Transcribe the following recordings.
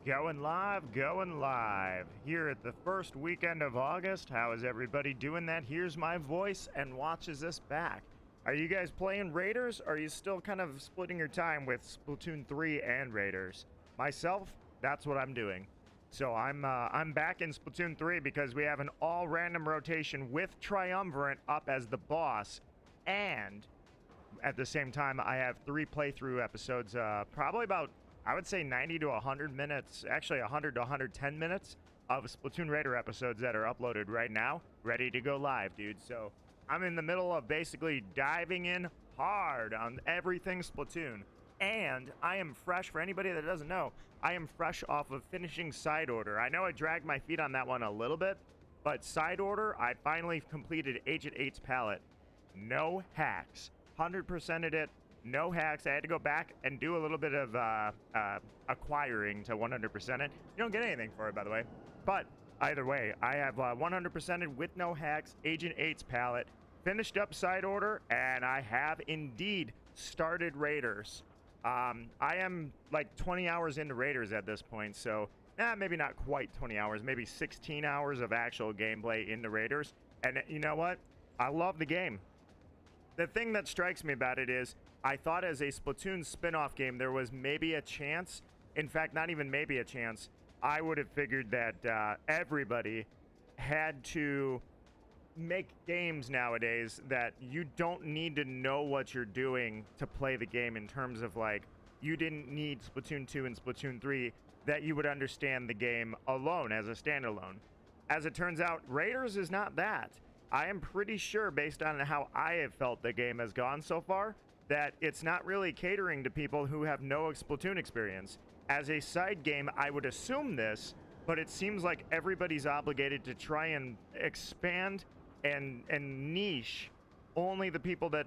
Going live here at the first weekend of August. How is everybody doing that? Here's my voice and watches this back. Are you guys playing Raiders, or are you still kind of splitting your time with Splatoon 3 and Raiders? Myself, that's what I'm doing. So I'm back in Splatoon 3 because we have an all-random rotation with Triumvirate up as the boss, and at the same time, I have 3 playthrough episodes, probably about, I would say 90 to 100 minutes, actually 100 to 110 minutes of Splatoon Raider episodes that are uploaded right now, ready to go live, dude. So I'm in the middle of basically diving in hard on everything Splatoon. And I am fresh, for anybody that doesn't know, I am fresh off of finishing Side Order. I know I dragged my feet on that one a little bit, but Side Order, I finally completed Agent 8's palette. No hacks. 100%ed it. No hacks. I had to go back and do a little bit of acquiring to 100% it. You don't get anything for it, by the way. But either way, I have 100%ed with no hacks, Agent 8's palette, finished up Side Order, and I have indeed started Raiders. I am like 20 hours into Raiders at this point, so maybe not quite 20 hours, maybe 16 hours of actual gameplay into Raiders. And you know what? I love the game. The thing that strikes me about it is I thought as a Splatoon spin-off game there was maybe a chance, in fact not even maybe a chance, I would have figured that everybody had to make games nowadays that you don't need to know what you're doing to play the game, in terms of like you didn't need Splatoon 2 and Splatoon 3, that you would understand the game alone as a standalone. As it turns out, Raiders is not that. I am pretty sure, based on how I have felt the game has gone so far, that it's not really catering to people who have no Splatoon experience. As a side game, I would assume this, but it seems like everybody's obligated to try and expand and niche only the people that,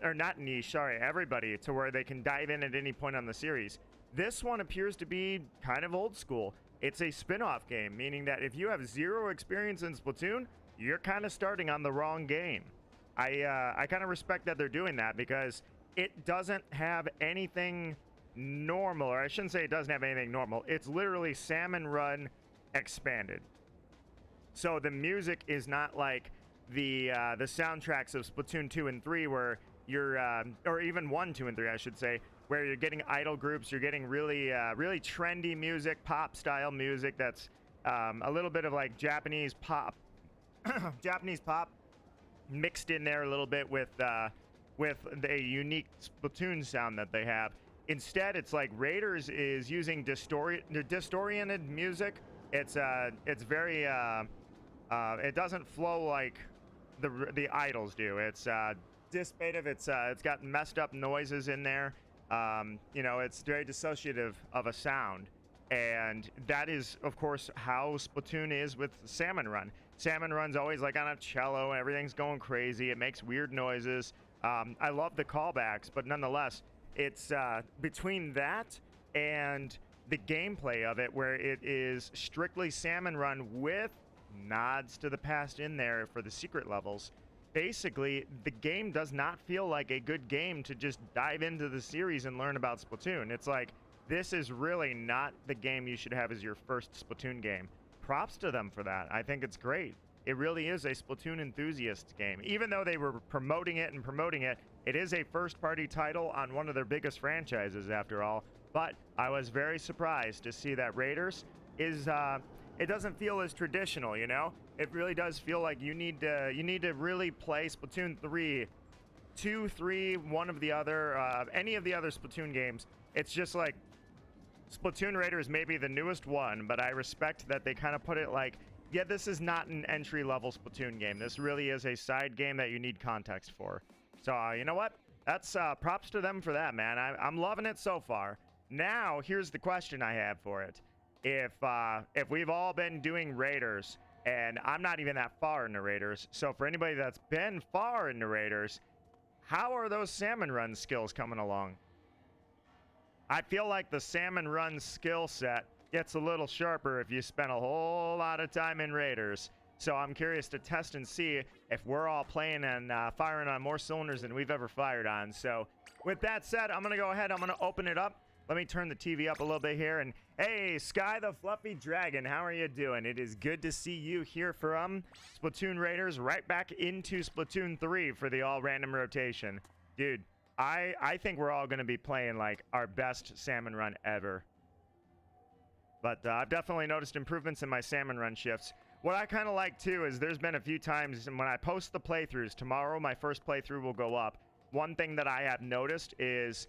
or not niche, sorry, everybody, to where they can dive in at any point on the series. This one appears to be kind of old school. It's a spin-off game, meaning that if you have zero experience in Splatoon, you're kind of starting on the wrong game. I kind of respect that they're doing that, because it doesn't have anything normal, or I shouldn't say it doesn't have anything normal. It's literally Salmon Run expanded. So the music is not like the soundtracks of Splatoon 2 and 3, where you're, or even 1, 2, and 3, I should say, where you're getting idol groups, you're getting really, really trendy music, pop-style music that's a little bit of like Japanese pop. Japanese pop mixed in there a little bit with the unique Splatoon sound that they have. Instead, it's like Raiders is using disoriented music. It's very it doesn't flow like the idols do. It's dissipative. It's got messed up noises in there. You know, it's very dissociative of a sound. And that is, of course, how Splatoon is with Salmon Run. Salmon Run's always like on a cello, and everything's going crazy. It makes weird noises. I love the callbacks, but nonetheless, it's between that and the gameplay of it, where it is strictly Salmon Run with nods to the past in there for the secret levels. Basically, the game does not feel like a good game to just dive into the series and learn about Splatoon. It's like, this is really not the game you should have as your first Splatoon game. Props to them for that. I think it's great. It really is a Splatoon enthusiast game. Even though they were promoting it, it is a first-party title on one of their biggest franchises, after all. But I was very surprised to see that Raiders is, it doesn't feel as traditional, you know? It really does feel like you need to really play Splatoon 3, 2, 3, one of the other, any of the other Splatoon games. It's just like, Splatoon Raiders may be the newest one, but I respect that they kind of put it like, yeah, this is not an entry-level Splatoon game. This really is a side game that you need context for. So, you know what? That's props to them for that, man. I'm loving it so far. Now, here's the question I have for it. If we've all been doing Raiders, and I'm not even that far into Raiders, so for anybody that's been far into Raiders, how are those Salmon Run skills coming along? I feel like the Salmon Run skill set gets a little sharper if you spend a whole lot of time in Raiders. So I'm curious to test and see if we're all playing and firing on more cylinders than we've ever fired on. So with that said, I'm going to go ahead. I'm going to open it up. Let me turn the TV up a little bit here. And hey, Sky the Fluffy Dragon, how are you doing? It is good to see you here from Splatoon Raiders, right back into Splatoon 3 for the all random rotation. Dude, I think we're all going to be playing like our best Salmon Run ever. But I've definitely noticed improvements in my Salmon Run shifts. What I kind of like too is there's been a few times when I post the playthroughs, tomorrow my first playthrough will go up. One thing that I have noticed is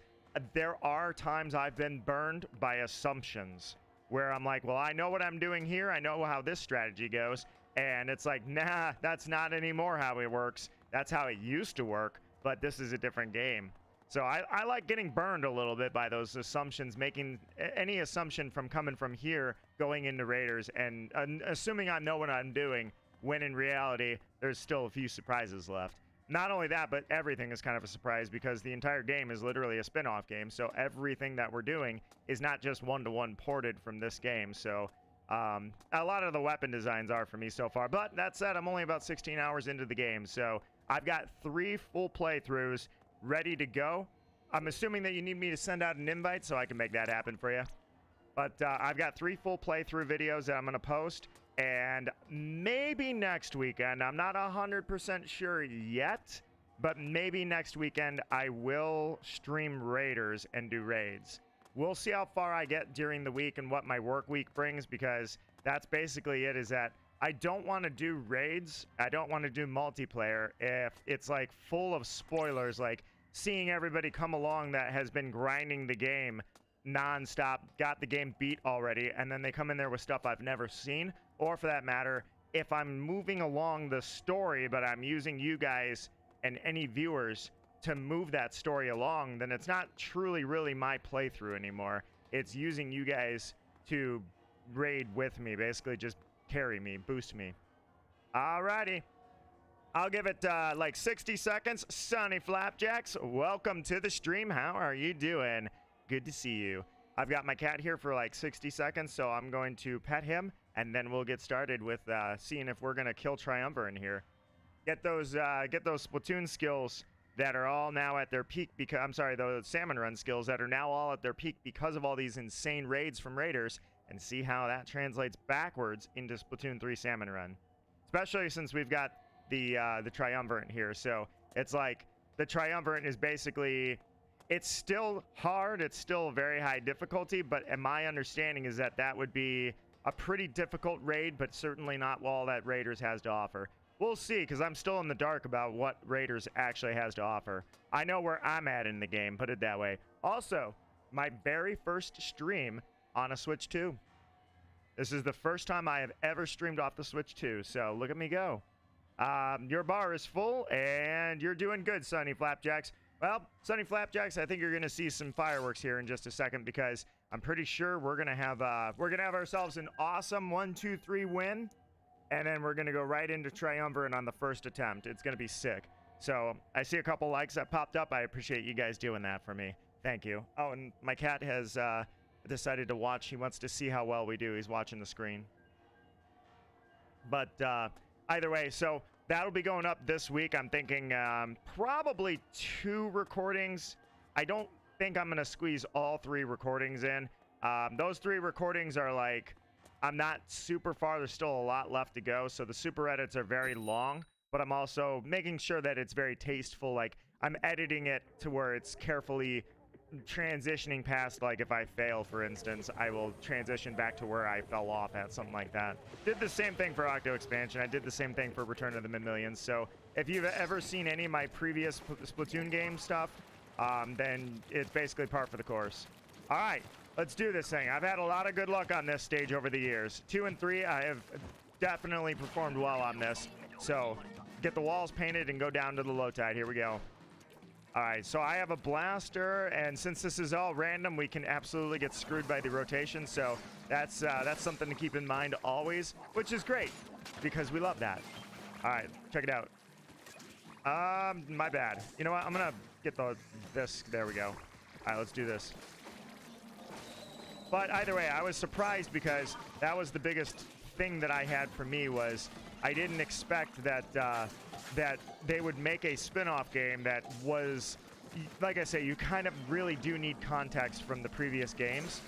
there are times I've been burned by assumptions where I'm like, well, I know what I'm doing here. I know how this strategy goes. And it's like, nah, that's not anymore how it works. That's how it used to work, but this is a different game. So I like getting burned a little bit by those assumptions, making any assumption from coming from here going into Raiders and assuming I know what I'm doing, when in reality, there's still a few surprises left. Not only that, but everything is kind of a surprise because the entire game is literally a spin-off game. So everything that we're doing is not just one-to-one ported from this game. So a lot of the weapon designs are for me so far. But that said, I'm only about 16 hours into the game. So I've got 3 full playthroughs ready to go. I'm assuming that you need me to send out an invite so I can make that happen for you. But I've got 3 full playthrough videos that I'm going to post. And maybe next weekend, I'm not 100% sure yet, but maybe next weekend I will stream Raiders and do raids. We'll see how far I get during the week and what my work week brings, because that's basically it, is that I don't want to do raids. I don't want to do multiplayer if it's like full of spoilers, like seeing everybody come along that has been grinding the game non-stop, got the game beat already, and then they come in there with stuff I've never seen. Or for that matter, if I'm moving along the story, but I'm using you guys and any viewers to move that story along, then it's not truly really my playthrough anymore. It's using you guys to raid with me, basically just carry me, boost me. Alrighty. I'll give it like 60 seconds. Sunny Flapjacks, welcome to the stream. How are you doing? Good to see you. I've got my cat here for like 60 seconds, so I'm going to pet him, and then we'll get started with seeing if we're going to kill Triumvirate in here. Get those Splatoon skills that are all now at their peak because, I'm sorry, those Salmon Run skills that are now all at their peak because of all these insane raids from Raiders, and see how that translates backwards into Splatoon 3 Salmon Run. Especially since we've got the Triumvirate here. So it's like the Triumvirate is basically, it's still hard, it's still very high difficulty, but my understanding is that that would be a pretty difficult raid, but certainly not all that Raiders has to offer. We'll see, because I'm still in the dark about what Raiders actually has to offer. I know where I'm at in the game, put it that way. Also, my very first stream on a Switch 2. This is the first time I have ever streamed off the Switch 2, so look at me go. Your bar is full, and you're doing good, Sunny Flapjacks. Well, Sunny Flapjacks, I think you're going to see some fireworks here in just a second, because I'm pretty sure we're going to have ourselves an awesome 1-2-3 win, and then we're going to go right into Triumvirate on the first attempt. It's going to be sick. So I see a couple likes that popped up. I appreciate you guys doing that for me. Thank you. Oh, and my cat has decided to watch. He wants to see how well we do. He's watching the screen. But either way, so that'll be going up this week. I'm thinking probably 2 recordings. I don't think I'm going to squeeze all 3 recordings in. Those 3 recordings are like, I'm not super far. There's still a lot left to go. So the super edits are very long, but I'm also making sure that it's very tasteful. Like, I'm editing it to where it's carefully transitioning past, like if I fail, for instance, I will transition back to where I fell off at, something like that. Did the same thing for Octo Expansion. I did the same thing for Return of the Mid-Millions. So if you've ever seen any of my previous Splatoon game stuff, then it's basically par for the course. All right, let's do this thing. I've had a lot of good luck on this stage over the years. 2 and 3, I have definitely performed well on this. So get the walls painted and go down to the low tide. Here we go. All right, so I have a blaster, and since this is all random, we can absolutely get screwed by the rotation. So that's something to keep in mind always, which is great because we love that. All right, check it out. My bad. You know what? I'm gonna get this. There we go. All right, let's do this. But either way, I was surprised because that was the biggest thing that I had for me was I didn't expect that that they would make a spin-off game that was like I say, you kind of really do need context from the previous games.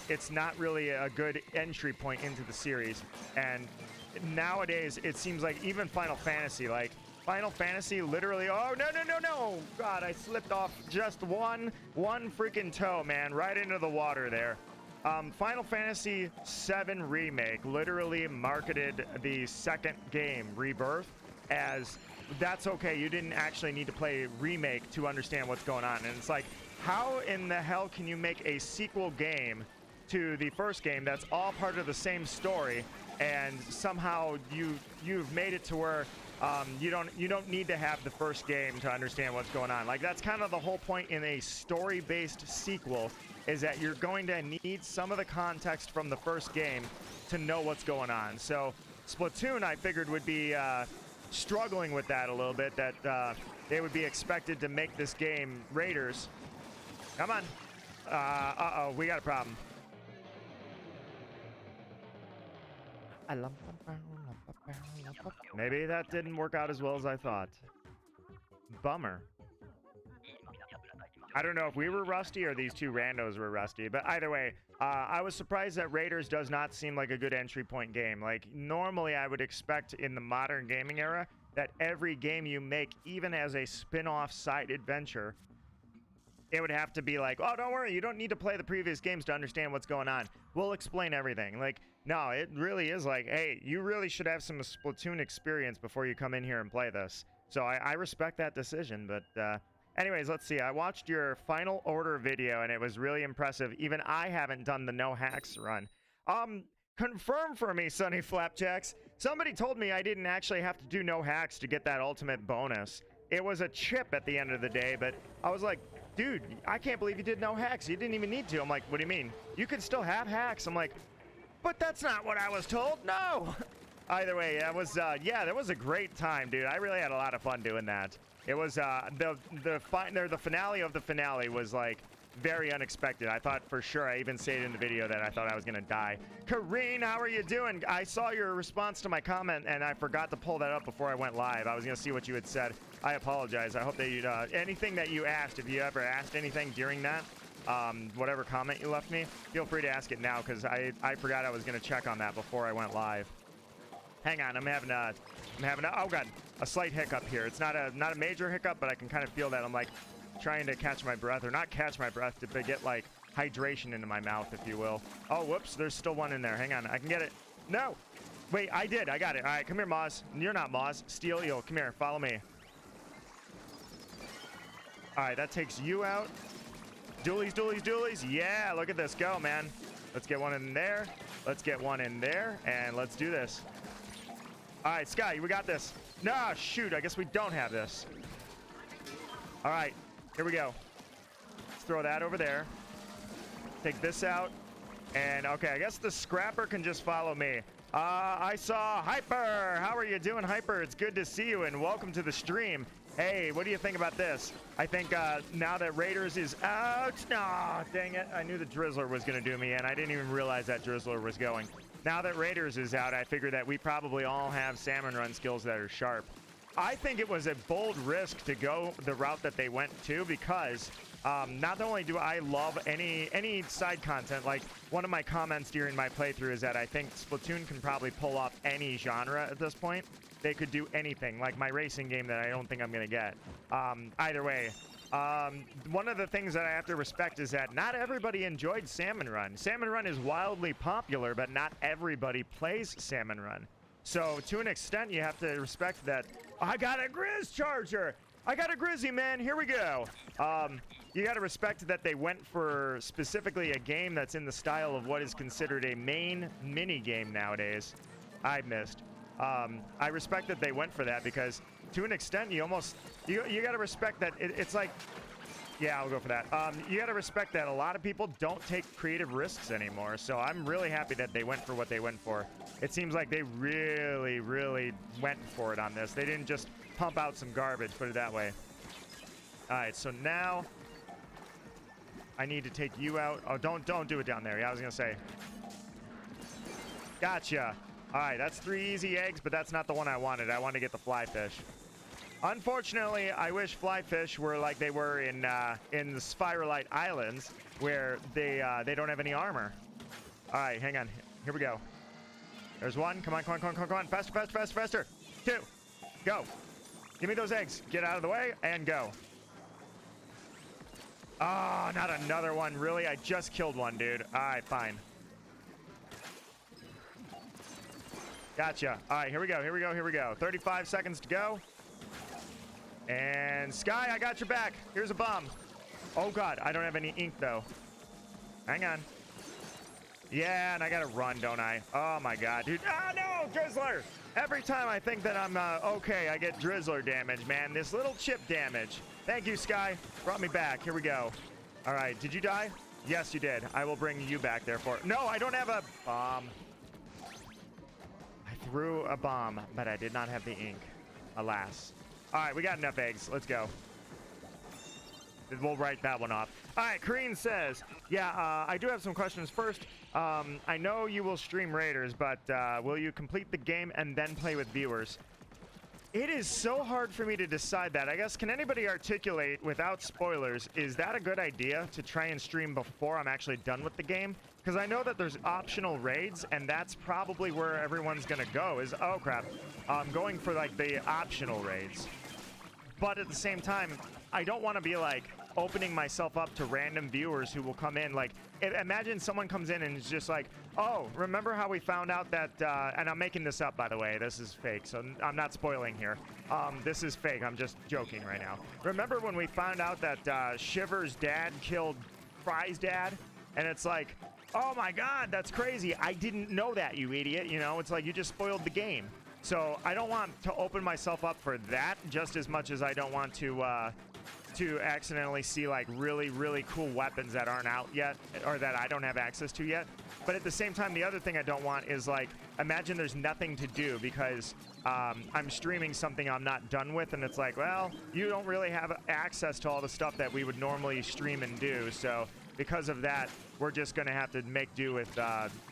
It's not really a good entry point into the series. And nowadays, it seems like even Final Fantasy, literally, oh, no. God, I slipped off just one freaking toe, man, right into the water there. Final Fantasy VII Remake literally marketed the second game, Rebirth, as that's okay. You didn't actually need to play Remake to understand what's going on. And it's like, how in the hell can you make a sequel game to the first game that's all part of the same story, and somehow you've made it to where you don't need to have the first game to understand what's going on? Like, that's kind of the whole point in a story-based sequel, is that you're going to need some of the context from the first game to know what's going on. So Splatoon, I figured, would be struggling with that a little bit, that they would be expected to make this game Raiders. Come on. Uh-oh, we got a problem. Maybe that didn't work out as well as I thought. Bummer. I don't know if we were rusty or these two randos were rusty, but either way, I was surprised that Raiders does not seem like a good entry point game. Like, normally I would expect in the modern gaming era that every game you make, even as a spin-off side adventure, it would have to be like, oh, don't worry, you don't need to play the previous games to understand what's going on. We'll explain everything. Like, no, it really is like, hey, you really should have some Splatoon experience before you come in here and play this. So I respect that decision, but anyways, let's see. I watched your final order video, and it was really impressive. Even I haven't done the no hacks run. Confirm for me, Sunny Flapjacks. Somebody told me I didn't actually have to do no hacks to get that ultimate bonus. It was a chip at the end of the day, but I was like, dude, I can't believe you did no hacks. You didn't even need to. I'm like, what do you mean? You can still have hacks. I'm like, but that's not what I was told. No. Either way, that was, yeah, that was a great time, dude. I really had a lot of fun doing that. It was, the finale of the finale was, like, very unexpected. I thought for sure, I even said in the video that I thought I was gonna die. Kareen, how are you doing? I saw your response to my comment, and I forgot to pull that up before I went live. I was gonna see what you had said. I apologize. I hope that you, anything that you asked, if you ever asked anything during that, whatever comment you left me, feel free to ask it now, because I forgot I was gonna check on that before I went live. Hang on, I'm having oh god, a slight hiccup here. It's not a major hiccup, but I can kind of feel that. I'm like trying to catch my breath, or not catch my breath, to get like hydration into my mouth, if you will. Oh, whoops, there's still one in there. Hang on, I can get it. No, wait, I got it. All right, come here, Moz. You're not Moz. Steel Eel, come here, follow me. All right, that takes you out. Dualies, dualies, dualies. Yeah, look at this go, man. Let's get one in there. Let's get one in there, and let's do this. All right, Sky, we got this. No, shoot, I guess we don't have this. All right, here we go. Let's throw that over there. Take this out. And, okay, I guess the scrapper can just follow me. I saw Hyper. How are you doing, Hyper? It's good to see you, and welcome to the stream. Hey, what do you think about this? I think now that Raiders is out... Nah, dang it. I knew the Drizzler was going to do me in. I didn't even realize that Drizzler was going. Now that Raiders is out, I figure that we probably all have Salmon Run skills that are sharp. I think it was a bold risk to go the route that they went to, because not only do I love any side content, like one of my comments during my playthrough is that I think Splatoon can probably pull off any genre at this point. They could do anything, like my racing game that I don't think I'm going to get. Either way, one of the things that I have to respect is that not everybody enjoyed Salmon Run. Salmon Run is wildly popular, but not everybody plays Salmon Run. So to an extent, you have to respect that. I got a Grizz Charger! I got a Grizzy, man! Here we go! You got to respect that they went for specifically a game that's in the style of what is considered a main mini game nowadays. I missed. I respect that they went for that, because to an extent, you got to respect that it's like, yeah, I'll go for that. You got to respect that a lot of people don't take creative risks anymore. So I'm really happy that they went for what they went for. It seems like they really, really went for it on this. They didn't just pump out some garbage, put it that way. All right, so now I need to take you out. Oh, don't do it down there. Yeah, I was gonna say. Gotcha. All right, that's 3 easy eggs, but that's not the one I wanted. I wanted to get the fly fish. Unfortunately, I wish flyfish were like they were in the Spiralite Islands, where they don't have any armor. All right, hang on. Here we go. There's one. Come on, come on, come on, come on, come on. Faster, faster, faster, faster. 2. Go. Give me those eggs. Get out of the way and go. Oh, not another one. Really? I just killed one, dude. All right, fine. Gotcha. All right, here we go, here we go, here we go. 35 seconds to go. And Sky, I got your back. Here's a bomb. Oh, God. I don't have any ink, though. Hang on. Yeah, and I got to run, don't I? Oh, my God, dude. Ah, no, Drizzler. Every time I think that I'm okay, I get Drizzler damage, man. This little chip damage. Thank you, Sky. Brought me back. Here we go. All right. Did you die? Yes, you did. I will bring you back, therefore. No, I don't have a bomb. I threw a bomb, but I did not have the ink. Alas. All right, we got enough eggs. Let's go. We'll write that one off. All right, Kareen says, yeah, I do have some questions. First, I know you will stream Raiders, but will you complete the game and then play with viewers? It is so hard for me to decide that. I guess, can anybody articulate, without spoilers, is that a good idea to try and stream before I'm actually done with the game? Because I know that there's optional raids, and that's probably where everyone's going to go is, oh, crap, I'm going for, like, the optional raids. But at the same time, I don't want to be, like, opening myself up to random viewers who will come in. Like, imagine someone comes in and is just like, oh, remember how we found out that, and I'm making this up, by the way. This is fake, so I'm not spoiling here. This is fake. I'm just joking right now. Remember when we found out that Shiver's dad killed Fry's dad? And it's like, oh, my God, that's crazy. I didn't know that, you idiot. You know, it's like you just spoiled the game. So I don't want to open myself up for that just as much as I don't want to accidentally see like really, really cool weapons that aren't out yet or that I don't have access to yet. But at the same time, the other thing I don't want is like, imagine there's nothing to do because I'm streaming something I'm not done with, and it's like, well, you don't really have access to all the stuff that we would normally stream and do. So because of that, we're just going to have to make do with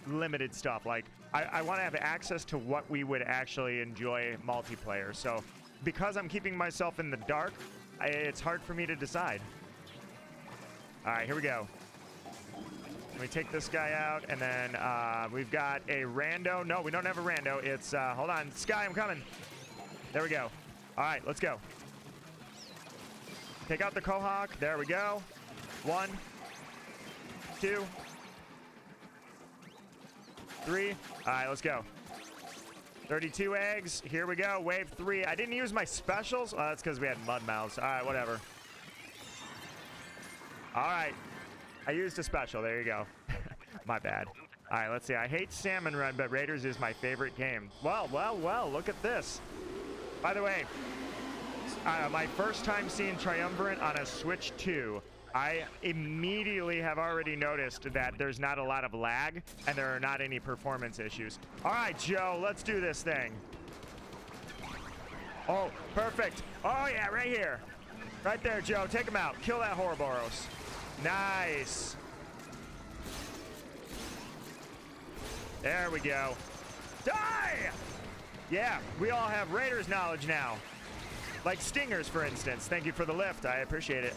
limited stuff. Like, I want to have access to what we would actually enjoy multiplayer. So because I'm keeping myself in the dark, it's hard for me to decide. All right, here we go. Let me take this guy out, and then we've got a rando. No, we don't have a rando. It's, hold on. Sky, I'm coming. There we go. All right, let's go. Take out the Cohawk. There we go. 1, 2, 3. All right, let's go. 32 eggs. Here we go. Wave 3. I didn't use my specials. Oh, that's because we had mud mouths. All right, whatever. All right. I used a special. There you go. My bad. All right, let's see. I hate Salmon Run, but Raiders is my favorite game. Well, well, well, look at this. By the way, my first time seeing Triumvirate on a Switch 2, I immediately have already noticed that there's not a lot of lag and there are not any performance issues. All right, Joe, let's do this thing. Oh, perfect. Oh, yeah, right here. Right there, Joe. Take him out. Kill that Ouroboros. Nice. There we go. Die! Yeah, we all have Raiders knowledge now. Like Stingers, for instance. Thank you for the lift. I appreciate it.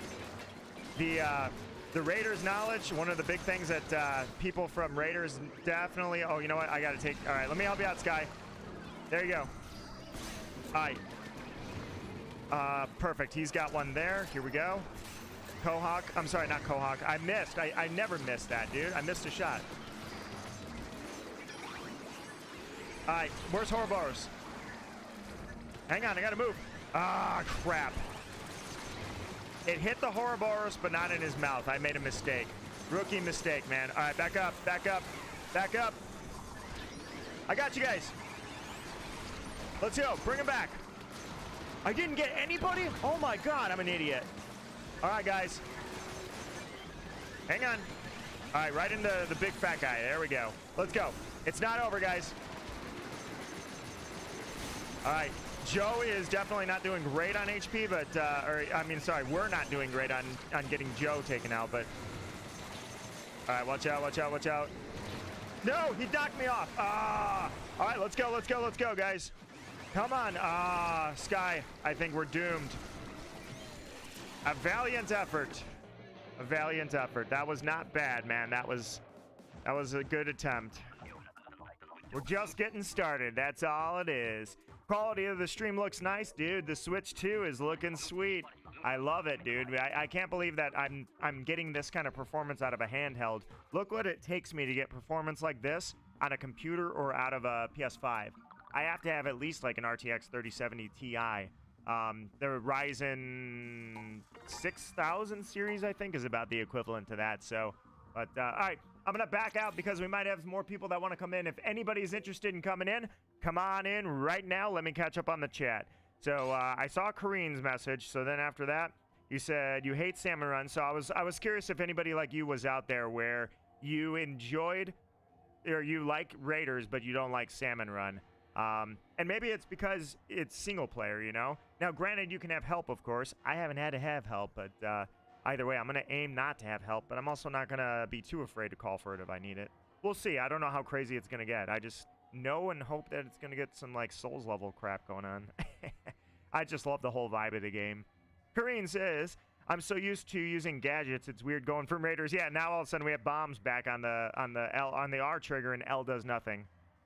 The Raiders knowledge, one of the big things that people from Raiders definitely... Oh, you know what? I got to take... All right, let me help you out, Sky. There you go. All right. Perfect. He's got one there. Here we go. Cohawk. I'm sorry, not Cohawk. I missed. I never missed that, dude. I missed a shot. All right. Where's Ouroboros? Hang on. I got to move. Ah, crap. It hit the Ouroboros, but not in his mouth. I made a mistake. Rookie mistake, man. All right, back up, back up, back up. I got you guys. Let's go. Bring him back. I didn't get anybody? Oh, my God. I'm an idiot. All right, guys. Hang on. All right, right into the big fat guy. There we go. Let's go. It's not over, guys. All right. Joe is definitely not doing great on HP, but, sorry, we're not doing great on getting Joe taken out, but. All right, watch out, watch out, watch out. No, he knocked me off. Ah! All right, let's go, let's go, let's go, guys. Come on. Sky, I think we're doomed. A valiant effort. A valiant effort. That was not bad, man. That was a good attempt. We're just getting started. That's all it is. Quality of the stream looks nice, dude. The Switch 2 is looking sweet. I love it, dude. I can't believe that I'm getting this kind of performance out of a handheld. Look what it takes me to get performance like this on a computer or out of a PS5. I have to have at least like an RTX 3070 Ti. The Ryzen 6000 series, I think, is about the equivalent to that. So, but all right, I'm gonna back out because we might have more people that want to come in. If anybody's interested in coming in, come on in right now. Let me catch up on the chat. So I saw Kareen's message. So then after that, you said you hate Salmon Run. So I was curious if anybody like you was out there where you enjoyed or you like Raiders, but you don't like Salmon Run. And maybe it's because it's single player, you know? Now, granted, you can have help, of course. I haven't had to have help, but either way, I'm going to aim not to have help, but I'm also not going to be too afraid to call for it if I need it. We'll see. I don't know how crazy it's going to get. I just know and hope that it's going to get some, like, Souls level crap going on. I just love the whole vibe of the game. Kareen says, I'm so used to using gadgets, it's weird going from Raiders. Yeah, now all of a sudden we have bombs back on the R trigger and L does nothing.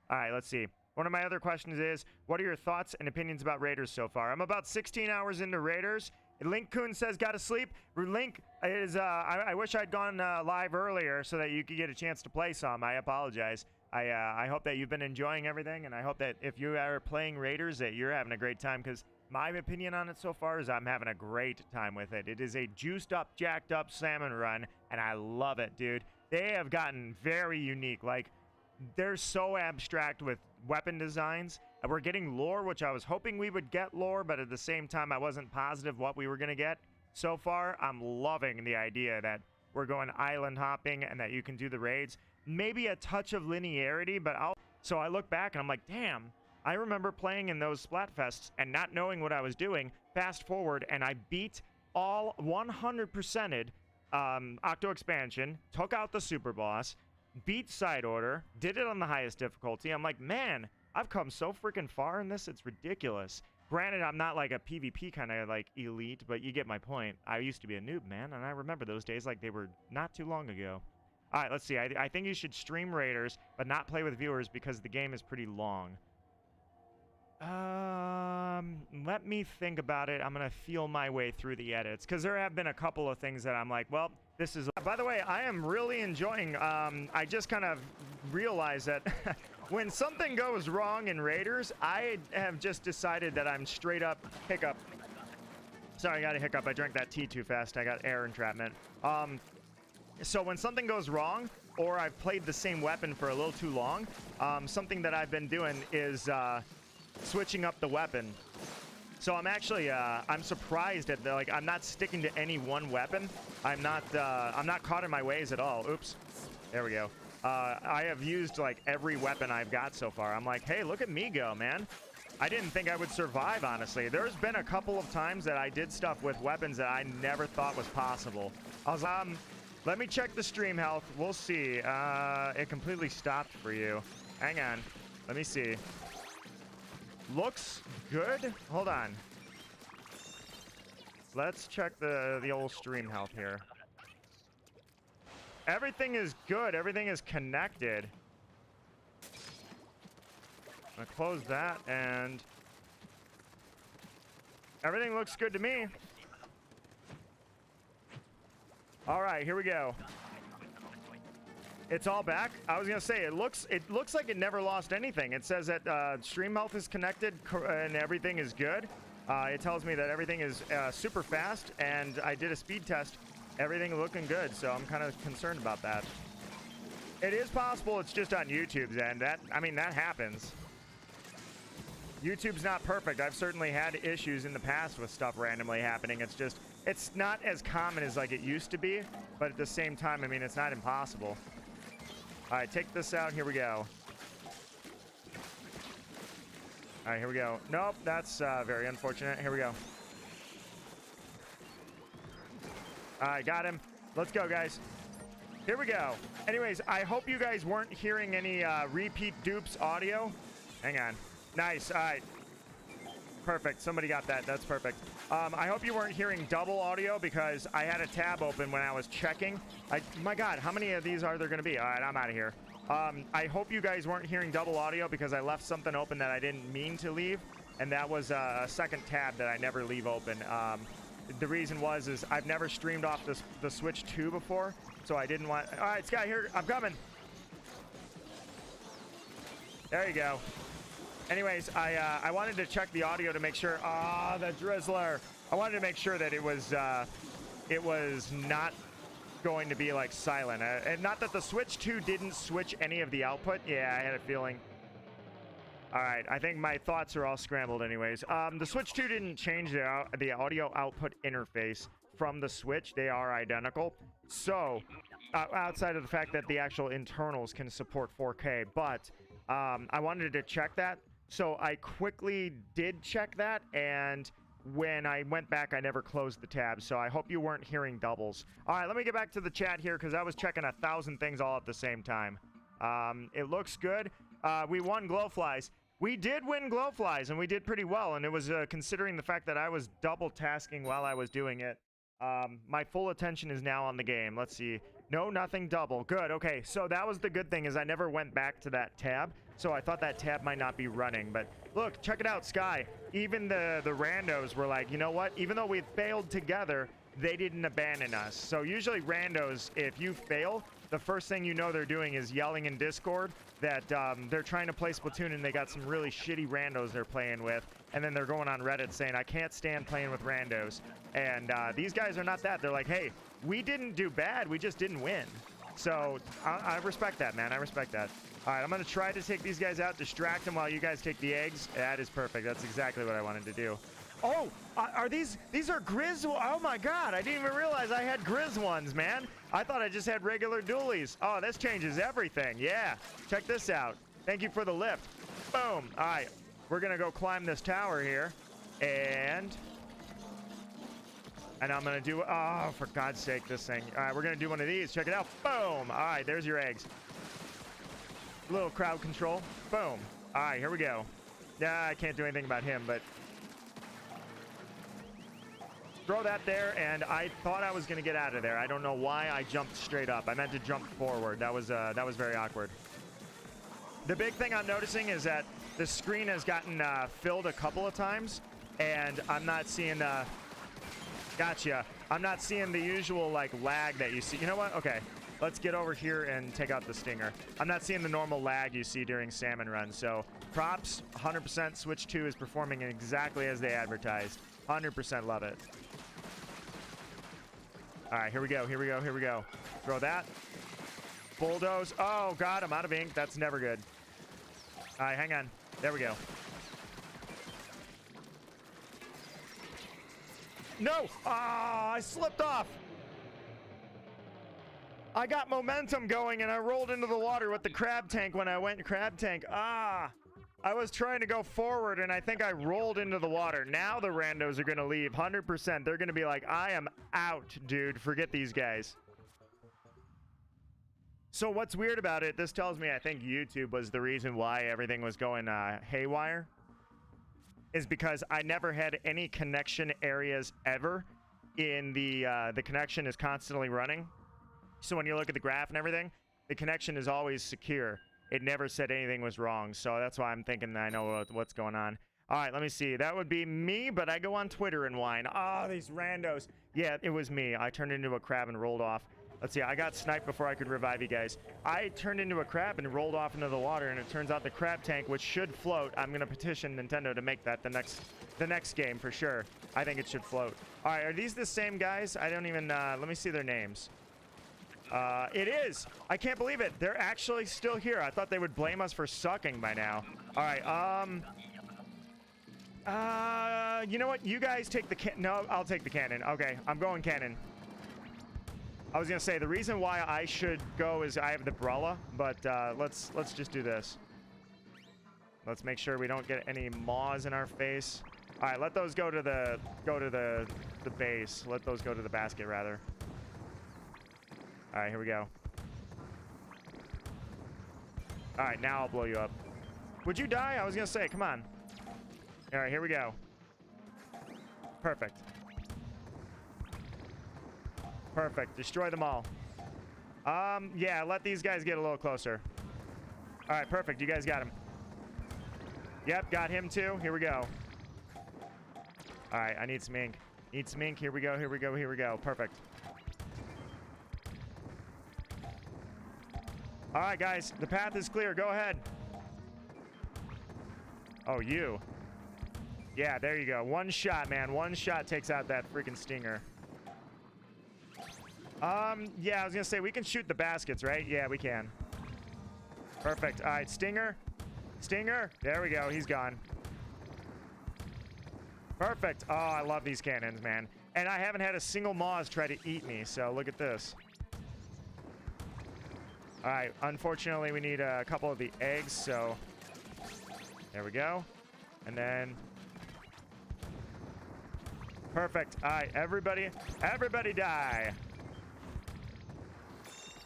All right, let's see. One of my other questions is, what are your thoughts and opinions about Raiders so far? I'm about 16 hours into Raiders. Link Kun says, gotta sleep. Link is, I wish I'd gone live earlier so that you could get a chance to play some. I apologize. I hope that you've been enjoying everything, and I hope that if you are playing Raiders that you're having a great time, because my opinion on it so far is I'm having a great time with it. It is a juiced up, jacked up Salmon Run, and I love it, dude. They have gotten very unique. Like, they're so abstract with weapon designs. We're getting lore, which I was hoping we would get lore, but at the same time, I wasn't positive what we were going to get. So far, I'm loving the idea that we're going island hopping and that you can do the raids. Maybe a touch of linearity, but so I look back and I'm like, damn, I remember playing in those Splatfests and not knowing what I was doing. Fast forward, and I beat all 100%ed Octo Expansion, took out the Super Boss, beat Side Order, did it on the highest difficulty. I'm like, man, I've come so freaking far in this, it's ridiculous. Granted, I'm not like a PvP kind of like elite, but you get my point. I used to be a noob, man, and I remember those days like they were not too long ago. All right, let's see. I think you should stream Raiders, but not play with viewers because the game is pretty long. Let me think about it. I'm going to feel my way through the edits because there have been a couple of things that I'm like, well, this is... By the way, I am really enjoying... I just kind of realized that when something goes wrong in Raiders, I have just decided that I'm straight up hiccup. Sorry, I got a hiccup. I drank that tea too fast. I got air entrapment. So when something goes wrong, or I've played the same weapon for a little too long, something that I've been doing is switching up the weapon. So I'm actually I'm surprised at the, like, I'm not sticking to any one weapon. I'm not caught in my ways at all. Oops. There we go. I have used like every weapon I've got so far. I'm like, hey, look at me go, man. I didn't think I would survive, honestly. There's been a couple of times that I did stuff with weapons that I never thought was possible. I was let me check the stream health. We'll see. It completely stopped for you. Hang on. Let me see. Looks good. Hold on. Let's check the old stream health here. Everything is good. Everything is connected. I'm gonna close that, and everything looks good to me. All right, here we go. It's all back. I was gonna say it looks like it never lost anything. It says that stream health is connected and everything is good. It tells me that everything is super fast, and I did a speed test. Everything looking good, so I'm kind of concerned about that. It is possible it's just on YouTube's end. I mean, that happens. YouTube's not perfect. I've certainly had issues in the past with stuff randomly happening. It's just, it's not as common as like it used to be, but at the same time, I mean, it's not impossible. All right, take this out. Here we go. All right, here we go. Nope, that's very unfortunate. Here we go. All right, got him. Let's go, guys. Here we go. Anyways, I hope you guys weren't hearing any repeat dupes audio. Hang on. Nice. All right. Perfect. Somebody got that. That's perfect. I hope you weren't hearing double audio because I had a tab open when I was checking. My God, how many of these are there going to be? All right, I'm out of here. I hope you guys weren't hearing double audio because I left something open that I didn't mean to leave, and that was a second tab that I never leave open. The reason is I've never streamed off the Switch 2 before, so I didn't want... All right, Sky, here. I'm coming. There you go. Anyways, I wanted to check the audio to make sure. Ah, the Drizzler. I wanted to make sure that it was not going to be like silent. And not that the Switch 2 didn't switch any of the output. Yeah, I had a feeling. All right, I think my thoughts are all scrambled anyways. The Switch 2 didn't change the audio output interface from the Switch. They are identical. So, outside of the fact that the actual internals can support 4K, but I wanted to check that. So I quickly did check that, and when I went back, I never closed the tab. So I hope you weren't hearing doubles. All right, let me get back to the chat here because I was checking 1,000 things all at the same time. It looks good. We won Glowflies. We did win Glowflies, and we did pretty well. And it was considering the fact that I was double tasking while I was doing it. My full attention is now on the game. Let's see. No, nothing double. Good. Okay, so that was the good thing is I never went back to that tab. So I thought that tab might not be running. But look, check it out, Sky. Even the randos were like, you know what? Even though we failed together, they didn't abandon us. So usually randos, if you fail, the first thing you know they're doing is yelling in Discord that they're trying to play Splatoon and they got some really shitty randos they're playing with. And then they're going on Reddit saying, I can't stand playing with randos. And these guys are not that. They're like, hey, we didn't do bad. We just didn't win. So I respect that, man. I respect that. All right, I'm going to try to take these guys out, distract them while you guys take the eggs. That is perfect. That's exactly what I wanted to do. Oh, are these are Grizz? Oh my God, I didn't even realize I had Grizz ones, man. I thought I just had regular dualies. Oh, this changes everything. Yeah, check this out. Thank you for the lift. Boom. All right, we're going to go climb this tower here. And I'm going to do, oh, for God's sake, this thing. All right, we're going to do one of these. Check it out. Boom. All right, there's your eggs. Little crowd control. Boom. All right, here we go. Yeah, I can't do anything about him, but throw that there, and I thought I was going to get out of there. I don't know why I jumped straight up. I meant to jump forward. That was very awkward. The big thing I'm noticing is that the screen has gotten filled a couple of times, and I'm not seeing gotcha. I'm not seeing the usual like lag that you see. You know what? Okay. Let's get over here and take out the stinger. I'm not seeing the normal lag you see during Salmon Run. So props, 100% Switch 2 is performing exactly as they advertised. 100% love it. All right, here we go, here we go, here we go. Throw that. Bulldoze. Oh, God, I'm out of ink. That's never good. All right, hang on. There we go. No! Ah, I slipped off. I got momentum going, and I rolled into the water with the crab tank when I went crab tank. Ah! I was trying to go forward, and I think I rolled into the water. Now the randos are going to leave. 100%. They're going to be like, I am out, dude. Forget these guys. So what's weird about it, this tells me I think YouTube was the reason why everything was going haywire, is because I never had any connection areas ever. The connection is constantly running. So when you look at the graph and everything, the connection is always secure. It never said anything was wrong. So that's why I'm thinking I know what's going on. All right, let me see. That would be me, but I go on Twitter and whine. Oh, these randos. Yeah, it was me. I turned into a crab and rolled off. Let's see. I got sniped before I could revive you guys. I turned into a crab and rolled off into the water, and it turns out the crab tank, which should float. I'm going to petition Nintendo to make that the next game for sure. I think it should float. All right, are these the same guys? I don't even... let me see their names. It is. I can't believe it. They're actually still here. I thought they would blame us for sucking by now. All right. You know what? You guys take the no, I'll take the cannon. Okay, I'm going cannon. I was gonna say the reason why I should go is I have the Brella, but let's just do this. Let's make sure we don't get any maws in our face. All right, let those go to the base. Let those go to the basket rather. All right, here we go. All right, now I'll blow you up. Would you die? I was gonna say, come on. All right, here we go. Perfect. Perfect. Destroy them all. Yeah, let these guys get a little closer. All right, perfect. You guys got him. Yep, got him too. Here we go. All right, I need some ink. Need some ink. Here we go. Here we go. Here we go. Perfect. All right, guys. The path is clear. Go ahead. Oh, you. Yeah, there you go. One shot, man. One shot takes out that freaking stinger. Yeah, I was gonna say we can shoot the baskets, right? Yeah, we can. Perfect. All right, stinger. Stinger. There we go. He's gone. Perfect. Oh, I love these cannons, man. And I haven't had a single Moz try to eat me, so look at this. All right, unfortunately, we need a couple of the eggs, so there we go. And then perfect. All right, everybody die.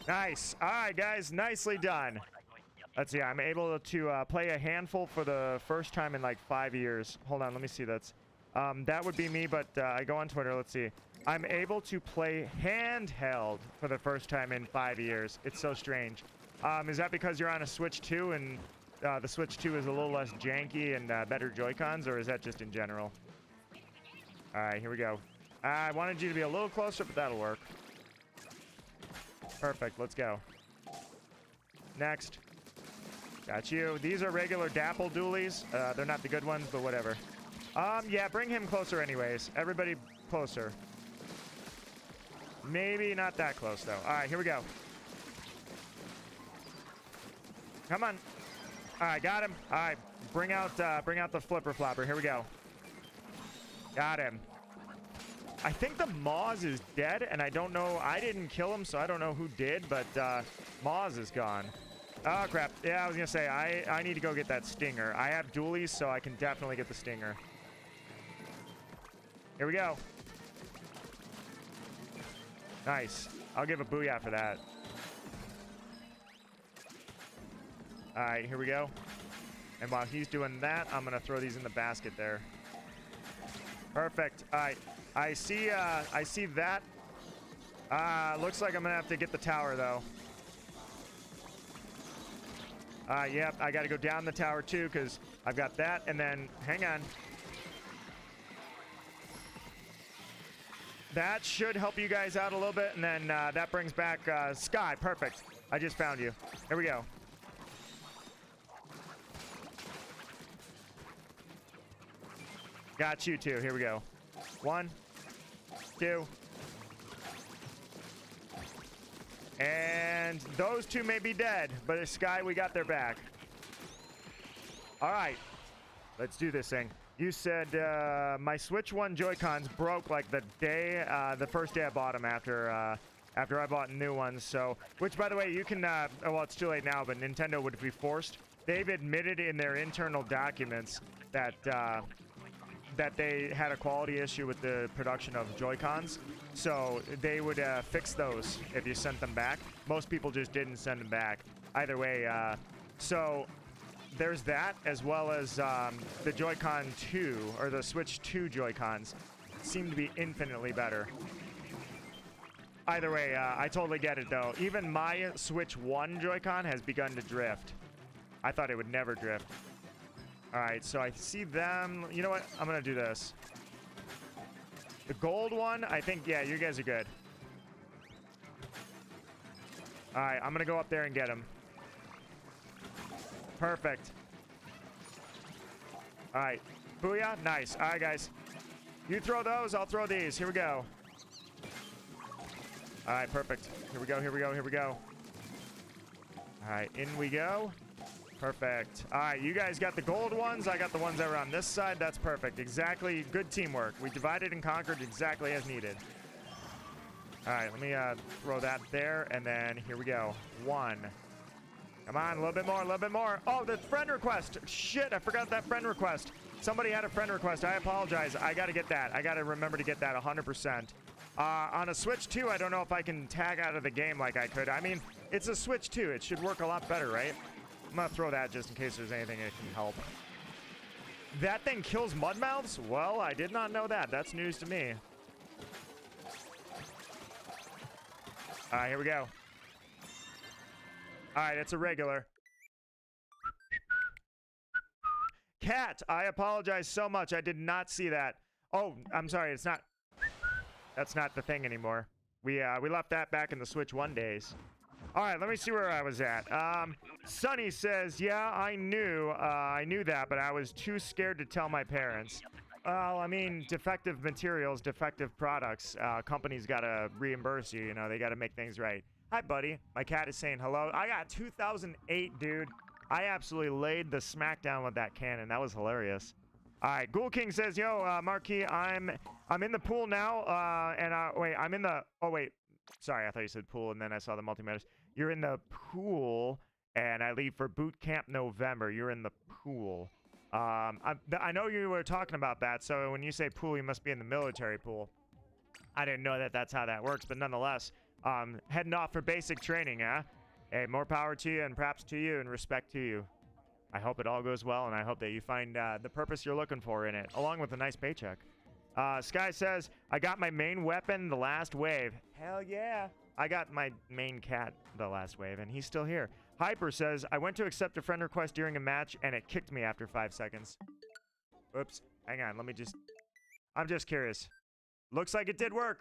Nice. All right, guys, nicely done. Let's see, I'm able to play a handful for the first time in like 5 years. Hold on, let me see. That would be me, but I go on Twitter. Let's see. I'm able to play handheld for the first time in 5 years. It's so strange. Is that because you're on a Switch 2 and the Switch 2 is a little less janky and better Joy-Cons, or is that just in general? All right, here we go. I wanted you to be a little closer, but that'll work. Perfect, let's go. Next. Got you. These are regular Dapple dualies. They're not the good ones, but whatever. Yeah, bring him closer anyways. Everybody closer. Maybe not that close, though. All right, here we go. Come on. All right, got him. All right, bring out the flipper flopper. Here we go. Got him. I think the Moz is dead, and I don't know. I didn't kill him, so I don't know who did, but Moz is gone. Oh, crap. Yeah, I was going to say, I need to go get that stinger. I have dualies, so I can definitely get the stinger. Here we go. Nice. I'll give a booyah for that. All right, here we go. And while he's doing that, I'm going to throw these in the basket there. Perfect. All right. I see that. Looks like I'm going to have to get the tower, though. Yep, I got to go down the tower, too, because I've got that. And then, hang on. That should help you guys out a little bit. And then that brings back Sky. Perfect. I just found you. Here we go. Got you, too. Here we go. 1, 2. And those two may be dead, but it's Sky, we got their back. All right, let's do this thing. You said my Switch 1 Joy-Cons broke like the first day I bought them after I bought new ones. So, which by the way, you can, well, it's too late now, but Nintendo would be forced. They've admitted in their internal documents that that they had a quality issue with the production of Joy-Cons. So they would fix those if you sent them back. Most people just didn't send them back. Either way, so there's that, as well as the Joy-Con 2, or the Switch 2 Joy-Cons seem to be infinitely better. Either way, I totally get it, though. Even my Switch 1 Joy-Con has begun to drift. I thought it would never drift. All right, so I see them. You know what? I'm going to do this. The gold one, I think, yeah, you guys are good. All right, I'm going to go up there and get him. Perfect. All right. Booyah. Nice. All right, guys. You throw those, I'll throw these. Here we go. All right, perfect. Here we go, here we go, here we go. All right, in we go. Perfect. All right, you guys got the gold ones. I got the ones that were on this side. That's perfect. Exactly. Good teamwork. We divided and conquered exactly as needed. All right, let me throw that there, and then here we go. 1. Come on, a little bit more, a little bit more. Oh, the friend request. Shit, I forgot that friend request. Somebody had a friend request. I apologize. I got to get that. I got to remember to get that 100%. On a Switch 2, I don't know if I can tag out of the game like I could. I mean, it's a Switch 2. It should work a lot better, right? I'm going to throw that just in case there's anything that can help. That thing kills mudmouths? Well, I did not know that. That's news to me. All right, here we go. All right, it's a regular. Cat, I apologize so much. I did not see that. Oh, I'm sorry. It's not. That's not the thing anymore. We left that back in the Switch 1 days. All right, let me see where I was at. Sonny says, yeah, I knew that, but I was too scared to tell my parents. Well, I mean, defective materials, defective products. Companies got to reimburse you, you know, they got to make things right. Hi, buddy. My cat is saying hello. I got 2008, dude. I absolutely laid the smackdown with that cannon. That was hilarious. All right, Ghoul King says, yo, Marquis, I'm in the pool now, wait, I'm in the, oh, wait. Sorry, I thought you said pool, and then I saw the multimeters. You're in the pool, and I leave for boot camp November. You're in the pool. I know you were talking about that, so when you say pool, you must be in the military pool. I didn't know that that's how that works, but nonetheless, heading off for basic training, huh? Hey, more power to you, and perhaps to you, and respect to you. I hope it all goes well, and I hope that you find the purpose you're looking for in it, along with a nice paycheck. Sky says, I got my main weapon the last wave. Hell yeah. I got my main cat the last wave, and he's still here. Hyper says, I went to accept a friend request during a match, and it kicked me after 5 seconds. Oops. Hang on. I'm just curious. Looks like it did work.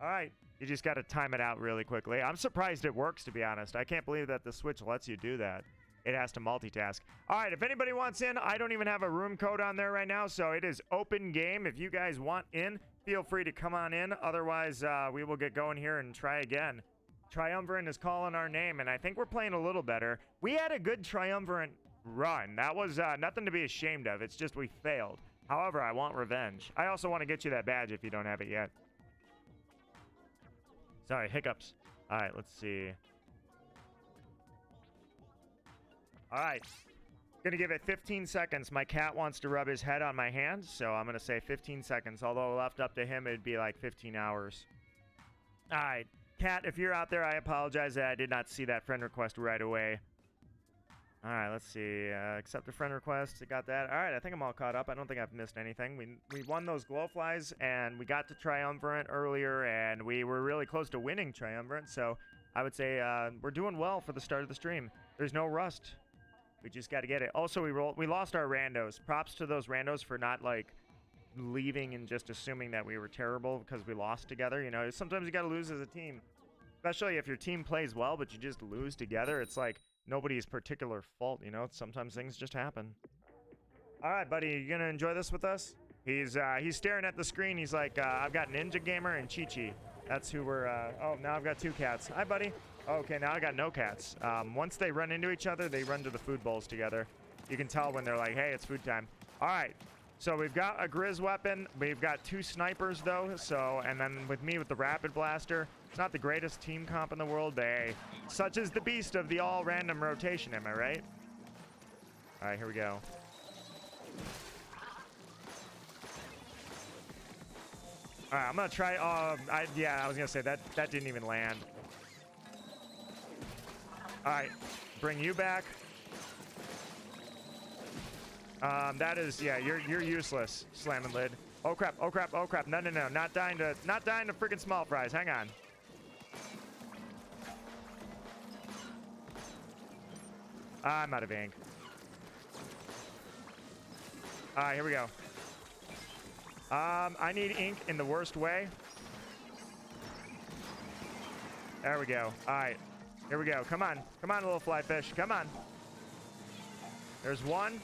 All right. You just got to time it out really quickly. I'm surprised it works, to be honest. I can't believe that the Switch lets you do that. It has to multitask. All right, if anybody wants in, I don't even have a room code on there right now, so it is open game. If you guys want in, feel free to come on in. Otherwise, we will get going here and try again. Triumvirate is calling our name, and I think we're playing a little better. We had a good Triumvirate run. That was nothing to be ashamed of. It's just we failed. However, I want revenge. I also want to get you that badge if you don't have it yet. Sorry, hiccups. All right, let's see. All right, gonna give it 15 seconds. My cat wants to rub his head on my hand, so I'm gonna say 15 seconds. Although left up to him, it'd be like 15 hours. All right, cat, if you're out there, I apologize that I did not see that friend request right away. All right, let's see. Accept a friend request. I got that. All right, I think I'm all caught up. I don't think I've missed anything. We won those glowflies, and we got to Triumvirate earlier, and we were really close to winning Triumvirate. So I would say we're doing well for the start of the stream. There's no rust. We just got to get it. Also, we lost our randos. Props to those randos for not, like, leaving and just assuming that we were terrible because we lost together. You know, sometimes you got to lose as a team. Especially if your team plays well, but you just lose together. It's like nobody's particular fault, you know? Sometimes things just happen. All right, buddy. You going to enjoy this with us? He's staring at the screen. He's like, I've got Ninja Gamer and Chi-Chi. That's who we're... oh, now I've got 2 cats. Hi, buddy. Okay, now I got no cats. Once they run into each other, they run to the food bowls together. You can tell when they're like, hey, it's food time. All right, so we've got a Grizz weapon. We've got 2 snipers, though. So, and then with me with the Rapid Blaster, it's not the greatest team comp in the world, but hey, such is the beast of the all-random rotation, am I right? All right, here we go. All right, I'm going to try... yeah, I was going to say, that didn't even land. All right, bring you back. That is, yeah, you're useless, slamming lid. Oh crap, oh crap, oh crap. No, not dying to freaking small fries. Hang on. I'm out of ink. All right, here we go. I need ink in the worst way. There we go. All right. Here we go. Come on. Come on, little fly fish. Come on. There's 1.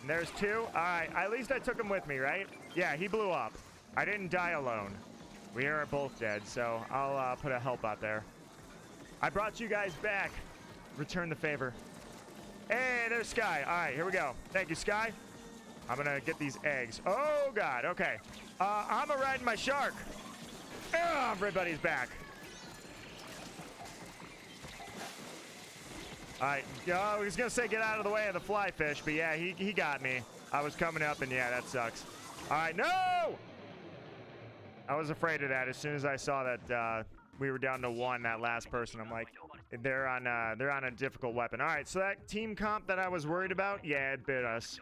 And there's 2. All right. At least I took him with me, right? Yeah, he blew up. I didn't die alone. We are both dead, so I'll put a help out there. I brought you guys back. Return the favor. Hey, there's Sky. All right, here we go. Thank you, Sky. I'm going to get these eggs. Oh, God. Okay. I'm riding my shark. Everybody's back. All right, I was gonna say get out of the way of the fly fish, but yeah, he got me. I was coming up, and yeah, that sucks. All right, no! I was afraid of that as soon as I saw that we were down to 1, that last person. I'm like, they're on a difficult weapon. All right, so that team comp that I was worried about, yeah, it bit us.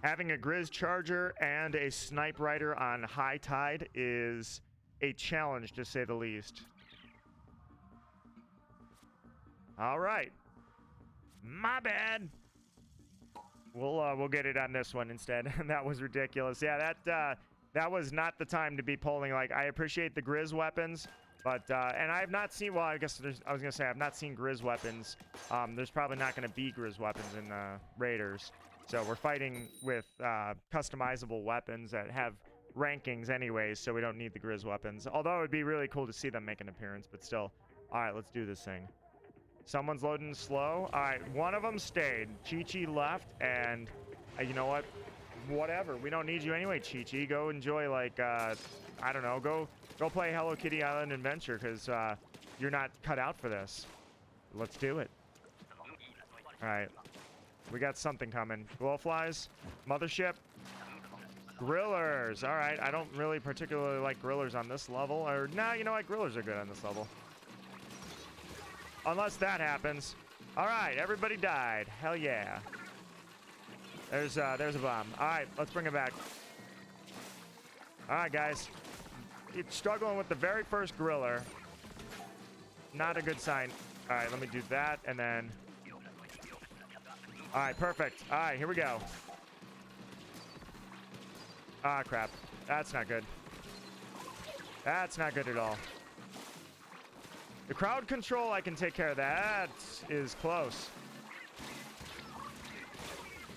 Having a Grizz Charger and a Snipe Rider on high tide is a challenge, to say the least. All right. My bad. We'll get it on this one instead. That was ridiculous. Yeah, that was not the time to be pulling. Like, I appreciate the Grizz weapons, but and I have not seen. Well, I guess I was gonna say I've not seen Grizz weapons. There's probably not gonna be Grizz weapons in Raiders. So we're fighting with customizable weapons that have rankings anyways, so we don't need the Grizz weapons. Although it would be really cool to see them make an appearance, but still. All right, let's do this thing. Someone's loading slow. All right, one of them stayed. Chi-Chi left, and you know what? Whatever. We don't need you anyway, Chi-Chi. Go enjoy, like, I don't know. Go play Hello Kitty Island Adventure, because you're not cut out for this. Let's do it. All right. We got something coming. Glowflies, Mothership, Grillers. All right, I don't really particularly like Grillers on this level. Or, nah, you know what? Grillers are good on this level. Unless that happens. All right, everybody died. Hell yeah. There's a bomb. All right, let's bring it back. All right, guys. It's struggling with the very first Griller. Not a good sign. All right, let me do that, and then... All right, perfect. All right, here we go. Ah, crap. That's not good. That's not good at all. The crowd control, I can take care of that. That is close.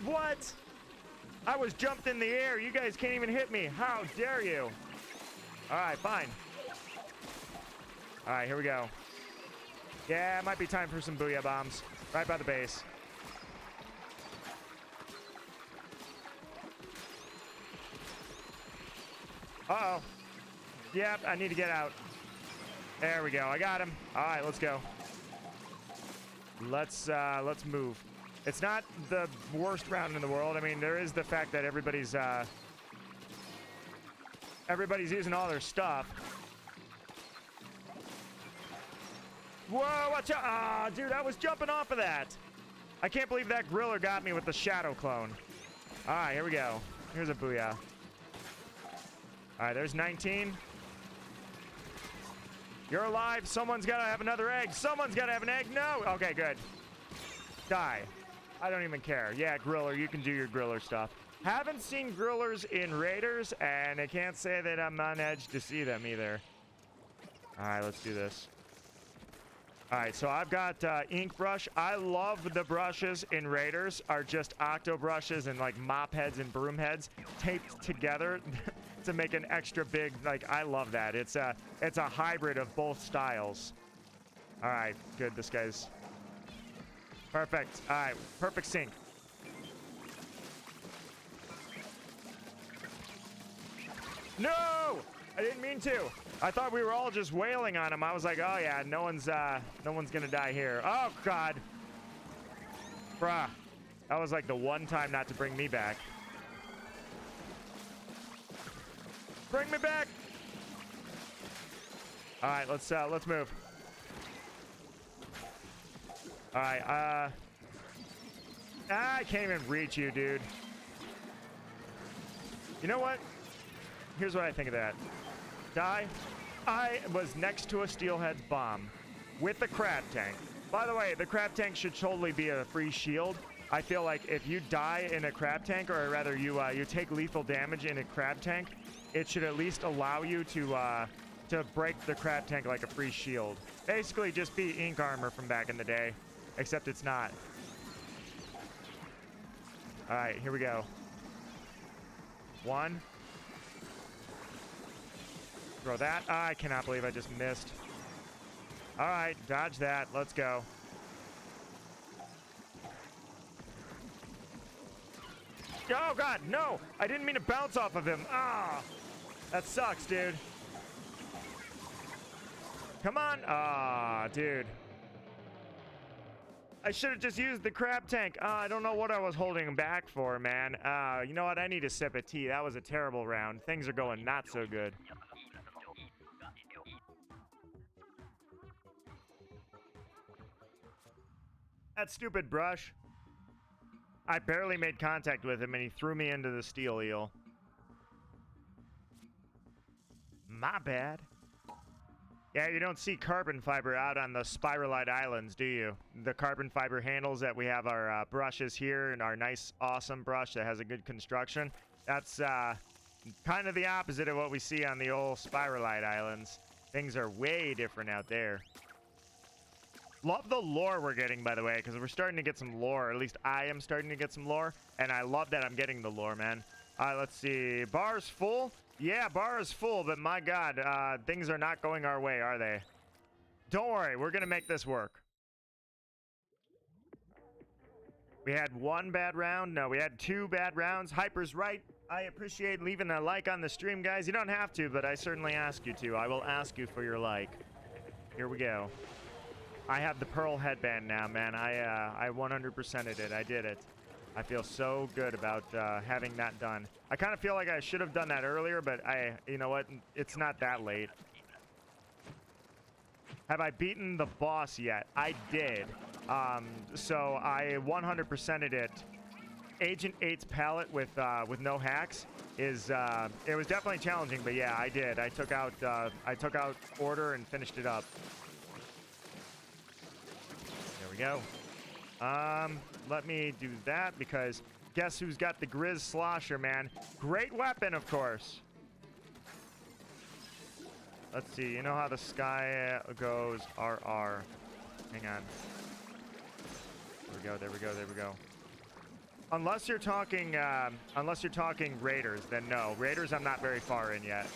What? I was jumped in the air. You guys can't even hit me. How dare you? All right, fine. All right, here we go. Yeah, it might be time for some booyah bombs. Right by the base. Uh-oh. Yep, I need to get out. There we go. I got him. All right, let's go. Let's move. It's not the worst round in the world. I mean, there is the fact that everybody's using all their stuff. Whoa, watch out. Ah, dude, I was jumping off of that. I can't believe that Griller got me with the Shadow Clone. All right, here we go. Here's a booyah. All right, there's 19. You're alive. Someone's got to have another egg. Someone's got to have an egg. No. Okay, good. Die. I don't even care. Yeah, Griller, you can do your Griller stuff. Haven't seen Grillers in Raiders, and I can't say that I'm on edge to see them either. All right, let's do this. All right, so I've got ink brush. I love the brushes in Raiders are just octo brushes and like mop heads and broom heads taped together to make an extra big, like, I love that. It's a hybrid of both styles. All right, good. This guy's perfect. All right, perfect sync. No, I didn't mean to. I thought we were all just wailing on him. I was like, oh yeah, no one's gonna die here. Oh God, bruh, that was like the one time not to bring me back. Bring me back. All right, let's move. All right, I can't even reach you, dude. You know what? Here's what I think of that. Die. I was next to a steelhead bomb with the crab tank. By the way, the crab tank should totally be a free shield. I feel like if you die in a crab tank, or rather you take lethal damage in a crab tank, it should at least allow you to break the crab tank like a free shield. Basically just be ink armor from back in the day, except it's not. All right, here we go. One. Throw that. Oh, I cannot believe I just missed. All right, dodge that. Let's go. Oh, God, no. I didn't mean to bounce off of him. Ah, that sucks, dude. Come on. Ah, dude. I should have just used the crab tank. I don't know what I was holding him back for, man. You know what? I need a sip of tea. That was a terrible round. Things are going not so good. That stupid brush. I barely made contact with him and he threw me into the steel eel. My bad. Yeah, you don't see carbon fiber out on the Spiralite Islands, do you? The carbon fiber handles that we have our brushes here and our nice, awesome brush that has a good construction. That's kind of the opposite of what we see on the old Spiralite Islands. Things are way different out there. Love the lore we're getting, by the way, because we're starting to get some lore. At least I am starting to get some lore, and I love that I'm getting the lore, man. Let's see. Bar's full? Yeah, bar is full, but my God, things are not going our way, are they? Don't worry, we're going to make this work. We had one bad round. No, we had 2 bad rounds. Hyper's right. I appreciate leaving a like on the stream, guys. You don't have to, but I certainly ask you to. I will ask you for your like. Here we go. I have the pearl headband now, man. I 100%ed it. I did it. I feel so good about having that done. I kind of feel like I should have done that earlier, but you know what? It's not that late. Have I beaten the boss yet? I did. So I 100%ed it. Agent 8's palette with no hacks is it was definitely challenging, but yeah, I did. I took out order and finished it up. There we go. Let me do that because guess who's got the Grizz Slosher, man? Great weapon, of course. Let's see. You know how the sky goes. RR. Hang on. There we go. There we go. There we go. Unless you're talking Raiders, then no. Raiders, I'm not very far in yet.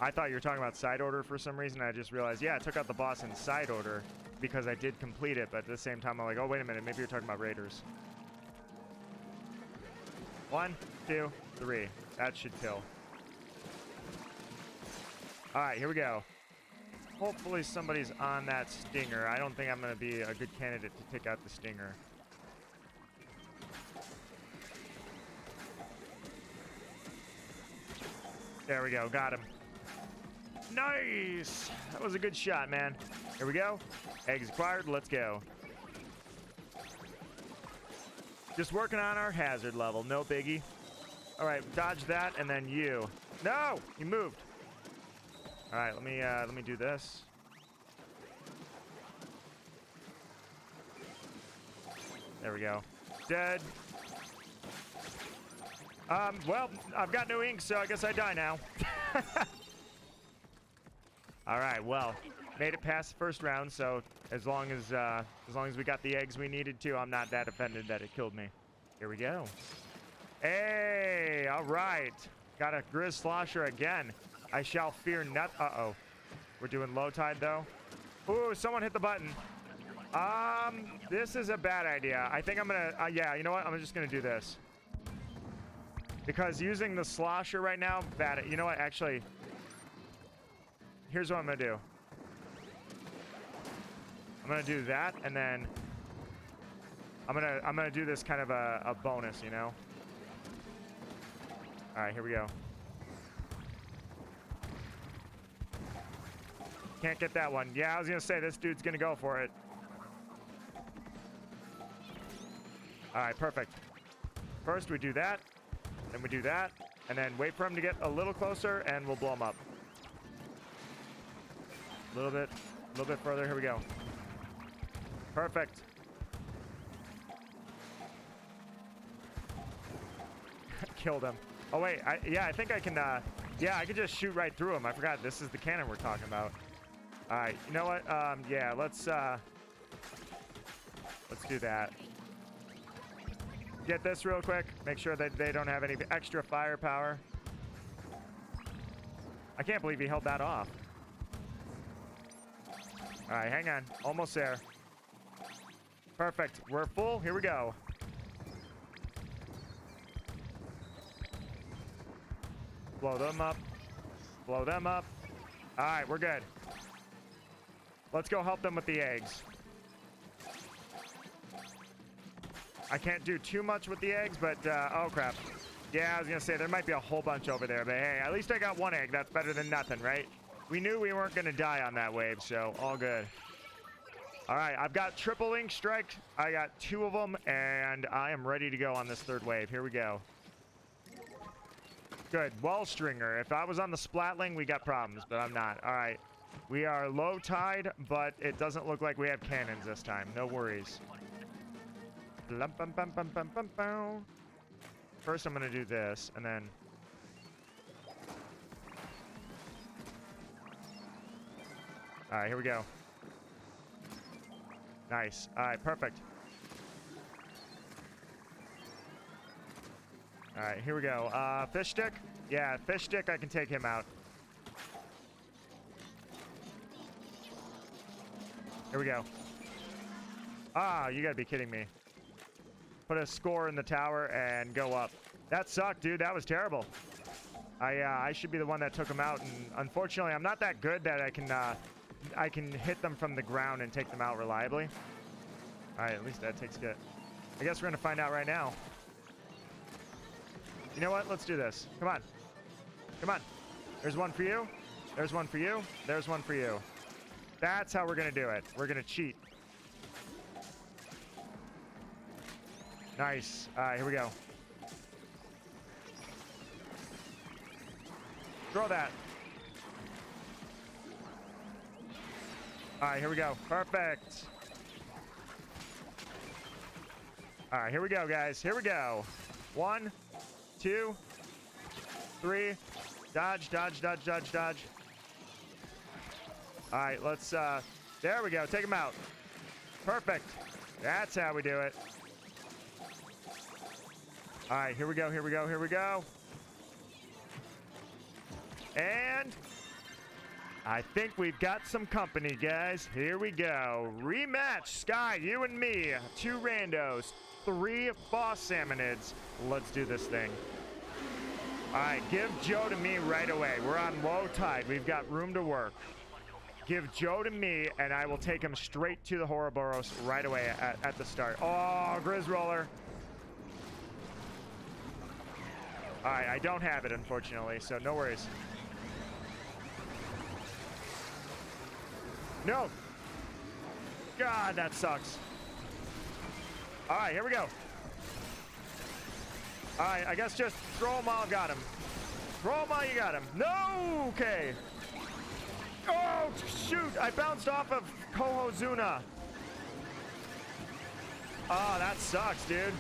I thought you were talking about side order for some reason. I just realized, yeah, I took out the boss in side order because I did complete it, but at the same time, I'm like, oh, wait a minute, maybe you're talking about Raiders. 1, 2, 3. That should kill. All right, here we go. Hopefully somebody's on that stinger. I don't think I'm going to be a good candidate to take out the stinger. There we go, got him. Nice! That was a good shot, man. Here we go. Eggs acquired, let's go. Just working on our hazard level, no biggie. All right, dodge that, and then you. No! You moved. All right, let me do this. There we go. Dead. Well, I've got no ink, so I guess I die now. All right, well, made it past the first round, so as long as we got the eggs we needed to, I'm not that offended that it killed me. Here we go. Hey, all right. Got a Grizz Slosher again. I shall fear not. Uh-oh. We're doing low tide, though. Ooh, someone hit the button. This is a bad idea. I think I'm gonna, yeah, you know what? I'm just gonna do this. Because using the slosher right now, bad. You know what? Actually, here's what I'm gonna do. I'm gonna do that, and then I'm gonna do this kind of a bonus, you know. All right, here we go. Can't get that one. Yeah, I was gonna say this dude's gonna go for it. All right, perfect. First we do that. Then we do that, and then wait for him to get a little closer, and we'll blow him up. A little bit further. Here we go. Perfect. Killed him. Oh wait, I think I can. Yeah, I can just shoot right through him. I forgot this is the cannon we're talking about. All right, you know what? Yeah, let's do that. Get this real quick. Make sure that they don't have any extra firepower. I can't believe he held that off. All right, hang on. Almost there. Perfect. We're full. Here we go. Blow them up. Blow them up. All right, we're good. Let's go help them with the eggs. I can't do too much with the eggs, but, oh crap. Yeah, I was gonna say, there might be a whole bunch over there, but hey, at least I got one egg. That's better than nothing, right? We knew we weren't gonna die on that wave, so all good. All right, I've got triple ink strike. I got 2 of them, and I am ready to go on this 3rd wave. Here we go. Good. Wall stringer. If I was on the splatling, we got problems, but I'm not. All right. We are low tide, but it doesn't look like we have cannons this time. No worries. First, I'm going to do this, and then... All right, here we go. Nice. All right, perfect. All right, here we go. Fish stick? Yeah, fish stick, I can take him out. Here we go. Ah, you gotta be kidding me. Put a score in the tower and go up. That sucked, dude. That was terrible. I should be the one that took him out, and unfortunately, I'm not that good that I can hit them from the ground and take them out reliably. All right, at least that takes good. I guess we're gonna find out right now. You know what? Let's do this. Come on. Come on. There's one for you. There's one for you. There's one for you. That's how we're going to do it. We're going to cheat. Nice. All right, here we go. Throw that. All right, here we go. Perfect. All right, here we go, guys. Here we go. 1, 2, 3. Dodge, dodge, dodge, dodge, dodge. All right, let's, there we go. Take him out. Perfect. That's how we do it. All right, here we go, here we go, here we go. And I think we've got some company, guys. Here we go. Rematch, Sky, you and me. 2 randos, 3 boss salmonids. Let's do this thing. All right, give Joe to me right away. We're on low tide. We've got room to work. Give Joe to me, and I will take him straight to the Ouroboros right away at the start. Oh, Grizz Roller. All right, I don't have it, unfortunately, so no worries. No. God, that sucks. All right, here we go. All right, I guess just throw them while I've got him. Throw them while you got him. No, okay. Oh, shoot, I bounced off of Kohozuna. Oh, that sucks, dude.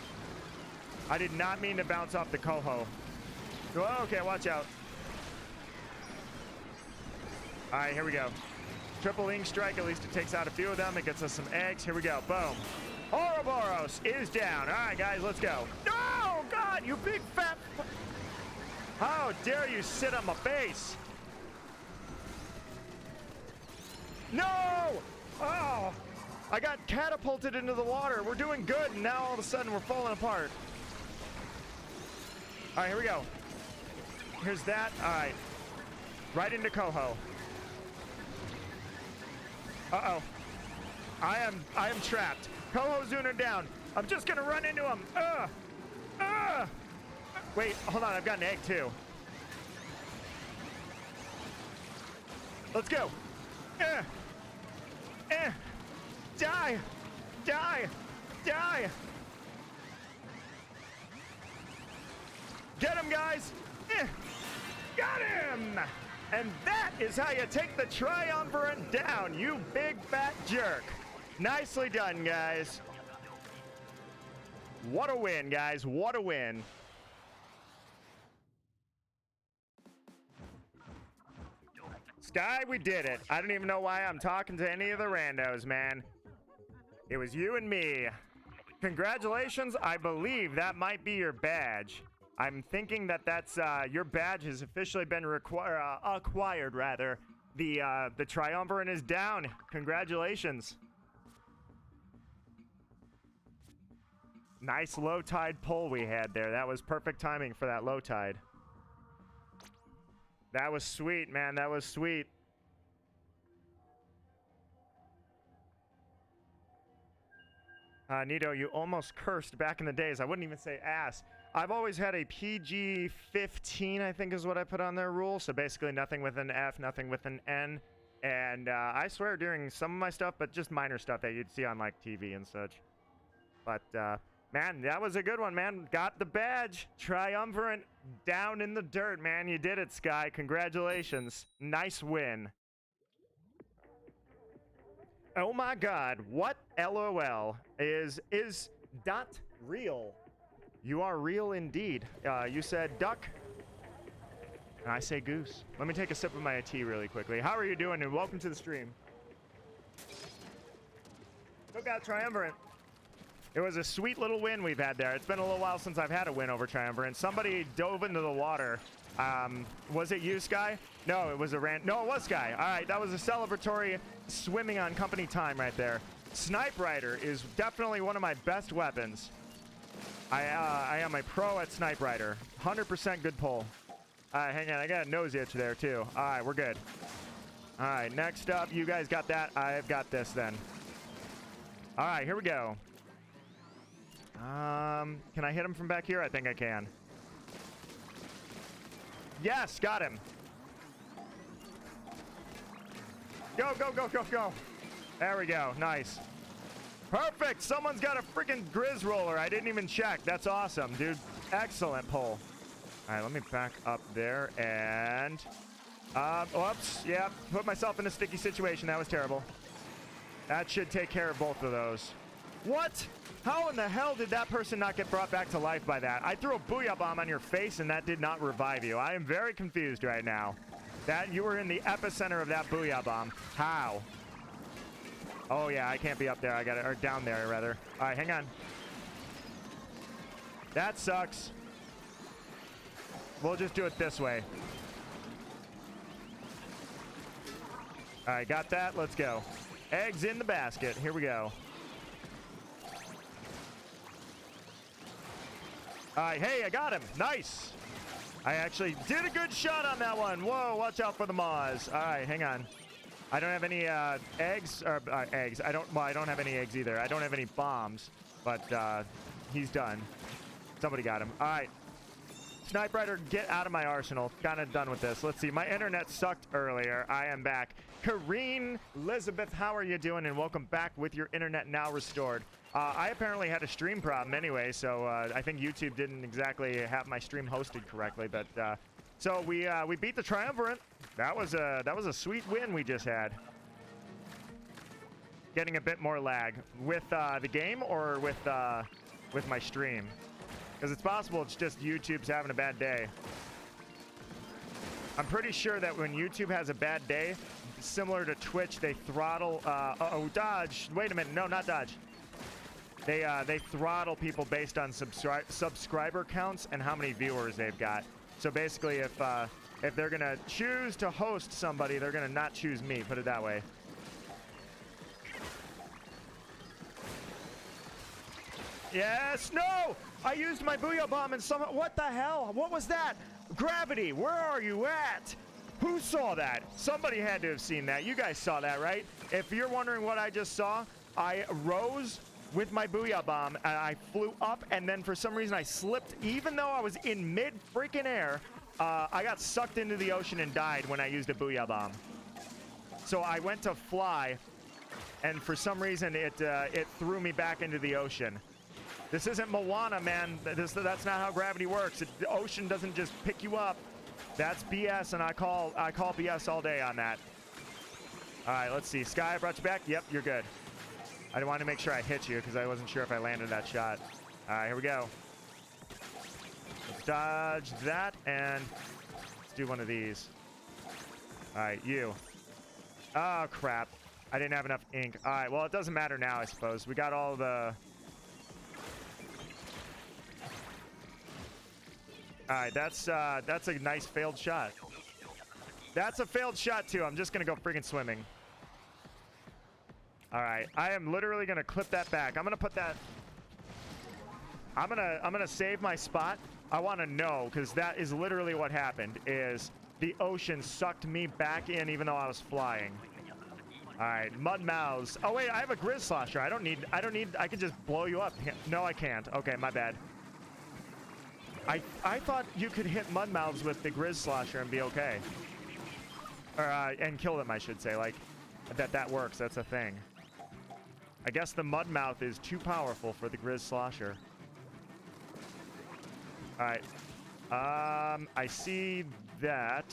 I did not mean to bounce off the Koho. Oh, okay, watch out. All right, here we go. Triple ink strike, at least it takes out a few of them. It gets us some eggs. Here we go, boom. Ouroboros is down. All right, guys, let's go. Oh, God, you big fat... How dare you sit on my face? No! Oh, I got catapulted into the water. We're doing good, and now all of a sudden we're falling apart. All right, here we go. Here's that. All right. Right into Koho. Uh-oh. I am trapped. Kohozuna down. I'm just gonna run into him. Wait, hold on. I've got an egg too. Let's go. Die. Die. Die. Get him, guys. Got him. And that is how you take the Triumvirate down, you big fat jerk. Nicely done, guys. What a win, guys. What a win. Sky, we did it. I don't even know why I'm talking to any of the randos, man. It was you and me. Congratulations. I believe that might be your badge. I'm thinking that that's your badge has officially been acquired, rather. The Triumvirate is down. Congratulations. Nice low tide pull we had there. That was perfect timing for that low tide. That was sweet, man. That was sweet. Nito, you almost cursed back in the days. I wouldn't even say ass. I've always had a PG-15, I think is what I put on their rule. So basically nothing with an F, nothing with an N. And I swear during some of my stuff, but just minor stuff that you'd see on like TV and such. But man, that was a good one, man. Got the badge. Triumvirate down in the dirt, man. You did it, Sky. Congratulations. Nice win. Oh my God, what LOL is dot real? You are real indeed. You said duck, and I say goose. Let me take a sip of my tea really quickly. How are you doing, and welcome to the stream. Look at Triumvirate. It was a sweet little win we've had there. It's been a little while since I've had a win over Triumvirate. Somebody dove into the water. Was it you, Sky? No, it was a rant. No, it was Sky. All right, that was a celebratory swimming on company time right there. Snipe Rider is definitely one of my best weapons. I am a pro at Snipe Rider. 100% good pull. All right, hang on. I got a nose itch there, too. All right, we're good. All right, next up, you guys got that. I've got this then. All right, here we go. Can I hit him from back here? I think I can. Yes, got him. Go, go, go, go, go. There we go. Nice. Perfect. Someone's got a freaking Grizz roller. I didn't even check. That's awesome, dude. Excellent pull. All right, let me back up there and... Whoops. Yeah, put myself in a sticky situation. That was terrible. That should take care of both of those. What? How in the hell did that person not get brought back to life by that? I threw a booyah bomb on your face and that did not revive you. I am very confused right now. That you were in the epicenter of that booyah bomb. How? Oh yeah, I can't be up there. I got it, or down there rather. All right, hang on. That sucks. We'll just do it this way. All right, got that. Let's go. Eggs in the basket. Here we go. All right, hey, I got him. Nice. I actually did a good shot on that one. Whoa, watch out for the maws. All right, hang on. I don't have any eggs, or eggs. I don't have any eggs either. I don't have any bombs, but he's done. Somebody got him. All right. Snipe Rider, get out of my arsenal. Kind of done with this. Let's see. My internet sucked earlier. I am back. Kareen Elizabeth, how are you doing? And welcome back with your internet now restored. I apparently had a stream problem anyway, so I think YouTube didn't exactly have my stream hosted correctly. But so we beat the Triumvirate. That was a sweet win we just had. Getting a bit more lag with the game or with my stream, because it's possible it's just YouTube's having a bad day. I'm pretty sure that when YouTube has a bad day, similar to Twitch, they throttle. Oh, dodge! Wait a minute, no, not dodge. They throttle people based on subscriber counts and how many viewers they've got. So basically, if they're gonna choose to host somebody, they're gonna not choose me. Put it that way. Yes, no! I used my booyah bomb and some. What the hell? What was that? Gravity, where are you at? Who saw that? Somebody had to have seen that. You guys saw that, right? If you're wondering what I just saw, I rose with my booyah bomb and I flew up, and then for some reason I slipped. Even though I was in mid freaking air, I got sucked into the ocean and died when I used a booyah bomb. So I went to fly, and for some reason it threw me back into the ocean. This isn't Moana, man. That's not how gravity works. The ocean doesn't just pick you up. That's BS, and I call BS all day on that. All right, let's see. Sky, I brought you back. Yep, you're good. I wanted to make sure I hit you because I wasn't sure if I landed that shot. All right, here we go. Let's dodge that, and let's do one of these. All right, you. Oh, crap. I didn't have enough ink. All right, well, it doesn't matter now, I suppose. We got all the... All right, that's a nice failed shot. That's a failed shot, too. I'm just going to go freaking swimming. All right, I am literally going to clip that back. I'm going to put that... I'm gonna save my spot. I want to know, because that is literally what happened, is the ocean sucked me back in even though I was flying. All right, mud mouths. Oh, wait, I have a Grizz Slosher. I don't need, I can just blow you up. No, I can't. Okay, my bad. I thought you could hit mud mouths with the Grizz Slosher and be okay. Or, and kill them, I should say. Like, that works. That's a thing. I guess the Mudmouth is too powerful for the Grizz Slosher. Alright. I see that.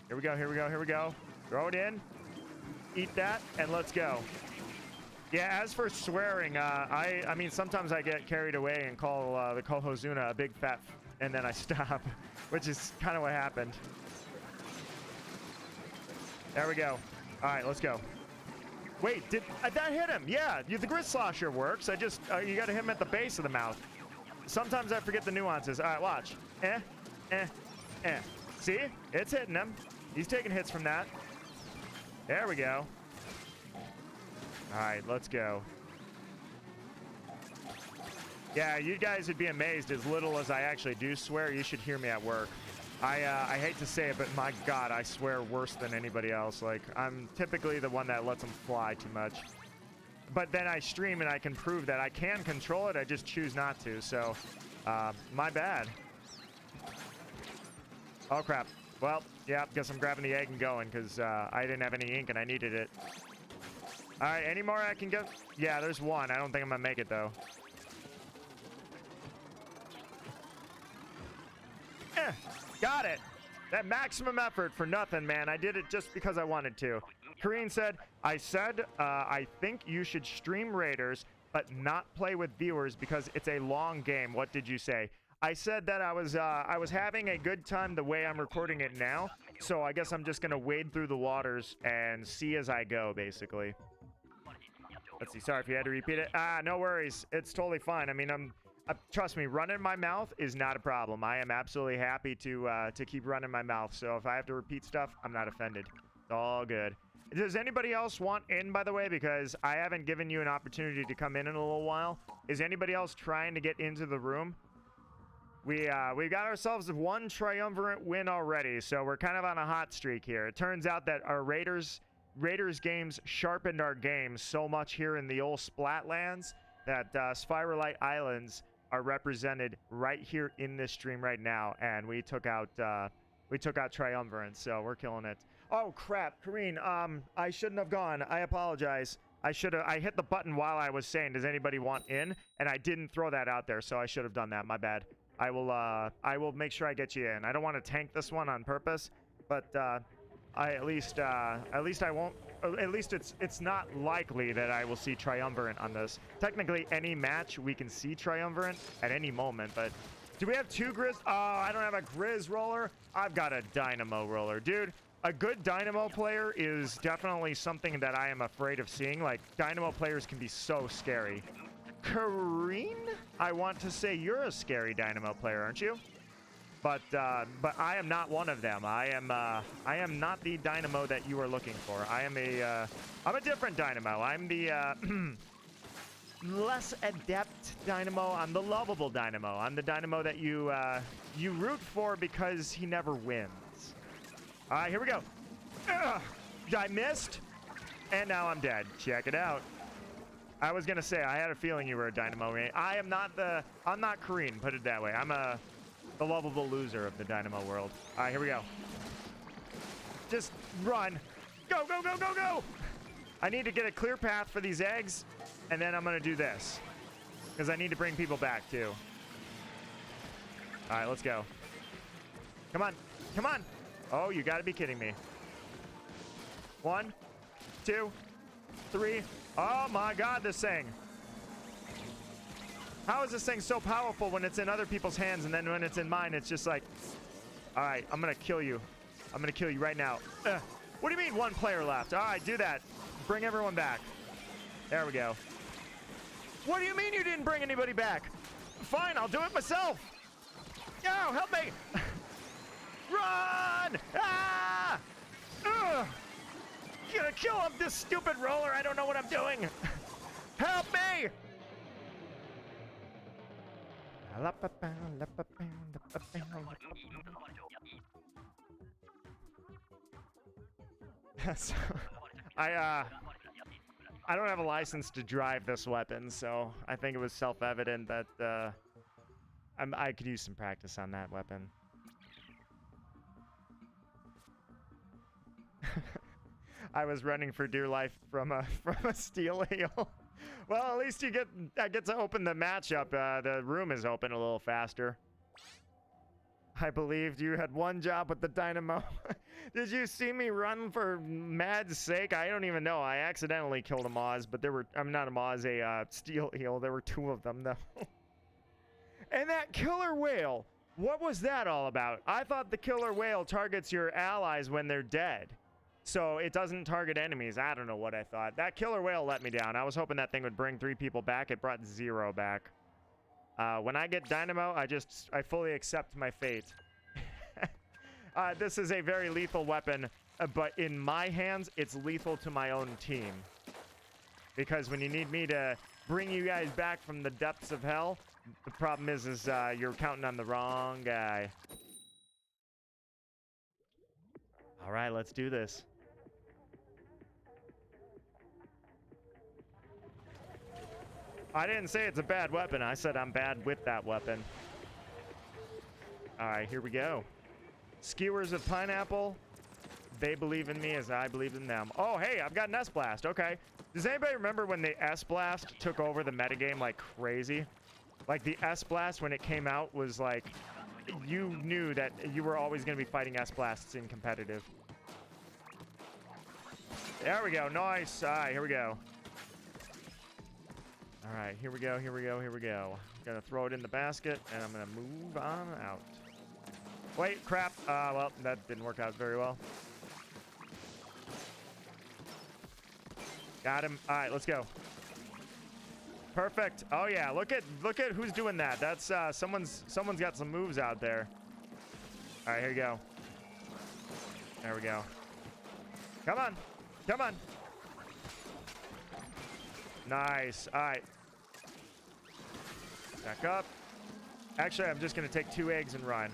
Here we go, here we go, here we go. Throw it in. Eat that, and let's go. Yeah, as for swearing, I mean, sometimes I get carried away and call the Kohozuna a big fat, and then I stop, which is kind of what happened. There we go. All right, let's go. Wait, did that hit him? Yeah, the Grizz Slosher works. I just, you got to hit him at the base of the mouth. Sometimes I forget the nuances. All right, watch. See? It's hitting him. He's taking hits from that. There we go. All right, let's go. Yeah, you guys would be amazed as little as I actually do swear. You should hear me at work. I hate to say it, but my God, I swear worse than anybody else. Like, I'm typically the one that lets them fly too much. But then I stream and I can prove that I can control it. I just choose not to. So, my bad. Oh, crap. Well, yeah, guess I'm grabbing the egg and going because I didn't have any ink and I needed it. All right, any more I can get? Yeah, there's one. I don't think I'm going to make it, though. Got it. That maximum effort for nothing, man. I did it just because I wanted to. Kareen said, I think you should stream Raiders, but not play with viewers because it's a long game. What did you say? I said that I was having a good time the way I'm recording it now. So I guess I'm just going to wade through the waters and see as I go, basically. Let's see. Sorry if you had to repeat it. No worries. It's totally fine. I mean, trust me, running my mouth is not a problem. I am absolutely happy to keep running my mouth. So if I have to repeat stuff, I'm not offended. It's all good. Does anybody else want in, by the way? Because I haven't given you an opportunity to come in a little while. Is anybody else trying to get into the room? We got ourselves one triumvirate win already, so we're kind of on a hot streak here. It turns out that our Raiders games sharpened our game so much here in the old Splatlands that Spiralite Islands are represented right here in this stream right now, and we took out Triumvirate, so we're killing it. Oh crap, Kareen, I shouldn't have gone. I apologize. I hit the button while I was saying, does anybody want in? And I didn't throw that out there, so I should have done that. My bad. I will make sure I get you in. I don't want to tank this one on purpose, but at least it's not likely that I will see Triumvirate on this. Technically, any match we can see Triumvirate at any moment, but do we have two Grizz? Oh, I don't have a Grizz roller. I've got a Dynamo roller, dude. A good Dynamo player is definitely something that I am afraid of seeing. Like, Dynamo players can be so scary. Kareen, I want to say you're a scary Dynamo player, aren't you? But I am not one of them. I am not the Dynamo that you are looking for. I'm a different Dynamo. I'm the less adept Dynamo. I'm the lovable Dynamo. I'm the Dynamo that you root for because he never wins. All right, here we go. I missed, and now I'm dead. Check it out. I was gonna say I had a feeling you were a Dynamo. I'm not Kareen. Put it that way. I'm the lovable loser of the Dynamo world. All right, here we go. Just run. Go, go, go, go, go. I need to get a clear path for these eggs, and then I'm going to do this because I need to bring people back, too. All right, let's go. Come on. Come on. Oh, you got to be kidding me. 1, 2, 3. Oh, my God, this thing. How is this thing so powerful when it's in other people's hands, and then when it's in mine, it's just like, all right, I'm going to kill you. I'm going to kill you right now. What do you mean one player left? All right, do that. Bring everyone back. There we go. What do you mean you didn't bring anybody back? Fine, I'll do it myself. Yo, help me. Run! Ah! Ugh! Gonna kill him, this stupid roller. I don't know what I'm doing. Help me! So, I don't have a license to drive this weapon, so I think it was self-evident that I could use some practice on that weapon. I was running for dear life from a steel heel. Well, at least I get to open the matchup. The room is open a little faster. I believed you had one job with the dynamo. Did you see me run for mad's sake? I don't even know. I accidentally killed a Moz, but there were, I'm not a Moz, a steel heel. There were 2 of them, though. And that killer whale, what was that all about? I thought the killer whale targets your allies when they're dead. So it doesn't target enemies. I don't know what I thought. That killer whale let me down. I was hoping that thing would bring 3 people back. It brought 0 back. When I get dynamo, I fully accept my fate. This is a very lethal weapon, but in my hands, it's lethal to my own team. Because when you need me to bring you guys back from the depths of hell, the problem is you're counting on the wrong guy. All right, let's do this. I didn't say it's a bad weapon. I said I'm bad with that weapon. All right, here we go. Skewers of pineapple. They believe in me as I believe in them. Oh, hey, I've got an S-Blast. Okay. Does anybody remember when the S-Blast took over the metagame like crazy? Like, the S-Blast, when it came out, was like... You knew that you were always going to be fighting S-Blasts in competitive. There we go. Nice. All right, here we go. All right, here we go, here we go, here we go. Gonna throw it in the basket, and I'm gonna move on out. Wait, crap. Well, that didn't work out very well. Got him. All right, let's go. Perfect. Oh yeah, look at who's doing that. That's someone's got some moves out there. All right, here we go. There we go. Come on, come on. Nice. All right. Back up. Actually, I'm just going to take 2 eggs and run.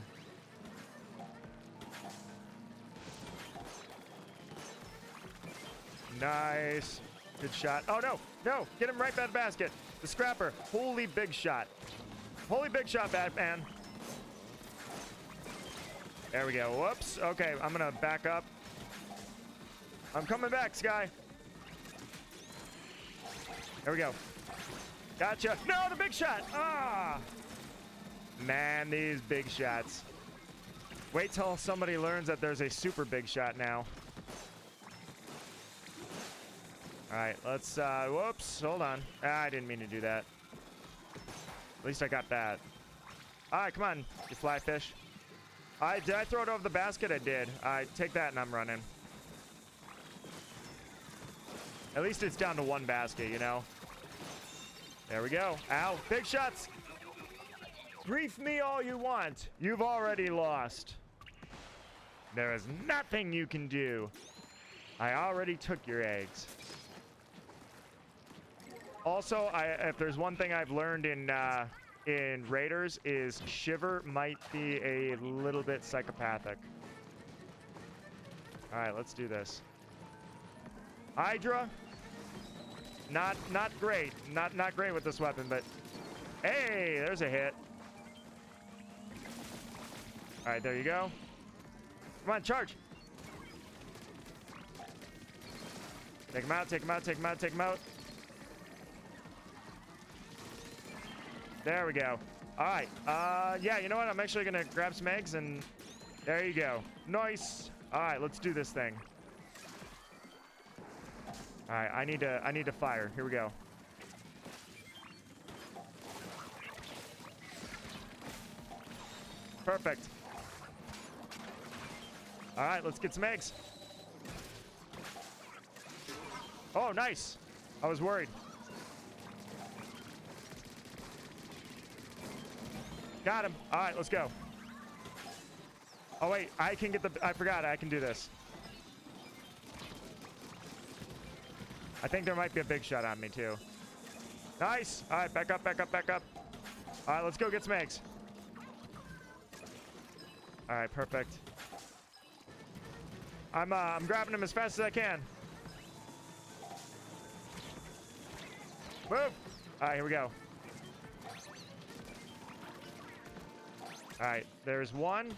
Nice. Good shot. Oh, no. No. Get him right by the basket. The scrapper. Holy big shot. Holy big shot, Batman. There we go. Whoops. Okay, I'm going to back up. I'm coming back, Sky. There we go. Gotcha. No, the big shot. Ah. Man, these big shots. Wait till somebody learns that there's a super big shot now. All right, let's, whoops, hold on. I didn't mean to do that. At least I got that. All right, come on, you fly fish. Did I throw it over the basket? I did. I take that and I'm running. At least it's down to 1 basket, you know? There we go. Ow. Big shots. Grief me all you want. You've already lost. There is nothing you can do. I already took your eggs. Also, if there's one thing I've learned in Raiders is Shiver might be a little bit psychopathic. All right, let's do this. Hydra, not great. Not great with this weapon, but hey, there's a hit. All right, there you go. Come on, charge. Take him out, take him out, take him out, take him out. There we go. All right. Yeah, you know what? I'm actually going to grab some eggs, and there you go. Nice. All right, let's do this thing. All right, I need to fire. Here we go. Perfect. All right, let's get some eggs. Oh, nice. I was worried. Got him. All right, let's go. Oh, wait. I can get the... I forgot. I can do this. I think there might be a big shot on me, too. Nice. All right, back up, back up, back up. All right, let's go get some eggs. All right, perfect. I'm grabbing him as fast as I can. Move. All right, here we go. All right, there's 1,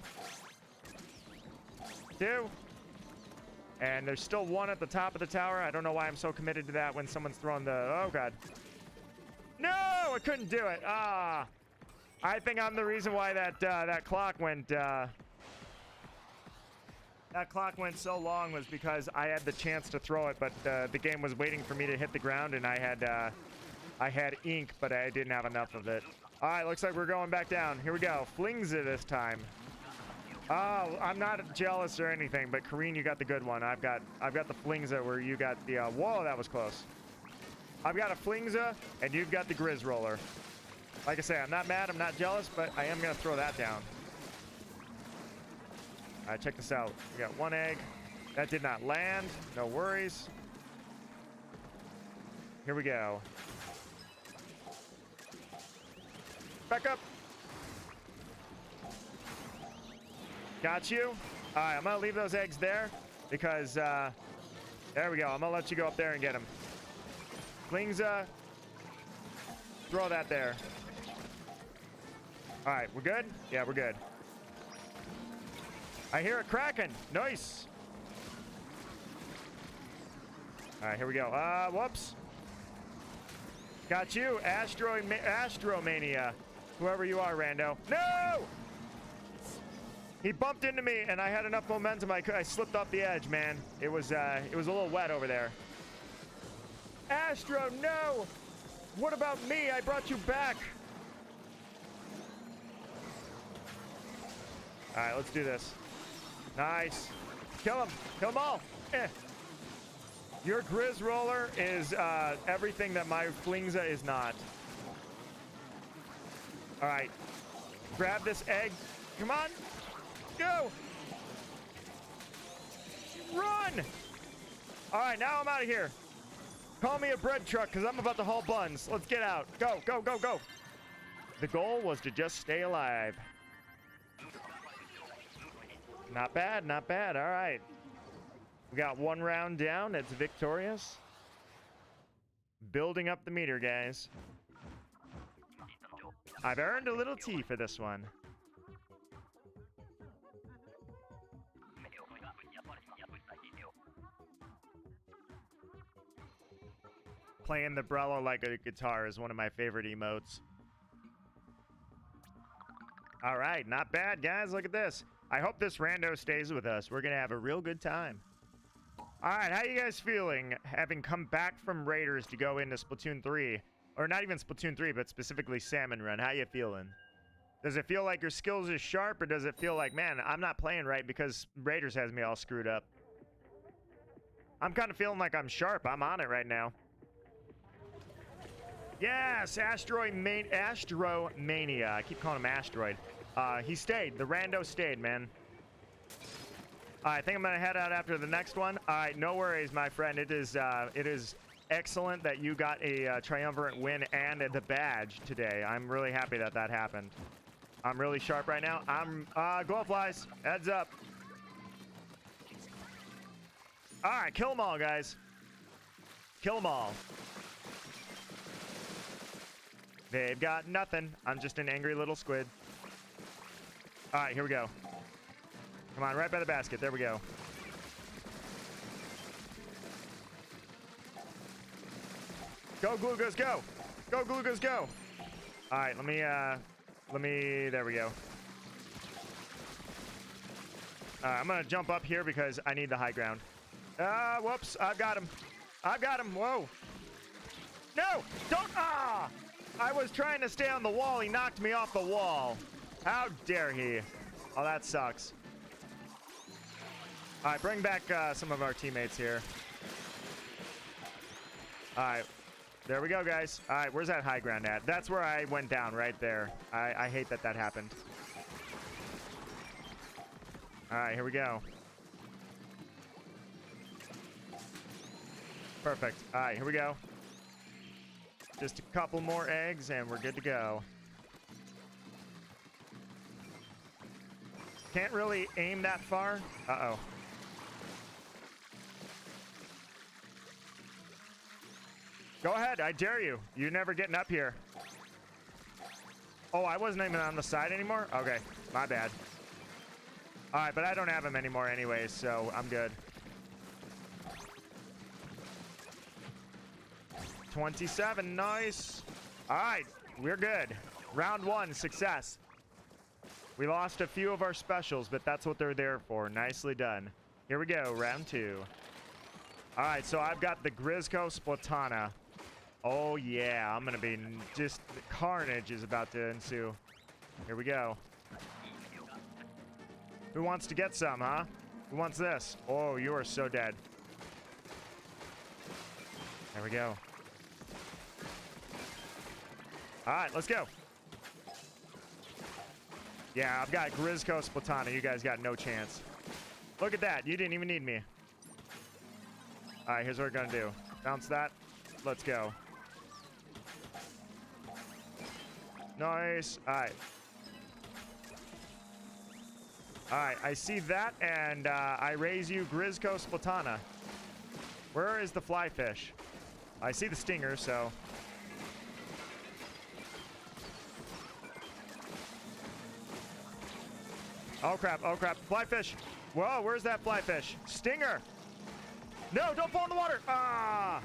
2, And there's still one at the top of the tower. I don't know why I'm so committed to that when someone's throwing the... Oh, God. No! I couldn't do it. Ah. I think I'm the reason why that clock went... that clock went so long was because I had the chance to throw it, but the game was waiting for me to hit the ground, and I had ink, but I didn't have enough of it. All right, looks like we're going back down. Here we go. Flings it this time. Oh, I'm not jealous or anything, but Kareen, you got the good one. I've got the Flingza where you got the whoa, that was close. I've got a Flingza and you've got the Grizz Roller. Like I say, I'm not mad, I'm not jealous, but I am gonna throw that down. All right, check this out. We got one egg. That did not land. No worries. Here we go. Back up. Got you. All right, I'm gonna leave those eggs there because there we go. I'm gonna let you go up there and get them. Flingza, throw that there. All right, we're good? Yeah, we're good. I hear it cracking. Nice. All right, here we go. Whoops. Got you, Astromania. Whoever you are, Rando. No! He bumped into me, and I had enough momentum. I slipped off the edge, man. It was a little wet over there. Astro, no! What about me? I brought you back. All right, let's do this. Nice. Kill him. Kill them all. Eh. Your Grizz Roller is everything that my Flingza is not. All right. Grab this egg. Come on. Go! Run! All right, now I'm out of here. Call me a bread truck because I'm about to haul buns. Let's get out. Go, go, go, go. The goal was to just stay alive. Not bad, not bad. All right. We got one round down. It's victorious. Building up the meter, guys. I've earned a little tea for this one. Playing the Brella like a guitar is one of my favorite emotes. All right, not bad, guys. Look at this. I hope this rando stays with us. We're going to have a real good time. All right, how you guys feeling having come back from Raiders to go into Splatoon 3? Or not even Splatoon 3, but specifically Salmon Run. How you feeling? Does it feel like your skills is sharp, or does it feel like, man, I'm not playing right because Raiders has me all screwed up? I'm kind of feeling like I'm sharp. I'm on it right now. Yes, Astromania. I keep calling him Asteroid. He stayed. The rando stayed, man. I think I'm going to head out after the next one. All right, no worries, my friend. It is excellent that you got a triumvirate win and the badge today. I'm really happy that that happened. I'm really sharp right now. I'm glowflies. Heads up. All right, kill them all, guys. Kill them all. They've got nothing. I'm just an angry little squid. All right, here we go. Come on, right by the basket. There we go. Go, Glugas, go! Go, Glugas, go! All right, let me, there we go. I'm gonna jump up here because I need the high ground. Whoops, I've got him. I've got him, whoa. No, don't, I was trying to stay on the wall. He knocked me off the wall. How dare he? Oh, that sucks. All right, bring back some of our teammates here. All right, there we go, guys. All right, where's that high ground at? That's where I went down, right there. I hate that that happened. All right, here we go. Perfect. All right, here we go. Just a couple more eggs, and we're good to go. Can't really aim that far. Uh-oh. Go ahead, I dare you. You're never getting up here. Oh, I wasn't even on the side anymore? Okay, my bad. All right, but I don't have him anymore anyways, so I'm good. 27. Nice. All right, we're good. Round 1, success. We lost a few of our specials, but that's what they're there for. Nicely done. Here we go, round 2. All right, so I've got the Grisco Splatana. Oh, yeah, I'm going to be just... Carnage is about to ensue. Here we go. Who wants to get some, huh? Who wants this? Oh, you are so dead. There we go. All right, let's go. Yeah, I've got Grisco Splatana. You guys got no chance. Look at that. You didn't even need me. All right, here's what we're going to do. Bounce that. Let's go. Nice. All right. All right, I see that, and I raise you Grisco Splatana. Where is the fly fish? I see the stinger, so... Oh, crap. Oh, crap. Fly fish. Whoa, where's that fly fish? Stinger. No, don't fall in the water. Ah!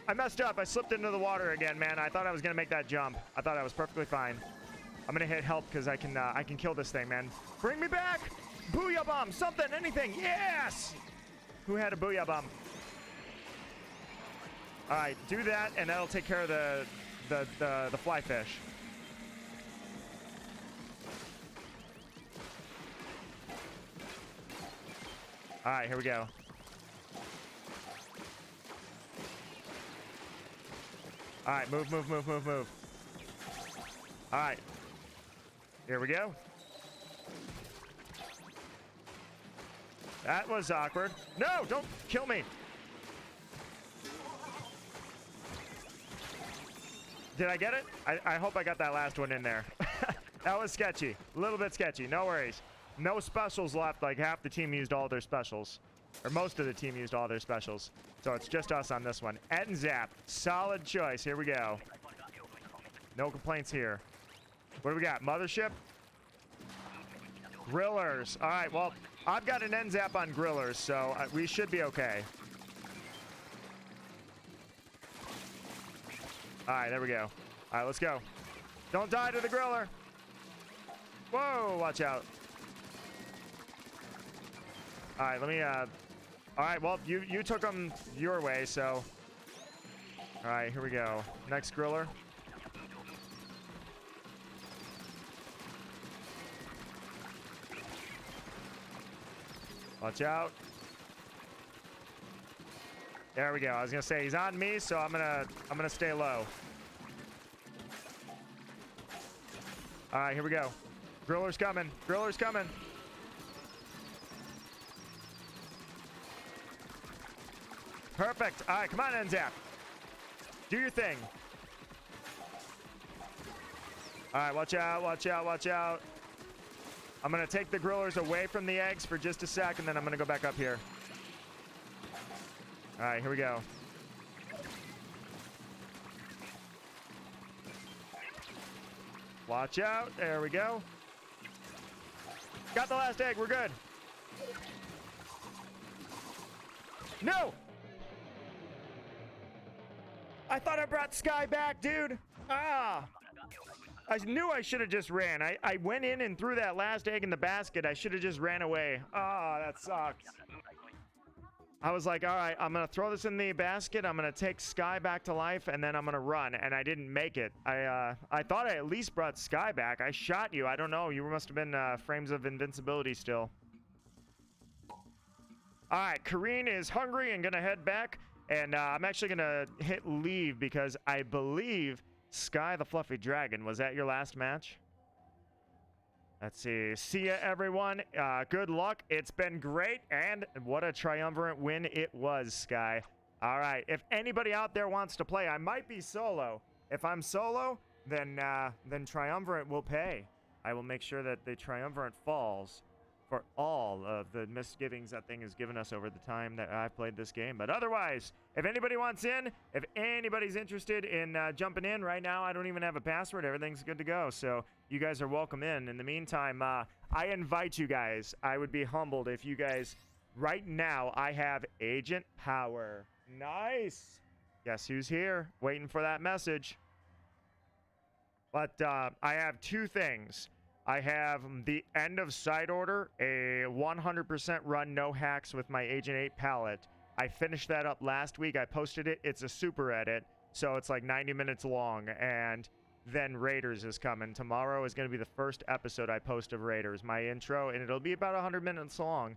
I messed up. I slipped into the water again, man. I thought I was going to make that jump. I thought I was perfectly fine. I'm going to hit help because I can kill this thing, man. Bring me back. Booyah bomb. Something. Anything. Yes! Who had a booyah bomb? All right, do that, and that'll take care of the fly fish. All right, here we go. All right, move, move, move, move, move. All right. Here we go. That was awkward. No, don't kill me. Did I get it? I hope I got that last one in there. That was sketchy. A little bit sketchy. No worries. No specials left. Like half the team used all their specials. Or most of the team used all their specials. So it's just us on this one. And Zap. Solid choice. Here we go. No complaints here. What do we got? Mothership? Grillers. All right, well, I've got an NZAP on grillers, so we should be okay. All right, there we go. All right, let's go. Don't die to the griller. Whoa, watch out. All right, let me, all right, well, you took them your way, so. All right, here we go. Next griller. Watch out. There we go. I was gonna say he's on me, so I'm gonna stay low. All right, here we go. Griller's coming. Griller's coming. Perfect. All right, come on, NZAP. Do your thing. All right, watch out, watch out, watch out. I'm going to take the grillers away from the eggs for just a sec, and then I'm going to go back up here. All right, here we go. Watch out. There we go. Got the last egg. We're good. No! I thought I brought Sky back, dude. Ah! I knew I should have just ran. I went in and threw that last egg in the basket. I should have just ran away. Ah, that sucks. I was like, all right, I'm going to throw this in the basket. I'm going to take Sky back to life, and then I'm going to run. And I didn't make it. I thought I at least brought Sky back. I shot you. I don't know. You must have been frames of invincibility still. All right, Kareen is hungry and going to head back. And I'm actually going to hit leave because I believe Sky the Fluffy Dragon was at your last match. Let's see. See ya, everyone. Good luck. It's been great. And what a triumvirate win it was, Sky. All right. If anybody out there wants to play, I might be solo. If I'm solo, then Triumvirate will pay. I will make sure that the Triumvirate falls for all of the misgivings that thing has given us over the time that I've played this game. But otherwise, if anybody wants in, if anybody's interested in jumping in right now, I don't even have a password. Everything's good to go. So you guys are welcome in. In the meantime, I invite you guys. I would be humbled if you guys, right now, I have Agent Power. Nice. Guess who's here? Waiting for that message. But I have two things. I have the end of side order, a 100% run, no hacks with my Agent 8 palette. I finished that up last week. I posted it. It's a super edit, so it's like 90 minutes long. And then Raiders is coming. Tomorrow is going to be the first episode I post of Raiders, my intro, and it'll be about 100 minutes long.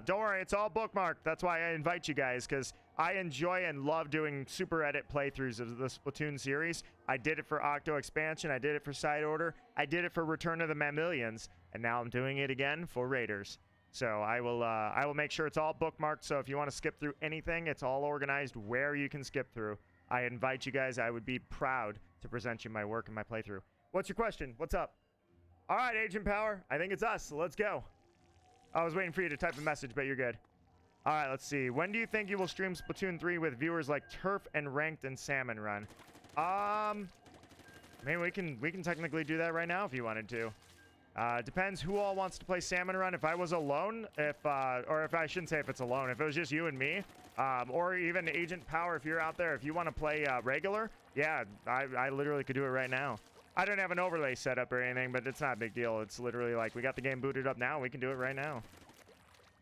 Don't worry, it's all bookmarked. That's why I invite you guys, because I enjoy and love doing super edit playthroughs of the Splatoon series. I did it for Octo Expansion. I did it for Side Order. I did it for Return of the Mammalians, and now I'm doing it again for Raiders. So I will make sure it's all bookmarked, so if you want to skip through anything, it's all organized where you can skip through. I invite you guys. I would be proud to present you my work and my playthrough. What's your question? What's up? All right, Agent Power. I think it's us. So let's go. I was waiting for you to type a message, but you're good. All right, let's see. When do you think you will stream Splatoon 3 with viewers like Turf and Ranked and Salmon Run? Maybe we can technically do that right now if you wanted to. Depends who all wants to play Salmon Run. If I was alone, or if I shouldn't say if it's alone, if it was just you and me, or even Agent Power, if you're out there, if you want to play regular, yeah, I literally could do it right now. I don't have an overlay set up or anything, but it's not a big deal. It's literally like we got the game booted up now. We can do it right now.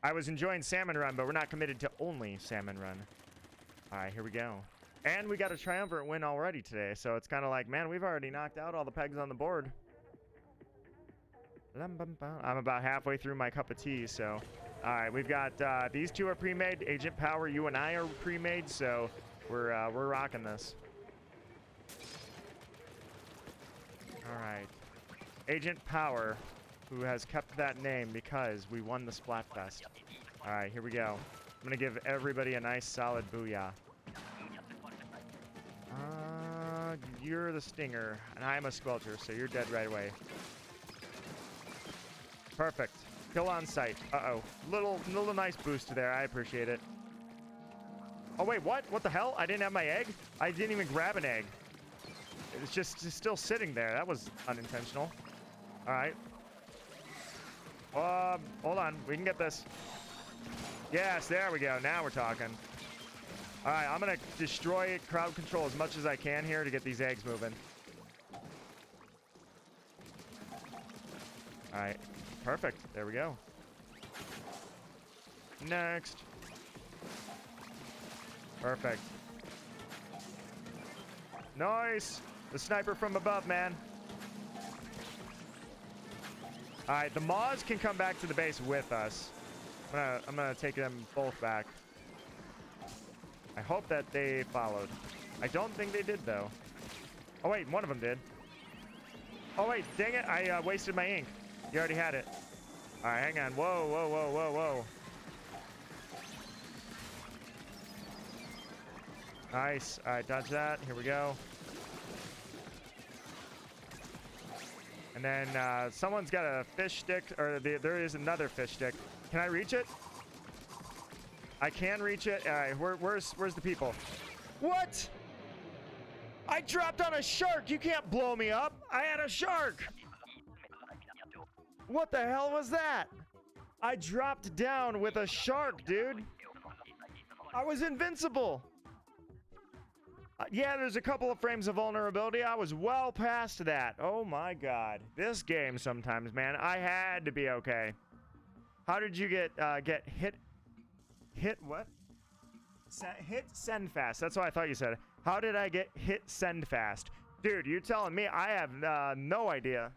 I was enjoying Salmon Run, but we're not committed to only Salmon Run. All right, here we go. And we got a Triumvirate win already today, so it's kind of like, man, we've already knocked out all the pegs on the board. I'm about halfway through my cup of tea, so... All right, we've got these two are pre-made. Agent Power, you and I are pre-made, so we're rocking this. All right. Agent Power, who has kept that name because we won the Splatfest. All right, here we go. I'm going to give everybody a nice solid booyah. You're the Stinger, and I'm a Squelcher, so you're dead right away. Perfect. Kill on sight. Uh-oh. Little nice boost there. I appreciate it. Oh, wait, what? What the hell? I didn't have my egg? I didn't even grab an egg. It was just still sitting there. That was unintentional. All right. Hold on. We can get this. Yes, there we go. Now we're talking. All right, I'm going to destroy crowd control as much as I can here to get these eggs moving. All right. Perfect. There we go. Next. Perfect. Nice. The sniper from above, man. All right, the Maws can come back to the base with us. I'm gonna take them both back. I hope that they followed. I don't think they did, though. Oh, wait, one of them did. Oh, wait, dang it. I wasted my ink. You already had it. All right, hang on. Whoa, whoa, whoa, whoa, whoa. Nice. All right, dodge that. Here we go. And then someone's got a fish stick, or there is another fish stick. Can I reach it? I can reach it. All right, where's the people? What? I dropped on a shark. You can't blow me up. I had a shark. What the hell was that? I dropped down with a shark, dude. I was invincible. Yeah, there's a couple of frames of vulnerability. I was well past that. Oh my god. This game sometimes, man. I had to be okay. How did you get hit what? Hit send fast. That's what I thought you said. How did I get hit send fast? Dude, you're telling me I have no idea.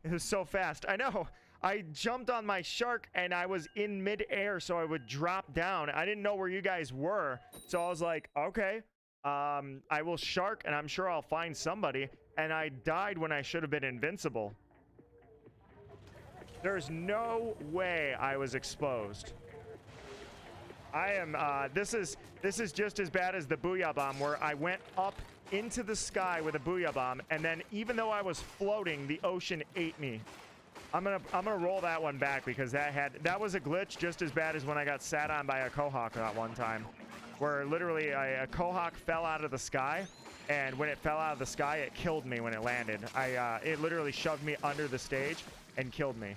It was so fast. I know. I jumped on my shark and I was in midair so I would drop down. I didn't know where you guys were. So I was like, okay. I will shark and I'm sure I'll find somebody. And I died when I should have been invincible. There's no way I was exposed. I am, this is just as bad as the Booyah Bomb, where I went up into the sky with a Booyah Bomb, and then even though I was floating, the ocean ate me. I'm gonna roll that one back because that was a glitch just as bad as when I got sat on by a Quahog that one time, where literally a Quahog fell out of the sky, and when it fell out of the sky, it killed me when it landed. It literally shoved me under the stage and killed me.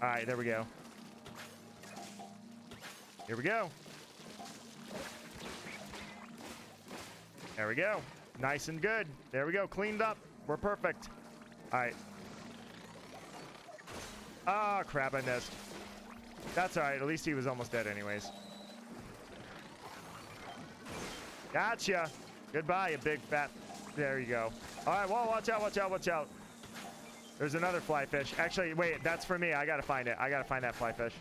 All right, there we go. Here we go. There we go. Nice and good. There we go. Cleaned up. We're perfect. All right. Ah, crap, I missed. That's all right. At least he was almost dead anyways. Gotcha. Goodbye, you big fat... There you go. All right, well, watch out, watch out, watch out. There's another fly fish. Actually, wait, that's for me. I gotta find it. I gotta find that fly fish.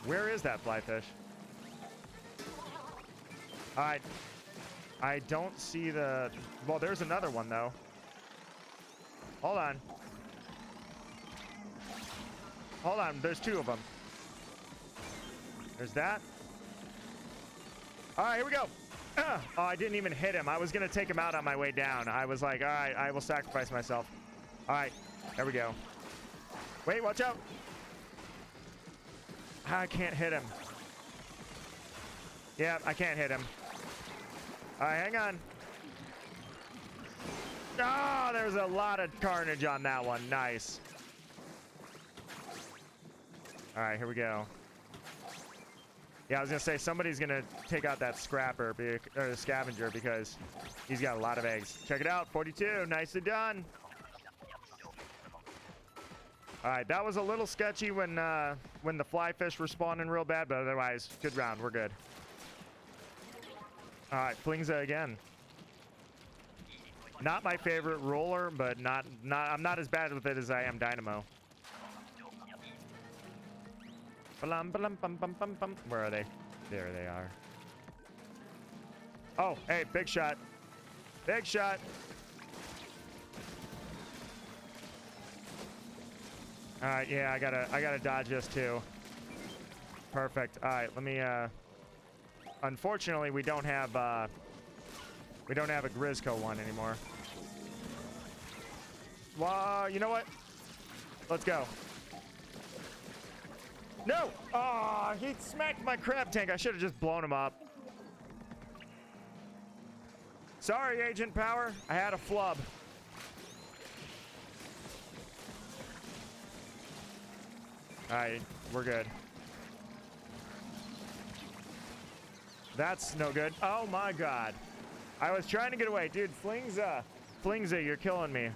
Where is that fly fish? All right. I don't see the... Well, there's another one, though. Hold on. Hold on. There's two of them. There's that. All right, here we go. Oh, I didn't even hit him. I was going to take him out on my way down. I was like, all right, I will sacrifice myself. All right, there we go. Wait, watch out. I can't hit him. Yeah, I can't hit him. All right, hang on. Oh, there's a lot of carnage on that one. Nice. All right, here we go. Yeah, I was going to say, somebody's going to take out that scrapper, or the scavenger, because he's got a lot of eggs. Check it out, 42. Nicely done. All right, that was a little sketchy when the fly fish were spawning real bad, but otherwise, good round. We're good. All right, Flingza again. Not my favorite roller, but I'm not as bad with it as I am Dynamo. Where are they? There they are. Oh, hey, big shot. Big shot. All right, yeah, I gotta dodge this too. Perfect. All right, let me. Unfortunately, we don't have a Grizzco one anymore. Well, you know what? Let's go. No! Oh, he smacked my crab tank. I should have just blown him up. Sorry, Agent Power. I had a flub. All right, we're good. That's no good. Oh my God. I was trying to get away. Dude, Flingza, you're killing me.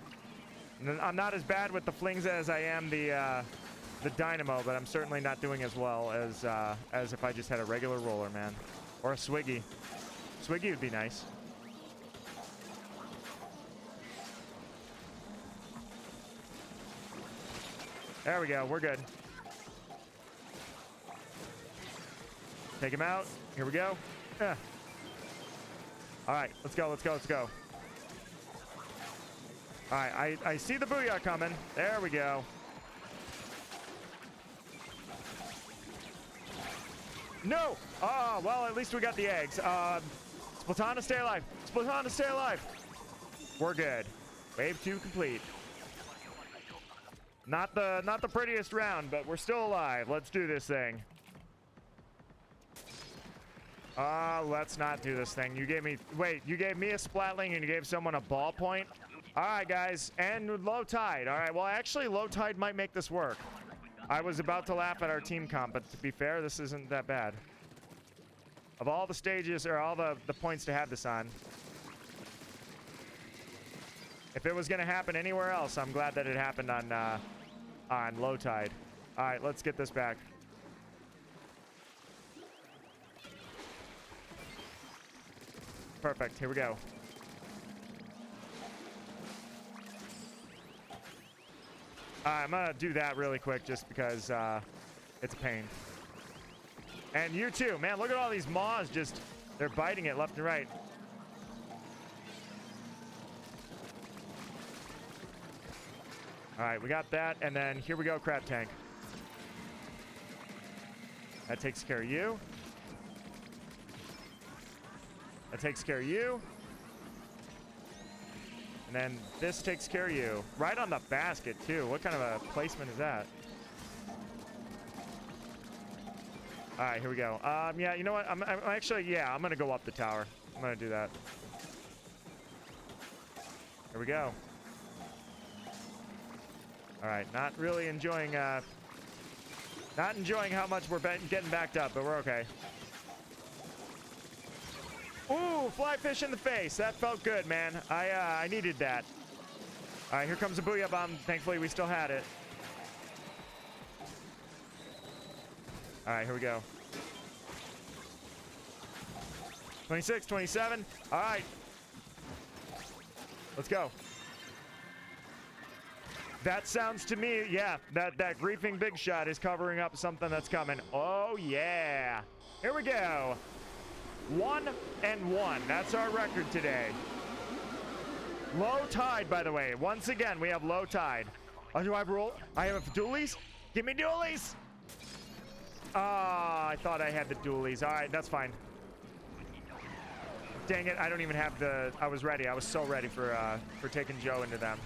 I'm not as bad with the Flingza as I am the Dynamo, but I'm certainly not doing as well as if I just had a regular roller, man. Or a Swiggy. Swiggy would be nice. There we go. We're good. Take him out. Here we go. Yeah. All right. Let's go. Let's go. Let's go. All right. I see the booyah coming. There we go. No! Oh, well, at least we got the eggs. Splatana, stay alive. Splatana, stay alive. We're good. Wave 2 complete. Not the prettiest round, but we're still alive. Let's do this thing. Let's not do this thing. You gave me... Wait, you gave me a splatling and you gave someone a ballpoint? All right, guys. And low tide. All right, well, actually, low tide might make this work. I was about to laugh at our team comp, but to be fair, this isn't that bad. Of all the stages, or all the points to have this on, if it was going to happen anywhere else, I'm glad that it happened on low tide. All right, let's get this back. Perfect. Here we go. I'm gonna do that really quick just because it's a pain. And you too, man. Look at all these maws they're biting it left and right. All right, we got that, and then here we go, crab tank. That takes care of you. That takes care of you. And then this takes care of you. Right on the basket, too. What kind of a placement is that? All right, here we go. Yeah, you know what? I'm actually, yeah, I'm going to go up the tower. I'm going to do that. Here we go. All right, not really enjoying, not enjoying how much we're getting backed up, but we're okay. Ooh, fly fish in the face. That felt good, man. I needed that. All right, here comes a booyah bomb. Thankfully, we still had it. All right, here we go. 26, 27. All right. Let's go. That sounds to me, yeah, that griefing big shot is covering up something that's coming. Oh, yeah. Here we go. 1-1. That's our record today. Low tide, by the way. Once again, we have low tide. Oh, do I roll? I have dualies? Give me dualies! Ah, I thought I had the dualies. All right, that's fine. Dang it, I don't even have the... I was ready. I was so ready for taking Joe into them.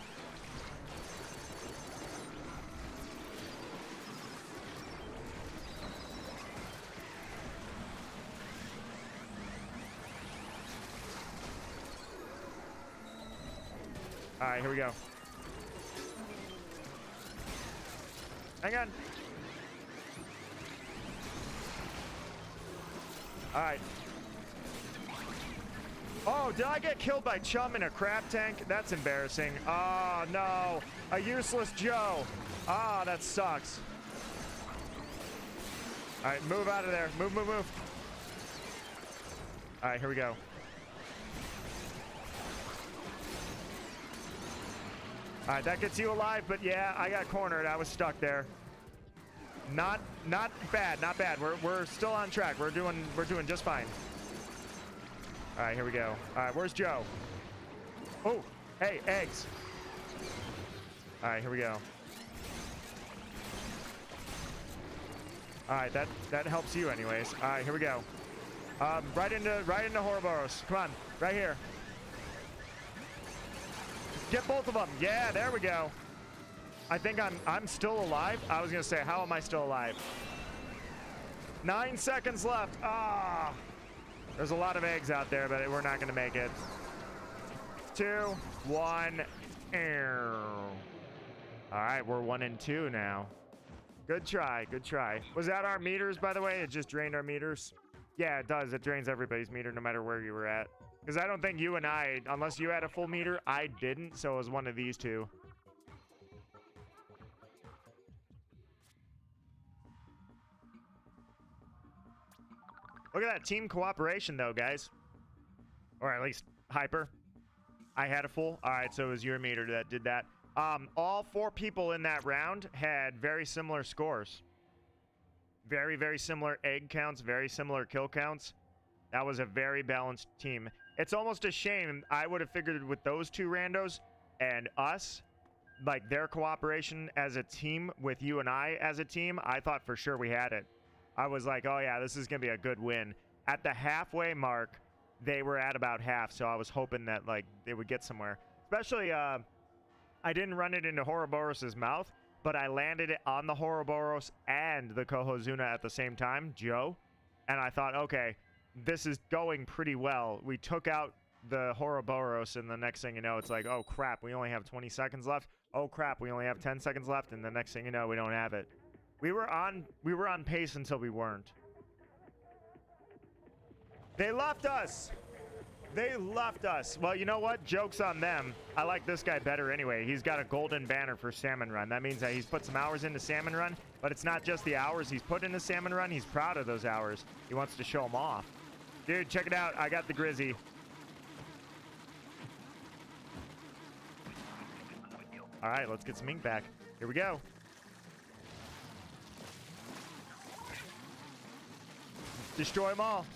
All right, here we go. Hang on. All right. Oh, did I get killed by Chum in a crab tank? That's embarrassing. Oh, no. A useless Joe. Ah, oh, that sucks. All right, move out of there. Move, move, move. All right, here we go. All right, that gets you alive, but yeah, I got cornered. I was stuck there. Not bad, not bad. We're still on track. We're doing just fine. All right, here we go. All right, where's Joe? Oh, hey, eggs. All right, here we go. All right, that helps you anyways. All right, here we go. Right into Ouroboros. Come on, right here. Get both of them. Yeah, there we go. I think I'm still alive. I was gonna say, how am I still alive? 9 seconds left. Ah, there's a lot of eggs out there, but we're not gonna make it. 2, 1. All right, we're 1 and 2 now. Good try, good try. Was that our meters, by the way? It just drained our meters. Yeah, it does. It drains everybody's meter, no matter where you were at. Because I don't think you and I, unless you had a full meter, I didn't, so it was one of these two. Look at that team cooperation, though, guys. Or at least Hyper. I had a full. All right, so it was your meter that did that. All 4 people in that round had very similar scores. Very, very similar egg counts, very similar kill counts. That was a very balanced team. It's almost a shame. I would have figured with those 2 randos and us, like their cooperation as a team with you and I as a team, I thought for sure we had it. I was like, oh yeah, this is going to be a good win. At the halfway mark, they were at about half, so I was hoping that like they would get somewhere. Especially, I didn't run it into Ouroboros' mouth, but I landed it on the Ouroboros and the Kohozuna at the same time, Joe. And I thought, okay, this is going pretty well. We took out the Ouroboros, and the next thing you know, it's like, oh crap, we only have 20 seconds left. Oh crap, we only have 10 seconds left, and the next thing you know, we don't have it. We were on pace until we weren't. They left us. They left us. Well, you know what? Joke's on them. I like this guy better anyway. He's got a golden banner for Salmon Run. That means that he's put some hours into Salmon Run, but it's not just the hours he's put into Salmon Run. He's proud of those hours. He wants to show them off. Dude, check it out. I got the Grizzy. All right, let's get some ink back. Here we go. Destroy them all.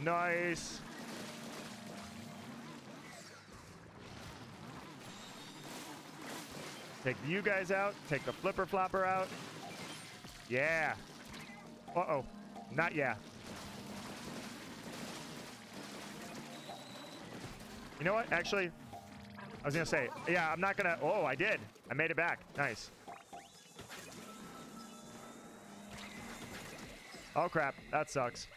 Nice. Take you guys out. Take the flipper flopper out. Yeah. Uh-oh. Not yeah. You know what? Actually, I was going to say, yeah, I'm not going to... Oh, I did. I made it back. Nice. Oh, crap. That sucks.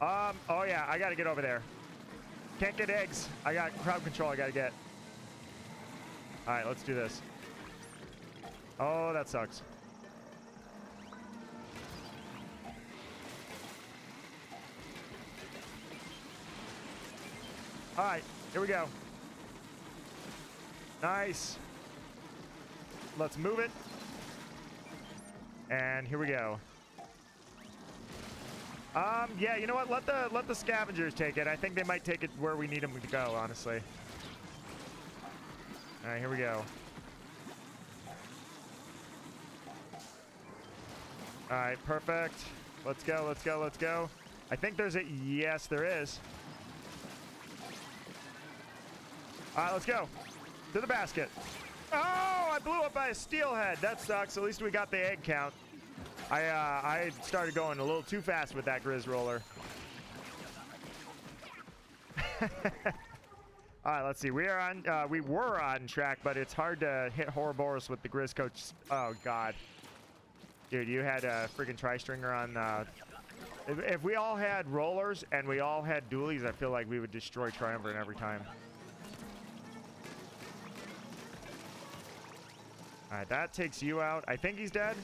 Oh, yeah. I got to get over there. Can't get eggs. I got crowd control I got to get. All right, let's do this. Oh, that sucks. All right, here we go. Nice. Let's move it. And here we go. Yeah, you know what? Let the scavengers take it. I think they might take it where we need them to go, honestly. All right, here we go. All right, perfect. Let's go, let's go, let's go. I think there's a... Yes, there is. All right, let's go. To the basket. Oh, I blew up by a steelhead. That sucks. At least we got the egg count. I started going a little too fast with that Grizz roller. All right, let's see. We were on track, but it's hard to hit Ouroboros with the Grizz coach. Oh God, dude, you had a freaking tri-stringer on. If we all had rollers and we all had dualies, I feel like we would destroy Triumvirate every time. All right, that takes you out. I think he's dead.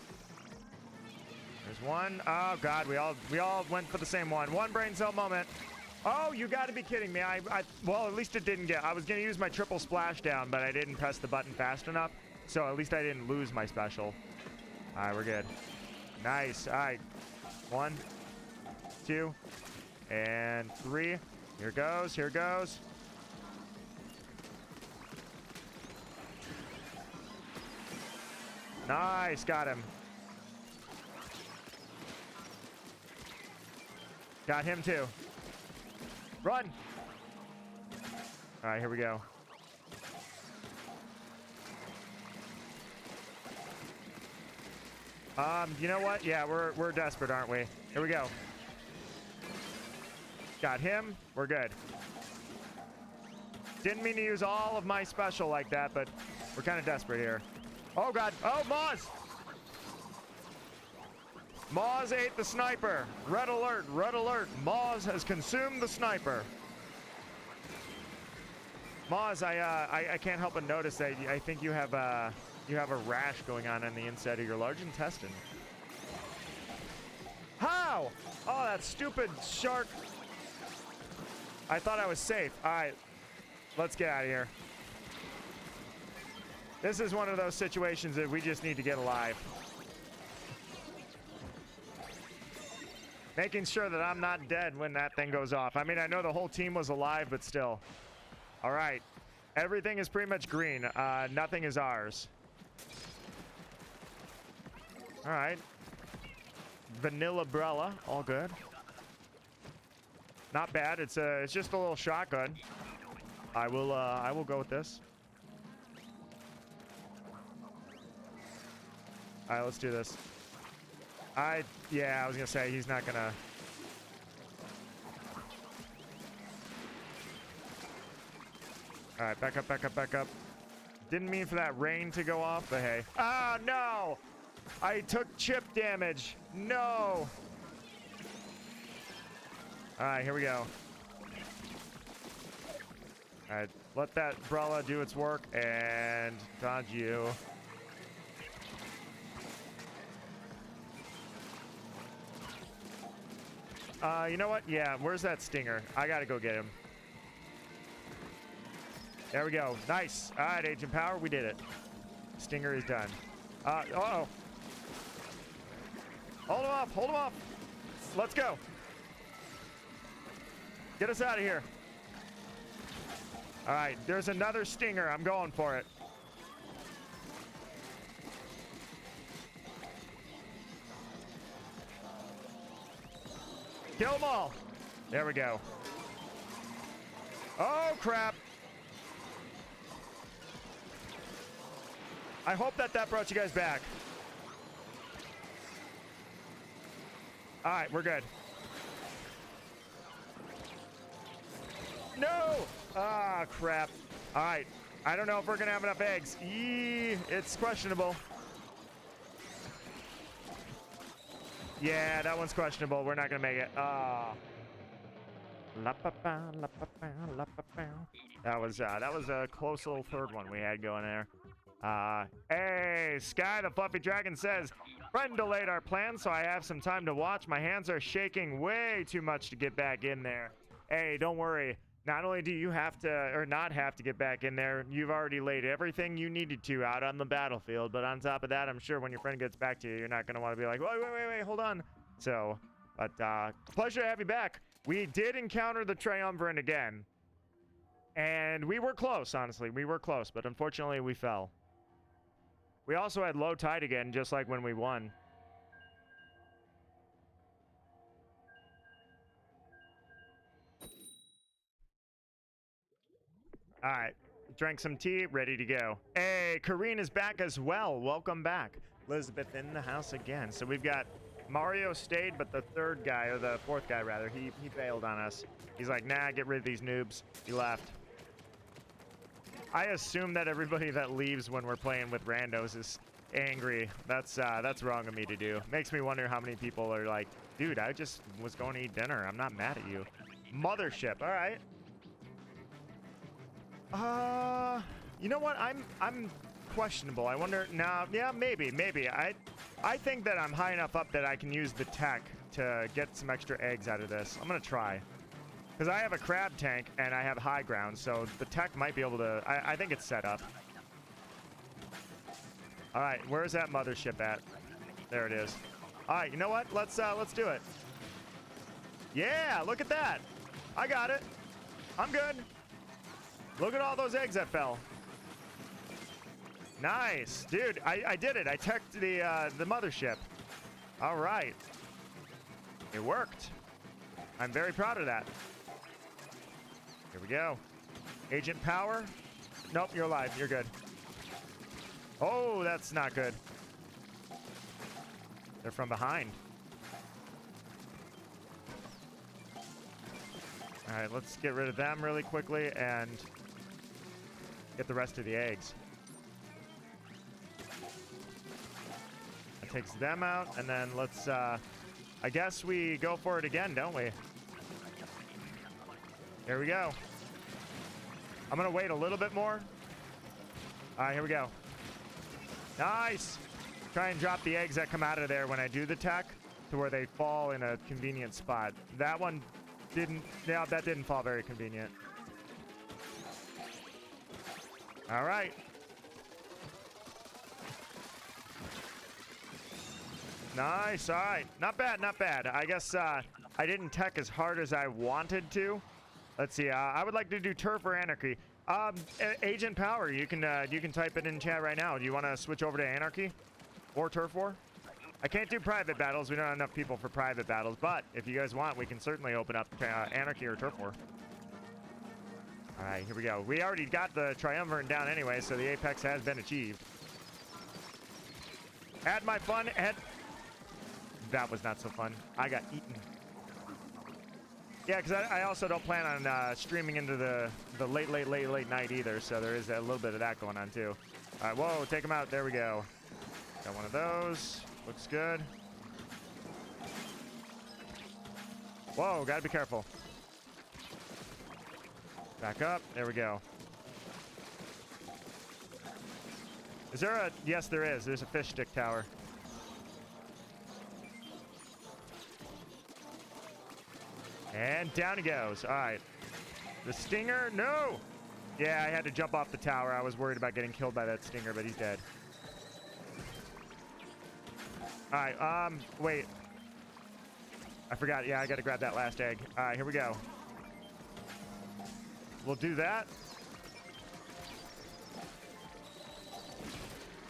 There's one. Oh God, we all went for the same one. One brain cell moment. Oh, you got to be kidding me. Well, at least it didn't get. I was gonna use my triple splashdown, but I didn't press the button fast enough. So at least I didn't lose my special. All right, we're good. Nice. All right. 1, 2, and 3. Here goes. Here goes. Nice. Got him. Got him too. Run. All right, here we go. You know what? Yeah, we're desperate, aren't we? Here we go. Got him. We're good. Didn't mean to use all of my special like that, but we're kind of desperate here. Oh God. Oh, Moz. Moz ate the sniper. Red alert, red alert. Moz has consumed the sniper. Moz, I can't help but notice that I think you have a rash going on the inside of your large intestine. How? Oh, that stupid shark. I thought I was safe. All right, let's get out of here. This is one of those situations that we just need to get alive. Making sure that I'm not dead when that thing goes off. I mean, I know the whole team was alive, but still. All right. Everything is pretty much green. Nothing is ours. All right. Vanilla Brella. All good. Not bad. It's just a little shotgun. I will go with this. All right, let's do this. Yeah, I was gonna say he's not gonna. All right, back up, back up, back up. Didn't mean for that rain to go off, but hey. Oh no! I took chip damage. No. All right, here we go. All right, let that Brella do its work and dodge you. You know what? Yeah, where's that stinger? I gotta go get him. There we go. Nice. All right, Agent Power, we did it. Stinger is done. Uh-oh. Hold him off. Hold him off. Let's go. Get us out of here. All right, there's another stinger. I'm going for it. Kill them all. There we go. Oh, crap. I hope that brought you guys back. All right, we're good. No! Ah, crap. All right. I don't know if we're going to have enough eggs. It's questionable. Yeah, that one's questionable. We're not going to make it. That was a close little third one we had going there. Hey, Sky the Fluffy Dragon says, friend delayed our plan, so I have some time to watch. My hands are shaking way too much to get back in there. Hey, don't worry. Not only do you have to, or not have to get back in there, you've already laid everything you needed to out on the battlefield. But on top of that, I'm sure when your friend gets back to you, you're not going to want to be like, wait, hold on. So, but pleasure to have you back. We did encounter the Triumvirate again. And we were close, honestly. We were close, but unfortunately we fell. We also had low tide again, just like when we won. All right, drank some tea, ready to go. Hey, Kareen is back as well. Welcome back. Elizabeth in the house again. So we've got Mario stayed, but the third guy, or the fourth guy rather, he bailed on us. He's like, nah, get rid of these noobs. He left. I assume that everybody that leaves when we're playing with randos is angry. That's wrong of me to do. Makes me wonder how many people are like, dude, I just was going to eat dinner. I'm not mad at you. Mothership. All right. You know what? I'm questionable. I wonder. Nah, yeah, maybe. I think that I'm high enough up that I can use the tech to get some extra eggs out of this. I'm gonna try, because I have a crab tank and I have high ground, so the tech might be able to. I think it's set up. All right, where's that mothership at? There it is. All right, you know what? Let's do it. Yeah, look at that. I got it. I'm good. Look at all those eggs that fell. Nice, dude. I did it. I teched the mothership. All right. It worked. I'm very proud of that. Here we go. Agent power. Nope, you're alive. You're good. Oh, that's not good. They're from behind. All right, let's get rid of them really quickly and get the rest of the eggs. That takes them out, and then let's, I guess we go for it again, don't we? Here we go. I'm gonna wait a little bit more. All right, here we go. Nice. Try and drop the eggs that come out of there when I do the tech to where they fall in a convenient spot. That one didn't, yeah, that didn't fall very convenient. All right. Nice. All right. Not bad. Not bad. I guess I didn't tech as hard as I wanted to. Let's see. I would like to do turf or anarchy. Agent power. You can type it in chat right now. Do you want to switch over to anarchy or turf war? I can't do private battles. We don't have enough people for private battles. But if you guys want, we can certainly open up anarchy or turf war. All right, here we go. We already got the Triumvirate down anyway, so the apex has been achieved. Had my fun. That was not so fun. I got eaten. Yeah, because I also don't plan on streaming into the late night either, so there is a little bit of that going on too. All right, whoa, take them out. There we go. Got one of those. Looks good. Whoa, gotta be careful. Back up. There we go. Is there a... Yes, there is. There's a fish stick tower. And down he goes. All right. The stinger. No! Yeah, I had to jump off the tower. I was worried about getting killed by that stinger, but he's dead. All right. Wait. I forgot. Yeah, I got to grab that last egg. All right, here we go. We'll do that.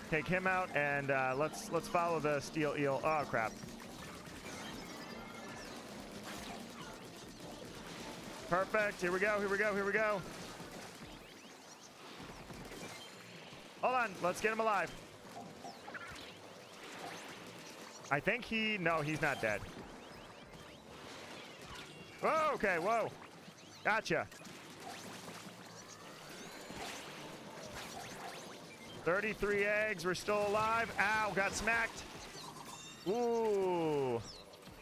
Take him out, and let's follow the steel eel. Oh crap! Perfect. Here we go. Here we go. Here we go. Hold on. Let's get him alive. I think he... No, he's not dead. Whoa. Okay. Whoa. Gotcha. 33 eggs. We're still alive. Ow, got smacked. Ooh.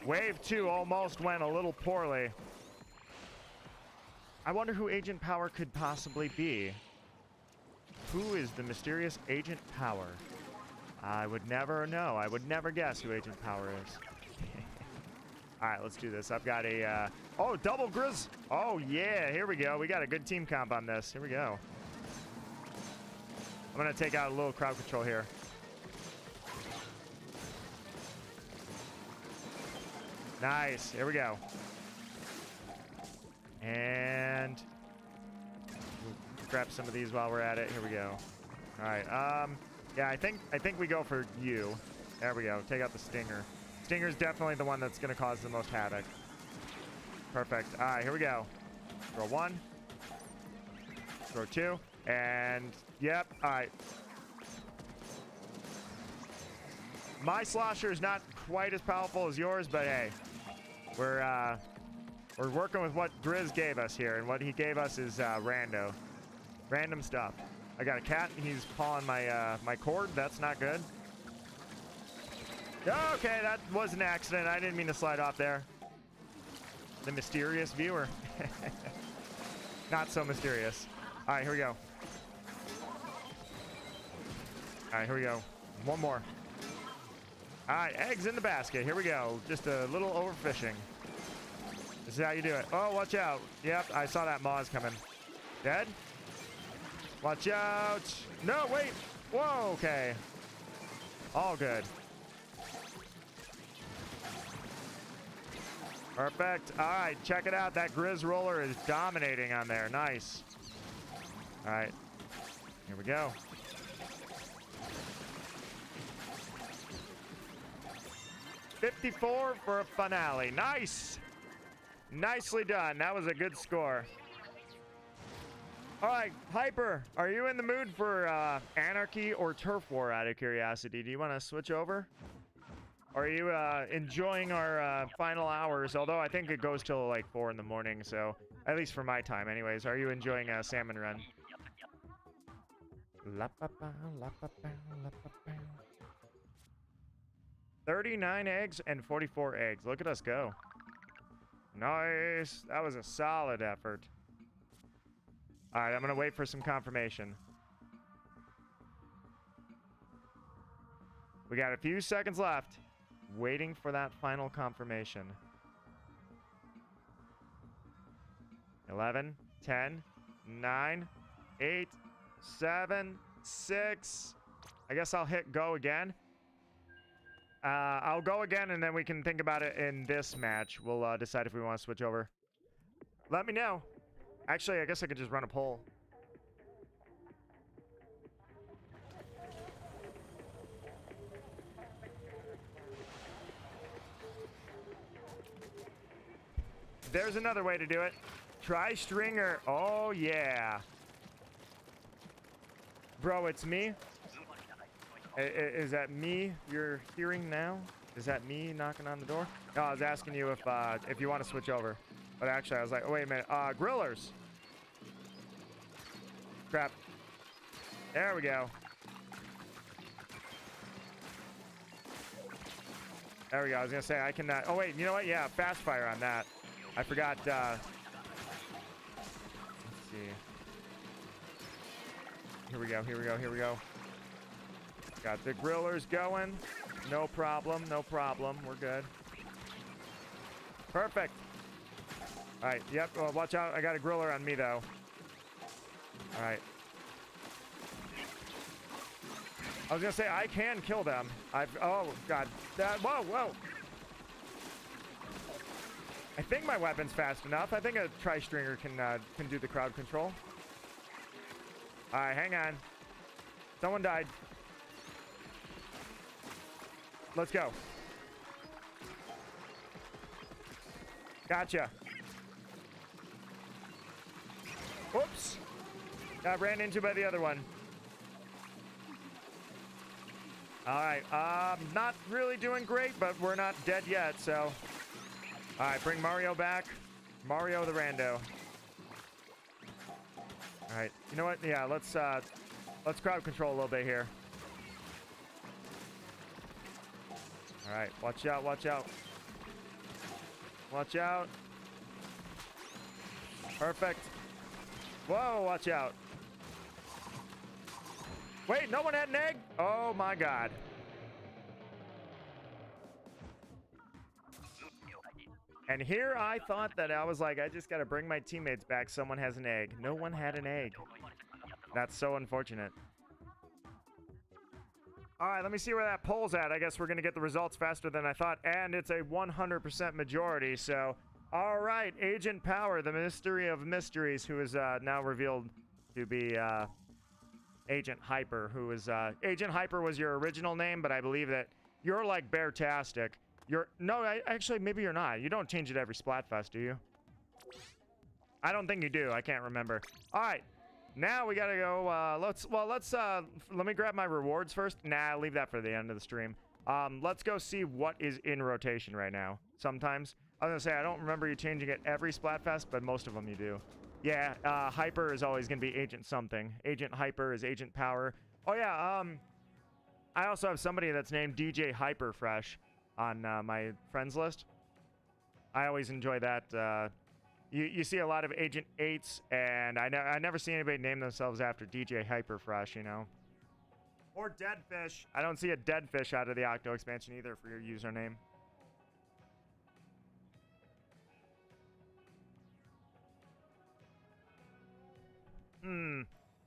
Wave 2 almost went a little poorly. I wonder who Agent Power could possibly be. Who is the mysterious Agent Power? I would never know. I would never guess who Agent Power is. All right, let's do this. I've got a, oh, double Grizz. Oh, yeah, here we go. We got a good team comp on this. Here we go. I'm going to take out a little crowd control here. Nice. Here we go. And we'll grab some of these while we're at it. Here we go. All right. Yeah, I think we go for you. There we go. Take out the Stinger. Stinger's definitely the one that's going to cause the most havoc. Perfect. All right, here we go. Throw one. Throw two. And, yep. All right. My slosher is not quite as powerful as yours, but hey. We're working with what Grizz gave us here, and what he gave us is random stuff. I got a cat, and he's pawing my cord. That's not good. Okay, that was an accident. I didn't mean to slide off there. The mysterious viewer. Not so mysterious. All right, here we go. All right, here we go. One more. All right, eggs in the basket. Here we go. Just a little overfishing. This is how you do it. Oh, watch out. Yep, I saw that Moz coming. Dead? Watch out. No, wait. Whoa, okay. All good. Perfect. All right, check it out. That Grizz roller is dominating on there. Nice. All right. Here we go. $54 for a finale. Nice. Nicely done. That was a good score. All right, Hyper, are you in the mood for anarchy or turf war, out of curiosity? Do you want to switch over? Are you enjoying our final hours? Although I think it goes till like 4 in the morning, so at least for my time anyways. Are you enjoying Salmon Run? 39 eggs and 44 eggs. Look at us go. Nice. That was a solid effort. All right, I'm going to wait for some confirmation. We got a few seconds left. Waiting for that final confirmation. 11, 10, 9, 8, 7, 6. I guess I'll hit go again. I'll go again, and then we can think about it in this match. We'll decide if we want to switch over. Let me know. Actually, I guess I could just run a poll. There's another way to do it. Try stringer. Oh, yeah. Bro, it's me. Is that me you're hearing now? Is that me knocking on the door? No, I was asking you if you want to switch over. But actually, I was like, oh, wait a minute. Grillers. Crap. There we go. There we go. I was going to say, I can... oh, wait. You know what? Yeah, fast fire on that. I forgot... let's see. Here we go. Here we go. Here we go. Got the grillers going. No problem. No problem. We're good. Perfect. All right. Yep. Well, watch out. I got a griller on me, though. All right. I was going to say, I can kill them. Oh, God. Whoa, whoa. I think my weapon's fast enough. I think a tri-stringer can do the crowd control. All right, hang on. Someone died. Let's go. Gotcha. Whoops. Got ran into by the other one. All right. Not really doing great, but we're not dead yet, so. All right, bring Mario back. Mario the rando. All right. You know what? Yeah, let's crowd control a little bit here. All right, watch out, watch out. Watch out. Perfect. Whoa, watch out. Wait, no one had an egg? Oh my God. And here I thought that I was like, I just got to bring my teammates back. Someone has an egg. No one had an egg. That's so unfortunate. All right, let me see where that poll's at. I guess we're going to get the results faster than I thought. And it's a 100% majority. So, all right, Agent Power, the mystery of mysteries, who is now revealed to be Agent Hyper, who is... Agent Hyper was your original name, but I believe that you're like Beartastic. No, actually, maybe you're not. You don't change it every Splatfest, do you? I don't think you do. I can't remember. All right. Now we gotta go, let me grab my rewards first. Nah, leave that for the end of the stream. Let's go see what is in rotation right now. Sometimes. I was gonna say, I don't remember you changing it every Splatfest, but most of them you do. Yeah, Hyper is always gonna be Agent something. Agent Hyper is Agent Power. Oh yeah, I also have somebody that's named DJ Hyperfresh on my friends list. I always enjoy that, You see a lot of Agent 8s, and I never see anybody name themselves after DJ Hyperfresh, you know? Or Deadfish. I don't see a Deadfish out of the Octo expansion either for your username.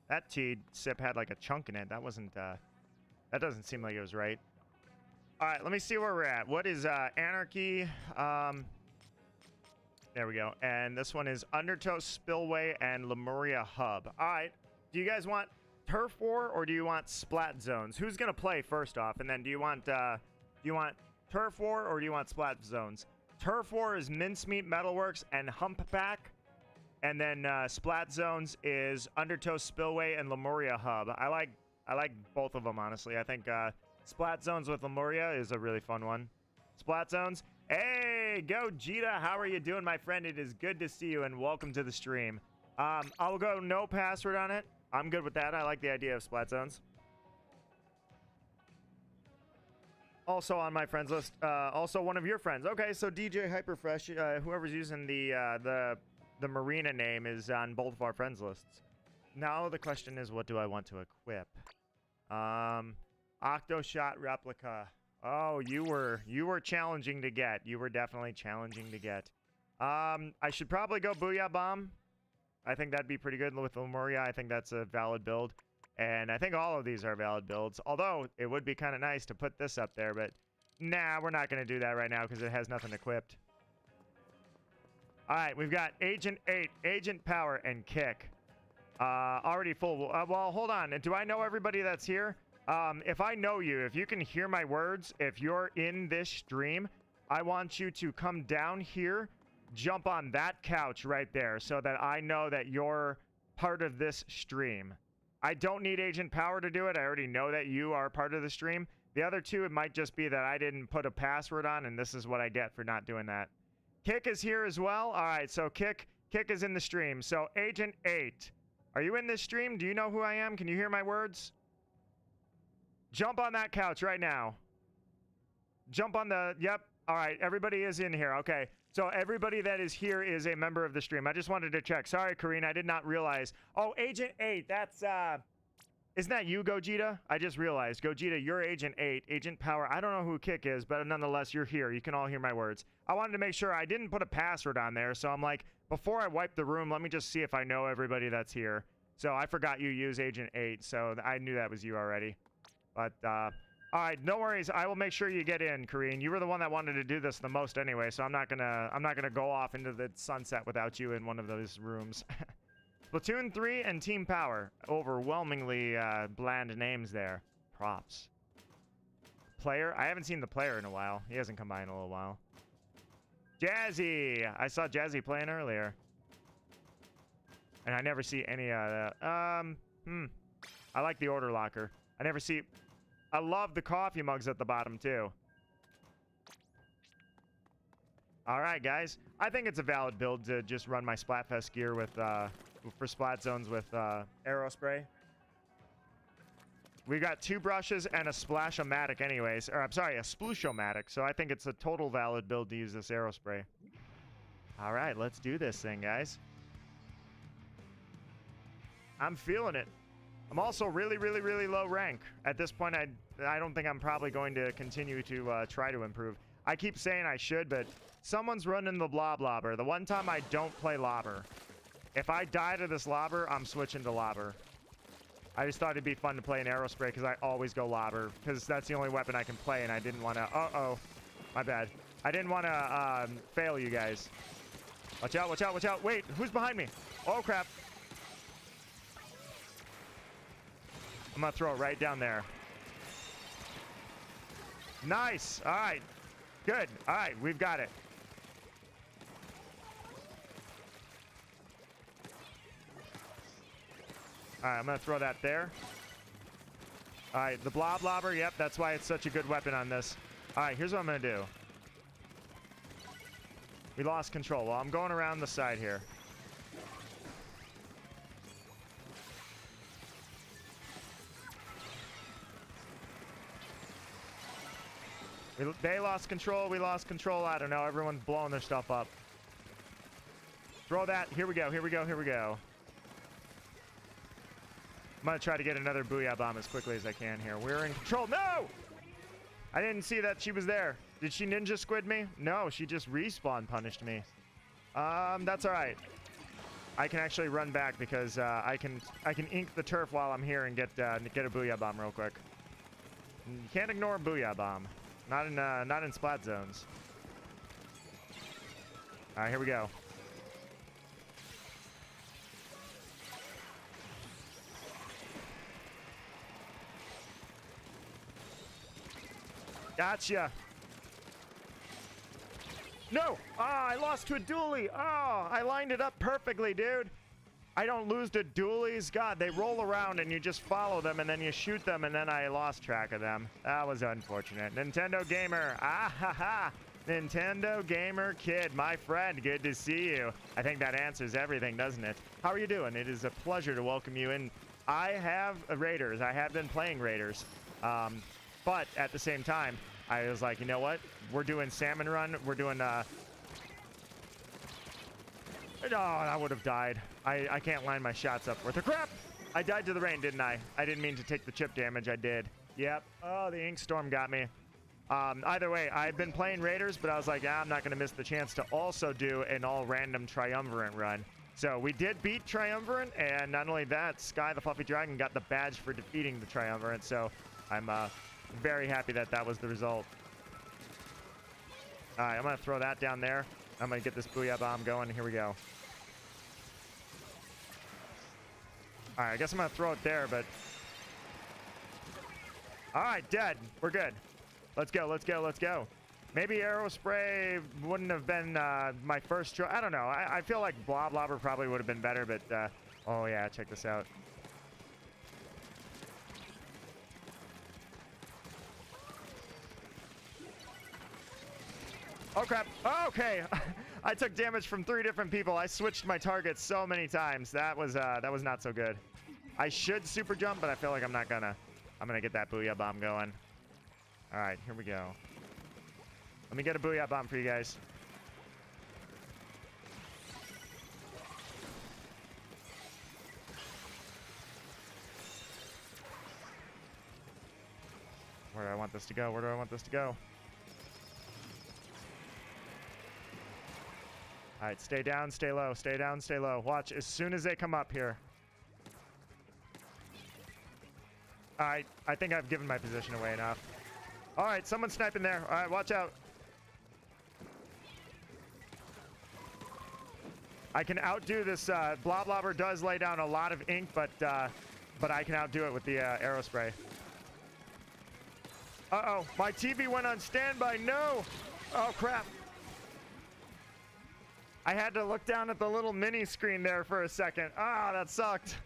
That tea sip had like a chunk in it. That wasn't, that doesn't seem like it was right. All right, let me see where we're at. What is, Anarchy? There we go. And this one is Undertow Spillway and Lemuria Hub. All right. Do you guys want Turf War or do you want Splat Zones? Who's going to play first off? And then do you want Turf War or do you want Splat Zones? Turf War is Mincemeat Metalworks and Humpback. And then Splat Zones is Undertow Spillway and Lemuria Hub. I like both of them, honestly. I think Splat Zones with Lemuria is a really fun one. Splat Zones. Hey, Gogeta, how are you doing, my friend? It is good to see you, and welcome to the stream. I'll go no password on it. I'm good with that. I like the idea of Splat Zones. Also on my friends list, also one of your friends. Okay, so DJ Hyperfresh, whoever's using the Marina name is on both of our friends lists. Now the question is, what do I want to equip? Octoshot Replica. Oh, you were challenging to get. You were definitely challenging to get. I should probably go Booyah Bomb. I think that'd be pretty good with Lemuria. I think that's a valid build. And I think all of these are valid builds. Although, it would be kind of nice to put this up there, but nah, we're not going to do that right now because it has nothing equipped. All right, we've got Agent 8, Agent Power, and Kick. Already full. Well, hold on. Do I know everybody that's here? If I know you, if you can hear my words, if you're in this stream, I want you to come down here, jump on that couch right there so that I know that you're part of this stream. I don't need Agent Power to do it. I already know that you are part of the stream. The other two, it might just be that I didn't put a password on, and this is what I get for not doing that. Kick is here as well. All right, so Kick is in the stream. So Agent 8, are you in this stream? Do you know who I am? Can you hear my words? Jump on that couch right now. Jump on the... Yep. All right. Everybody is in here. Okay. So everybody that is here is a member of the stream. I just wanted to check. Sorry, Karine. I did not realize. Oh, Agent 8. That's... Isn't that you, Gogeta? I just realized. Gogeta, you're Agent 8. Agent Power. I don't know who Kick is, but nonetheless, you're here. You can all hear my words. I wanted to make sure I didn't put a password on there. So I'm like, before I wipe the room, let me just see if I know everybody that's here. So I forgot you use Agent 8. So I knew that was you already. But, all right, no worries. I will make sure you get in, Karine. You were the one that wanted to do this the most anyway, so I'm not gonna go off into the sunset without you in one of those rooms. Splatoon 3 and Team Power. Overwhelmingly bland names there. Props. Player? I haven't seen the player in a while. He hasn't come by in a little while. Jazzy! I saw Jazzy playing earlier. And I never see any of that. I like the order locker. I never see... I love the coffee mugs at the bottom, too. All right, guys. I think it's a valid build to just run my Splatfest gear with, for Splat Zones with Aerospray. We got 2 brushes and a Splash-O-Matic anyways. Or, I'm sorry, a Sploosho-Matic. So I think it's a total valid build to use this Aerospray. All right, let's do this thing, guys. I'm feeling it. I'm also really, really, really low rank. At this point, I don't think I'm probably going to continue to try to improve. I keep saying I should, but someone's running the lobber. The one time I don't play lobber. If I die to this lobber, I'm switching to lobber. I just thought it'd be fun to play an arrow spray because I always go lobber because that's the only weapon I can play, and I didn't want to. Uh-oh, my bad. I didn't want to fail you guys. Watch out! Watch out! Watch out! Wait, who's behind me? Oh crap! I'm gonna throw it right down there. Nice. All right. Good. All right, we've got it. All right, I'm gonna throw that there. All right, the lobber. Yep, that's why it's such a good weapon on this. All right, here's what I'm gonna do. We lost control. Well, I'm going around the side here. They lost control. We lost control. I don't know. Everyone's blowing their stuff up. Throw that. Here we go. Here we go. Here we go. I'm going to try to get another booyah bomb as quickly as I can here. We're in control. No! I didn't see that she was there. Did she ninja squid me? No, she just respawn punished me. That's all right. I can actually run back because I can ink the turf while I'm here and get a booyah bomb real quick. You can't ignore a booyah bomb. Not in splat zones. All right, here we go. Gotcha. No! Ah, I lost to a dually. Oh, I lined it up perfectly, dude. I don't lose to dualies. God, they roll around and you just follow them and then you shoot them and then I lost track of them. That was unfortunate. Nintendo Gamer. Ah, ha, ha. Nintendo Gamer Kid, my friend. Good to see you. I think that answers everything, doesn't it? How are you doing? It is a pleasure to welcome you in. I have Raiders. I have been playing Raiders. But at the same time, I was like, you know what? We're doing Salmon Run. We're doing, Oh, I would have died. I can't line my shots up worth of crap. I died to the rain, didn't I? I didn't mean to take the chip damage. I did. Yep. Oh, the ink storm got me. Either way, I've been playing Raiders, but I was like, I'm not going to miss the chance to also do an all-random Triumvirate run. So we did beat Triumvirate, and not only that, Sky the Fluffy Dragon got the badge for defeating the Triumvirate. So I'm very happy that that was the result. All right, I'm going to throw that down there. I'm going to get this booyah bomb going. Here we go. All right, I guess I'm going to throw it there, but... All right, dead. We're good. Let's go, let's go, let's go. Maybe arrow spray wouldn't have been my first choice. I don't know. I feel like blobber probably would have been better, but... oh, yeah, check this out. Oh, crap. Oh, okay. I took damage from 3 different people. I switched my targets so many times. That was not so good. I should super jump, but I feel like I'm not gonna. I'm gonna get that booyah bomb going. All right, here we go. Let me get a booyah bomb for you guys. Where do I want this to go? Where do I want this to go? All right, stay down, stay low, stay down, stay low. Watch, as soon as they come up here. All right, I think I've given my position away enough. All right, someone's sniping there. All right, watch out. I can outdo this. Blobber does lay down a lot of ink, but I can outdo it with the arrow spray. Uh-oh, my TV went on standby. No! Oh, crap. I had to look down at the little mini screen there for a second. Ah, that sucked.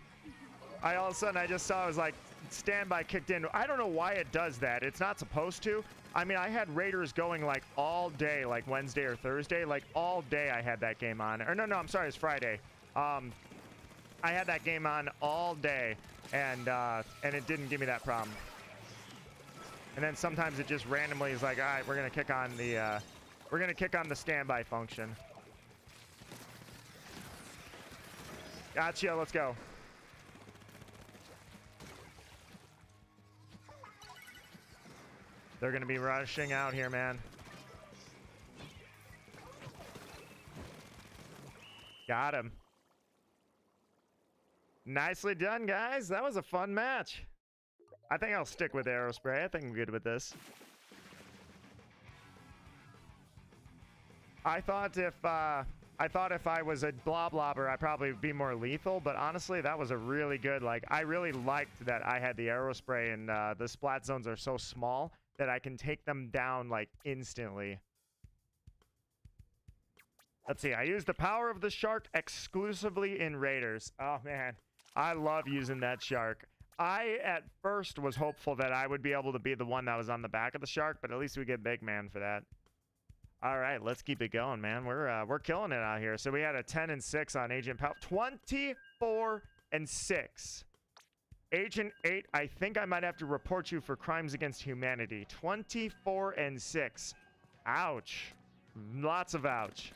All of a sudden, I just saw it was like standby kicked in. I don't know why it does that. It's not supposed to. I mean, I had Raiders going like all day, like Wednesday or Thursday. Like all day I had that game on. Or no, I'm sorry, it's Friday. I had that game on all day, and it didn't give me that problem. And then sometimes it just randomly is like, all right, we're gonna kick on the standby function. Gotcha, let's go. They're gonna be rushing out here, man. Got him. Nicely done, guys. That was a fun match. I think I'll stick with Aerospray. I think I'm good with this. I thought if I was a Bloblobber, I'd probably be more lethal, but honestly, that was a really good, like, I really liked that I had the Aerospray, and the splat zones are so small that I can take them down, like, instantly. Let's see, I used the power of the shark exclusively in Raiders. Oh, man, I love using that shark. I, at first, was hopeful that I would be able to be the one that was on the back of the shark, but at least we get Big Man for that. All right, let's keep it going, man. We're killing it out here. So we had a 10 and 6 on Agent Power. 24 and 6. Agent 8, I think I might have to report you for crimes against humanity. 24 and 6. Ouch. Lots of ouch.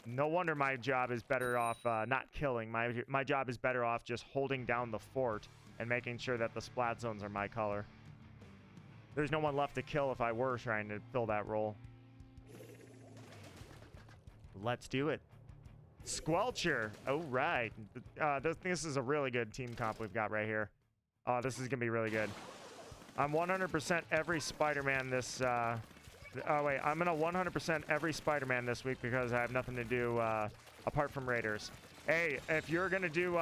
No wonder my job is better off not killing. My job is better off just holding down the fort and making sure that the splat zones are my color. There's no one left to kill if I were trying to fill that role. Let's do it. Squelcher. Oh, right. This is a really good team comp we've got right here. Oh, this is going to be really good. I'm 100% every Spider-Man this... oh, wait. I'm going to 100% every Spider-Man this week because I have nothing to do apart from Raiders. Hey, if you're going to do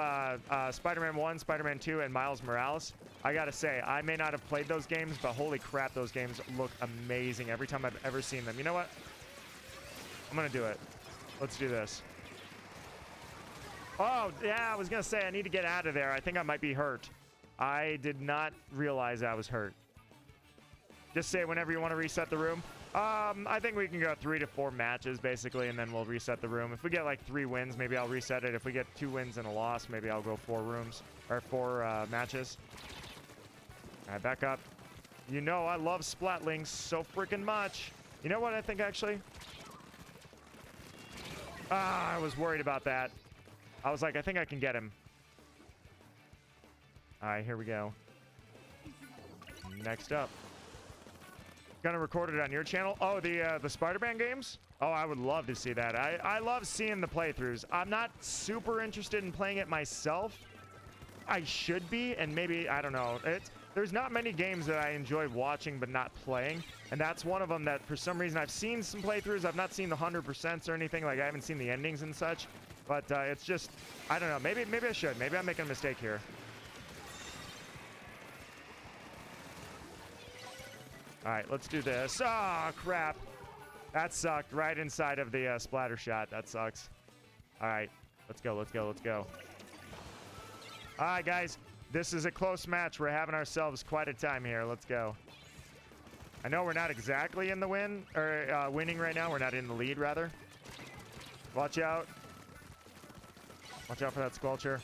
Spider-Man 1, Spider-Man 2, and Miles Morales, I got to say, I may not have played those games, but holy crap, those games look amazing every time I've ever seen them. You know what? I'm going to do it. Let's do this. Oh, yeah, I was going to say I need to get out of there. I think I might be hurt. I did not realize I was hurt. Just say whenever you want to reset the room. I think we can go 3 to 4 matches, basically, and then we'll reset the room. If we get, like, 3 wins, maybe I'll reset it. If we get 2 wins and a loss, maybe I'll go 4 matches. All right, back up. You know I love Splatlings so freaking much. You know what I think, actually? I was worried about that. I was like, I think I can get him. All right, here we go. Next up. Gonna record it on your channel. Oh, the Spider-Man games? Oh, I would love to see that. I love seeing the playthroughs. I'm not super interested in playing it myself. I should be, and maybe, I don't know. There's not many games that I enjoy watching but not playing, and that's one of them that for some reason I've seen some playthroughs. I've not seen the 100% or anything. Like, I haven't seen the endings and such, but it's just, I don't know. Maybe I should. Maybe I'm making a mistake here. All right, let's do this. Oh, crap. That sucked right inside of the splatter shot. That sucks. All right, let's go, let's go, let's go. All right, guys. This is a close match. We're having ourselves quite a time here. Let's go. I know we're not exactly in the winning right now. We're not in the lead, rather. Watch out. Watch out for that Squelcher.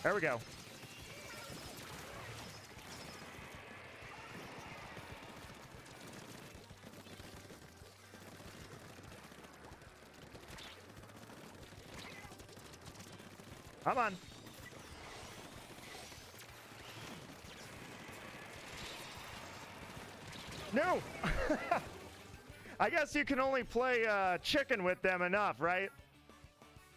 There we go. Come on. No! I guess you can only play chicken with them enough, right?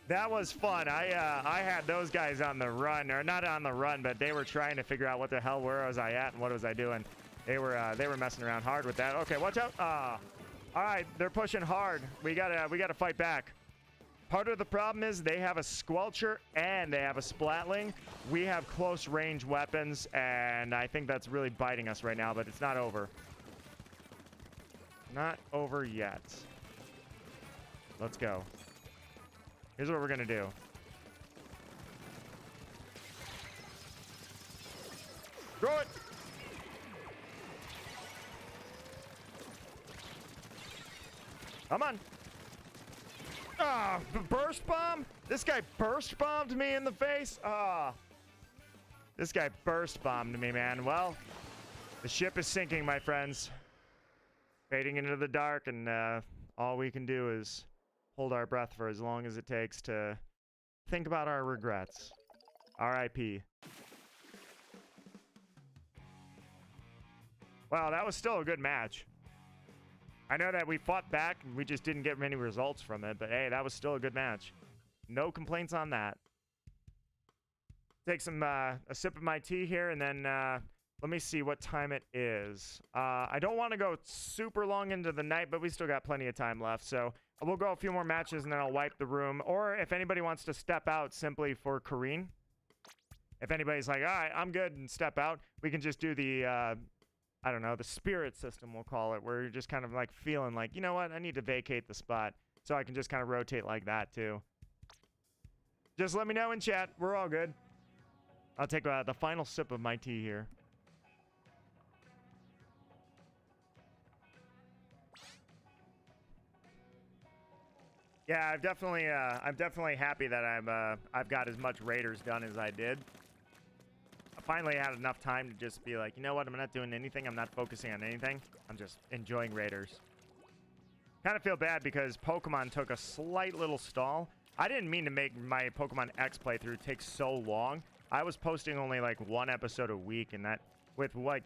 That was fun. I had those guys on the run, or not on the run, but they were trying to figure out what the hell, where was I at and what was I doing. They were messing around hard with that. Okay, watch out. All right, they're pushing hard. We gotta fight back. Part of the problem is they have a Squelcher and they have a Splatling. We have close range weapons, and I think that's really biting us right now, but it's not over. Not over yet. Let's go. Here's what we're gonna do. Throw it! Come on. Ah, burst bomb? This guy burst bombed me in the face? Ah. This guy burst bombed me, man. Well, the ship is sinking, my friends. Fading into the dark, and all we can do is hold our breath for as long as it takes to think about our regrets. R.I.P. Wow, that was still a good match. I know that we fought back and we just didn't get many results from it, but hey, that was still a good match. No complaints on that. Take some a sip of my tea here, and then let me see what time it is. I don't want to go super long into the night, but we still got plenty of time left. So we'll go a few more matches, and then I'll wipe the room. Or if anybody wants to step out simply for Kareen, if anybody's like, all right, I'm good, and step out, we can just do the, I don't know, the spirit system, we'll call it, where you're just kind of like feeling like, you know what, I need to vacate the spot. So I can just kind of rotate like that, too. Just let me know in chat. We're all good. I'll take the final sip of my tea here. Yeah, I'm definitely happy that I've got as much Raiders done as I did. I finally had enough time to just be like, you know what, I'm not doing anything. I'm not focusing on anything. I'm just enjoying Raiders. Kind of feel bad because Pokemon took a slight little stall. I didn't mean to make my Pokemon X playthrough take so long. I was posting only like 1 episode a week, and that with like,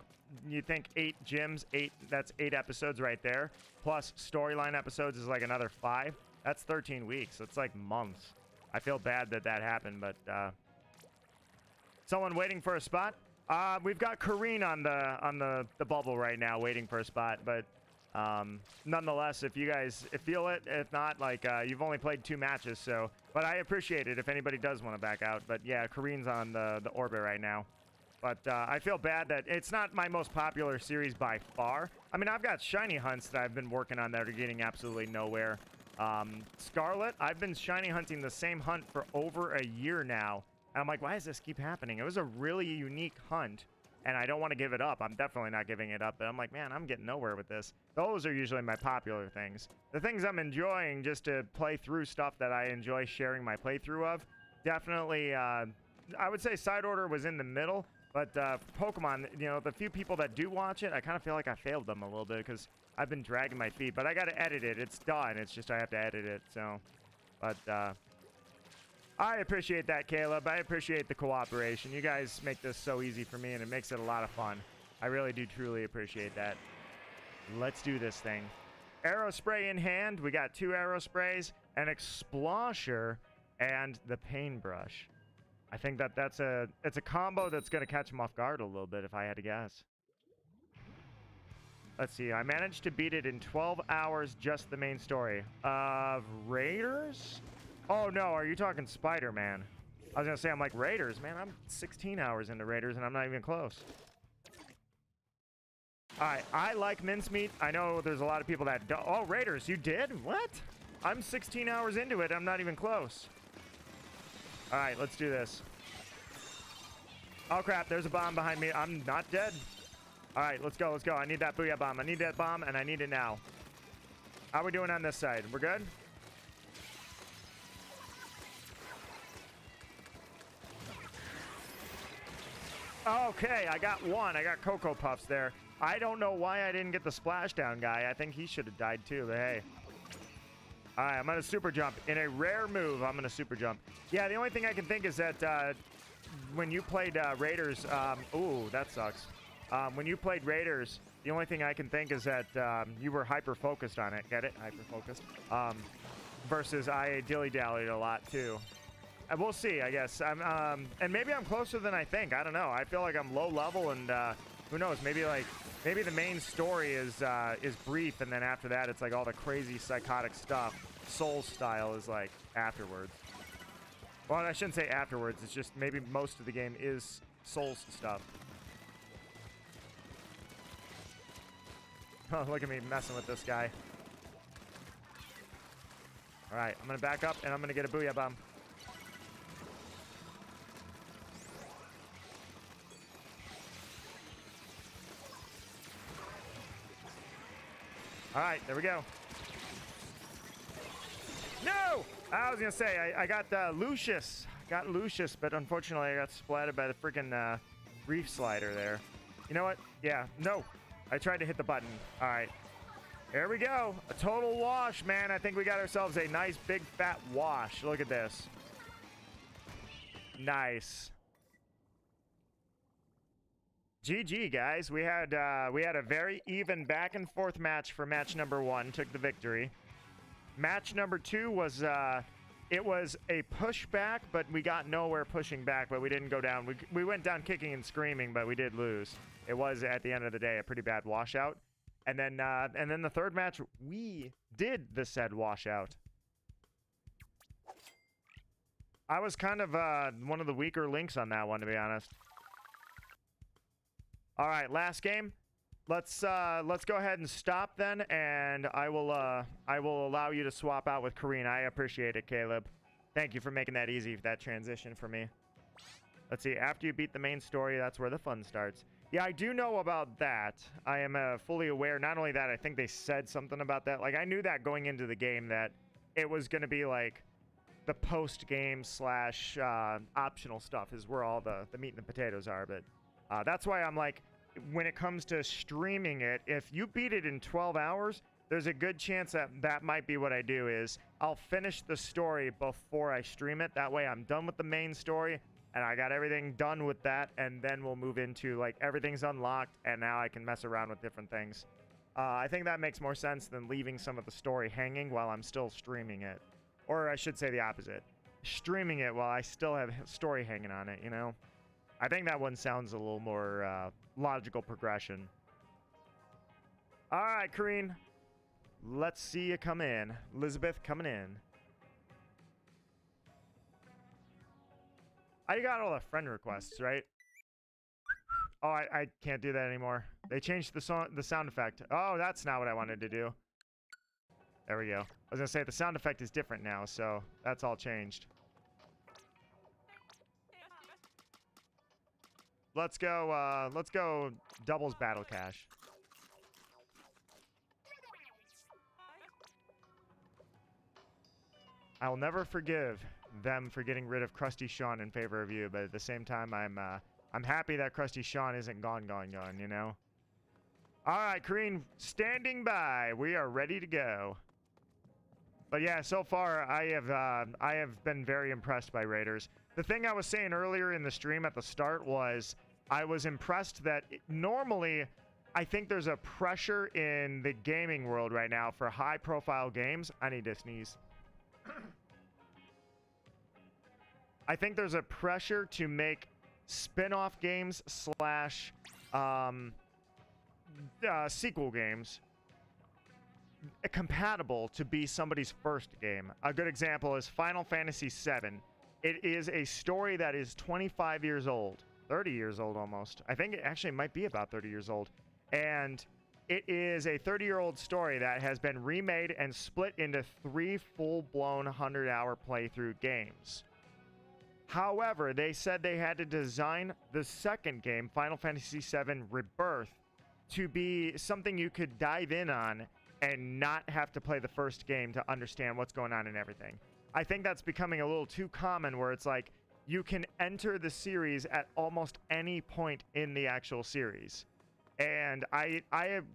you think 8 gyms, that's 8 episodes right there. Plus storyline episodes is like another 5. That's 13 weeks. It's like months. I feel bad that happened, but someone waiting for a spot. We've got Kareen on the bubble right now, waiting for a spot. But nonetheless, if you guys feel it, if not, like you've only played 2 matches, so. But I appreciate it if anybody does want to back out. But yeah, Kareen's on the orbit right now. But I feel bad that it's not my most popular series by far. I mean, I've got shiny hunts that I've been working on that are getting absolutely nowhere. Scarlet, I've been shiny hunting the same hunt for over a year now. And I'm like, why does this keep happening? It was a really unique hunt, and I don't want to give it up. I'm definitely not giving it up. But I'm like, man, I'm getting nowhere with this. Those are usually my popular things. The things I'm enjoying just to play through stuff that I enjoy sharing my playthrough of. Definitely, I would say Side Order was in the middle. But Pokemon, you know, the few people that do watch it, I kind of feel like I failed them a little bit because I've been dragging my feet. But I got to edit it. It's done. It's just I have to edit it. So, but I appreciate that, Caleb. I appreciate the cooperation. You guys make this so easy for me, and it makes it a lot of fun. I really do truly appreciate that. Let's do this thing. Arrow spray in hand. We got 2 arrow sprays, an Explosher, and the paintbrush. I think it's a combo that's going to catch him off guard a little bit, if I had to guess. Let's see. I managed to beat it in 12 hours, just the main story. Raiders? Oh, no. Are you talking Spider-Man? I was going to say, I'm like, Raiders? Man, I'm 16 hours into Raiders, and I'm not even close. All right. I like mincemeat. I know there's a lot of people that don't. Oh, Raiders, you did? What? I'm 16 hours into it. I'm not even close. All right, let's do this. Oh, crap. There's a bomb behind me. I'm not dead. All right, let's go. Let's go. I need that Booyah Bomb. I need that bomb, and I need it now. How are we doing on this side? We're good? Okay, I got one. I got Cocoa Puffs there. I don't know why I didn't get the splashdown guy. I think he should have died too, but hey. All right, I'm going to super jump. In a rare move, I'm going to super jump. Yeah, the only thing I can think is that when you played Raiders, ooh, that sucks. When you played Raiders, the only thing I can think is that you were hyper-focused on it. Get it? Hyper-focused. Versus I dilly-dallied a lot, too. And we'll see, I guess. And maybe I'm closer than I think. I don't know. I feel like I'm low level, and who knows? Maybe the main story is brief, and then after that, it's like all the crazy psychotic stuff. Soul style is like afterwards. Well, I shouldn't say afterwards. It's just maybe most of the game is Souls stuff. Oh, look at me messing with this guy. All right, I'm going to back up, and I'm going to get a Booyah Bomb. All right, there we go. No! I was going to say, I got Lucius. Got Lucius, but unfortunately I got splatted by the freaking reef slider there. You know what? Yeah, no. I tried to hit the button. All right. Here we go. A total wash, man. I think we got ourselves a nice big fat wash. Look at this. Nice. GG, guys. We had a very even back and forth match for match number 1. Took the victory. Match number 2 was it was a pushback, but we got nowhere pushing back, but we didn't go down. We went down kicking and screaming, but we did lose. It was, at the end of the day, a pretty bad washout. And then the third match, we did the said washout. I was kind of one of the weaker links on that one, to be honest. All right, last game. Let's go ahead and stop then, and I will allow you to swap out with Karina. I appreciate it, Caleb. Thank you for making that easy, that transition for me. Let's see. After you beat the main story, that's where the fun starts. Yeah, I do know about that. I am fully aware. Not only that, I think they said something about that. Like, I knew that going into the game that it was going to be like the post-game slash optional stuff is where all the meat and the potatoes are. But that's why I'm like, when it comes to streaming it, if you beat it in 12 hours, there's a good chance that that might be what I do is I'll finish the story before I stream it. That way I'm done with the main story and I got everything done with that, and then we'll move into like everything's unlocked and now I can mess around with different things. I think that makes more sense than leaving some of the story hanging while I'm still streaming it. Or I should say the opposite. Streaming it while I still have story hanging on it, you know? I think that one sounds a little more logical progression. All right, Kareen. Let's see you come in. Elizabeth coming in. I got all the friend requests, right? Oh, I can't do that anymore. They changed the sound effect. Oh, that's not what I wanted to do. There we go. I was going to say the sound effect is different now, so that's all changed. Let's go doubles battle cash. I'll never forgive them for getting rid of Krusty Sean in favor of you, but at the same time, I'm happy that Krusty Sean isn't gone, you know? All right, Kareen, standing by. We are ready to go. But yeah, so far, I have been very impressed by Raiders. The thing I was saying earlier in the stream at the start was I was impressed that normally I think there's a pressure in the gaming world right now for high-profile games. I need to sneeze. I think there's a pressure to make spin-off games slash sequel games compatible to be somebody's first game. A good example is Final Fantasy VII. It is a story that is 25 years old, 30 years old almost. I think it actually might be about 30 years old. And it is a 30-year-old story that has been remade and split into 3 full-blown 100-hour playthrough games. However, they said they had to design the second game, Final Fantasy VII Rebirth, to be something you could dive in on and not have to play the first game to understand what's going on and everything. I think that's becoming a little too common where it's like you can enter the series at almost any point in the actual series. And I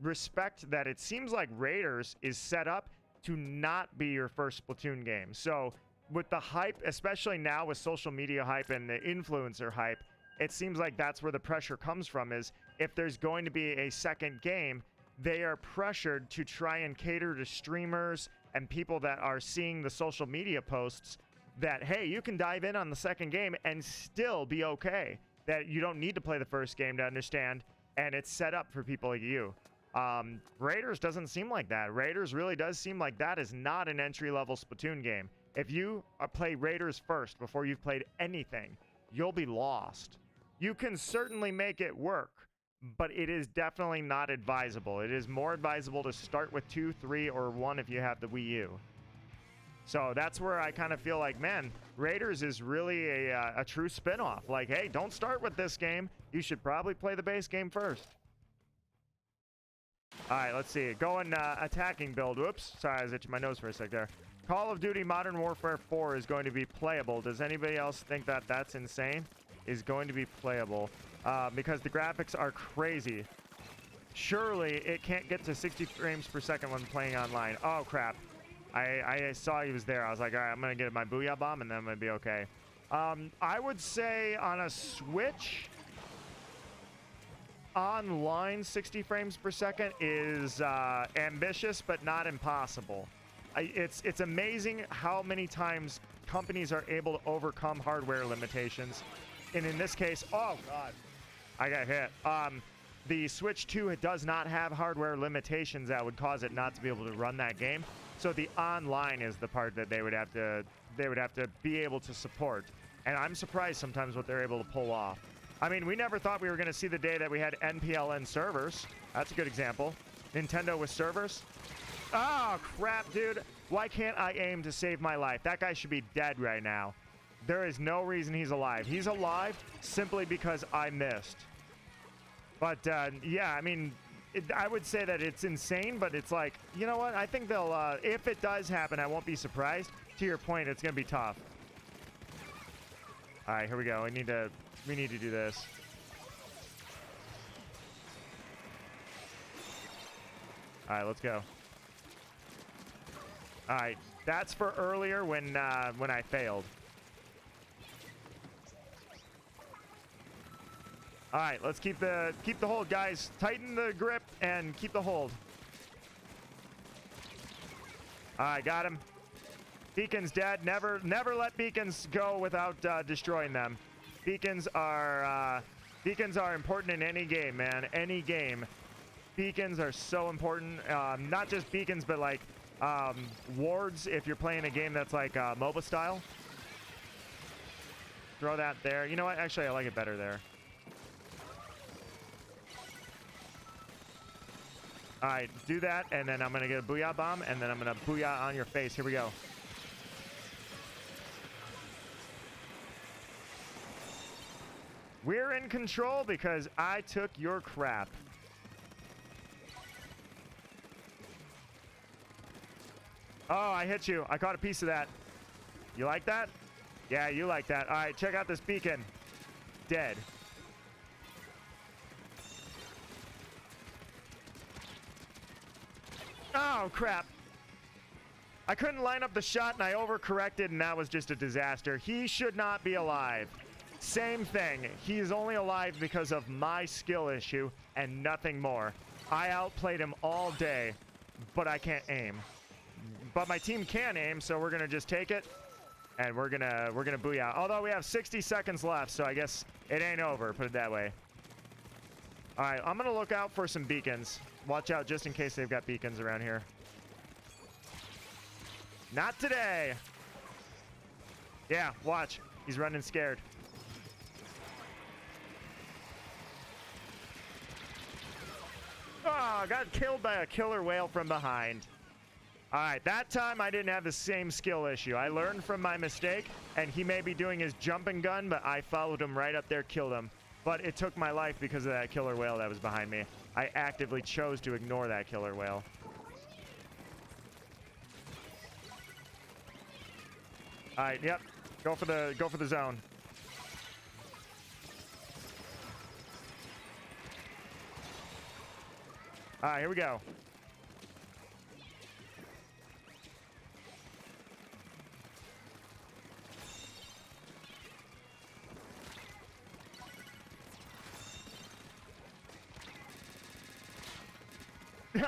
respect that it seems like Raiders is set up to not be your first Splatoon game. So with the hype, especially now with social media hype and the influencer hype, it seems like that's where the pressure comes from is if there's going to be a second game, they are pressured to try and cater to streamers and people that are seeing the social media posts that, hey, you can dive in on the second game and still be okay. That you don't need to play the first game to understand, and it's set up for people like you. Raiders doesn't seem like that. Raiders really does seem like that is not an entry-level Splatoon game. If you play Raiders first before you've played anything, you'll be lost. You can certainly make it work, but it is definitely not advisable. It is more advisable to start with 2, 3, or 1 if you have the Wii U. So that's where I kind of feel like, man, Raiders is really a true spin-off. Like, hey, don't start with this game. You should probably play the base game first. All right, let's see. Going attacking build. Whoops. Sorry, I was itching my nose for a sec there. Call of Duty Modern Warfare 4 is going to be playable. Does anybody else think that that's insane? Is going to be playable. Because the graphics are crazy. Surely it can't get to 60 frames per second when playing online. Oh, crap. I saw he was there. I was like, all right, I'm going to get my Booyah Bomb, and then I'm going to be okay. I would say on a Switch, online 60 frames per second is ambitious, but not impossible. It's amazing how many times companies are able to overcome hardware limitations. And in this case, oh god, I got hit. The Switch 2 does not have hardware limitations that would cause it not to be able to run that game. So the online is the part that they would have to be able to support. And I'm surprised sometimes what they're able to pull off. I mean, we never thought we were going to see the day that we had NPLN servers. That's a good example. Nintendo with servers. Oh, crap, dude. Why can't I aim to save my life? That guy should be dead right now. There is no reason he's alive. He's alive simply because I missed. But, yeah, I mean, I would say that it's insane, but it's like, you know what? I think they'll, if it does happen, I won't be surprised. To your point, it's going to be tough. All right, here we go. We need to do this. All right, let's go. All right, that's for earlier when I failed. All right, let's keep the hold, guys. Tighten the grip and keep the hold. All right, got him. Beacon's dead. Never let beacons go without destroying them. Beacons are important in any game, man. Any game. Beacons are so important. Not just beacons, but like wards. If you're playing a game that's like MOBA style, throw that there. You know what? Actually, I like it better there. All right, do that, and then I'm gonna get a booyah bomb, and then I'm gonna booyah on your face. Here we go. We're in control because I took your crap. Oh, I hit you. I caught a piece of that. You like that? Yeah, you like that. All right, check out this beacon. Dead. Oh, crap. I couldn't line up the shot, and I overcorrected, and that was just a disaster. He should not be alive. Same thing. He is only alive because of my skill issue and nothing more. I outplayed him all day, but I can't aim. But my team can aim, so we're gonna just take it, and we're gonna booyah. Although we have 60 seconds left, so I guess it ain't over. Put it that way. All right, I'm gonna look out for some beacons. Watch out just in case they've got beacons around here. Not today. Yeah, watch. He's running scared. Oh, got killed by a killer whale from behind. All right, that time I didn't have the same skill issue. I learned from my mistake, and he may be doing his jumping gun, but I followed him right up there, killed him. But it took my life because of that killer whale that was behind me. I actively chose to ignore that killer whale. All right, yep. Go for the zone. All right, here we go.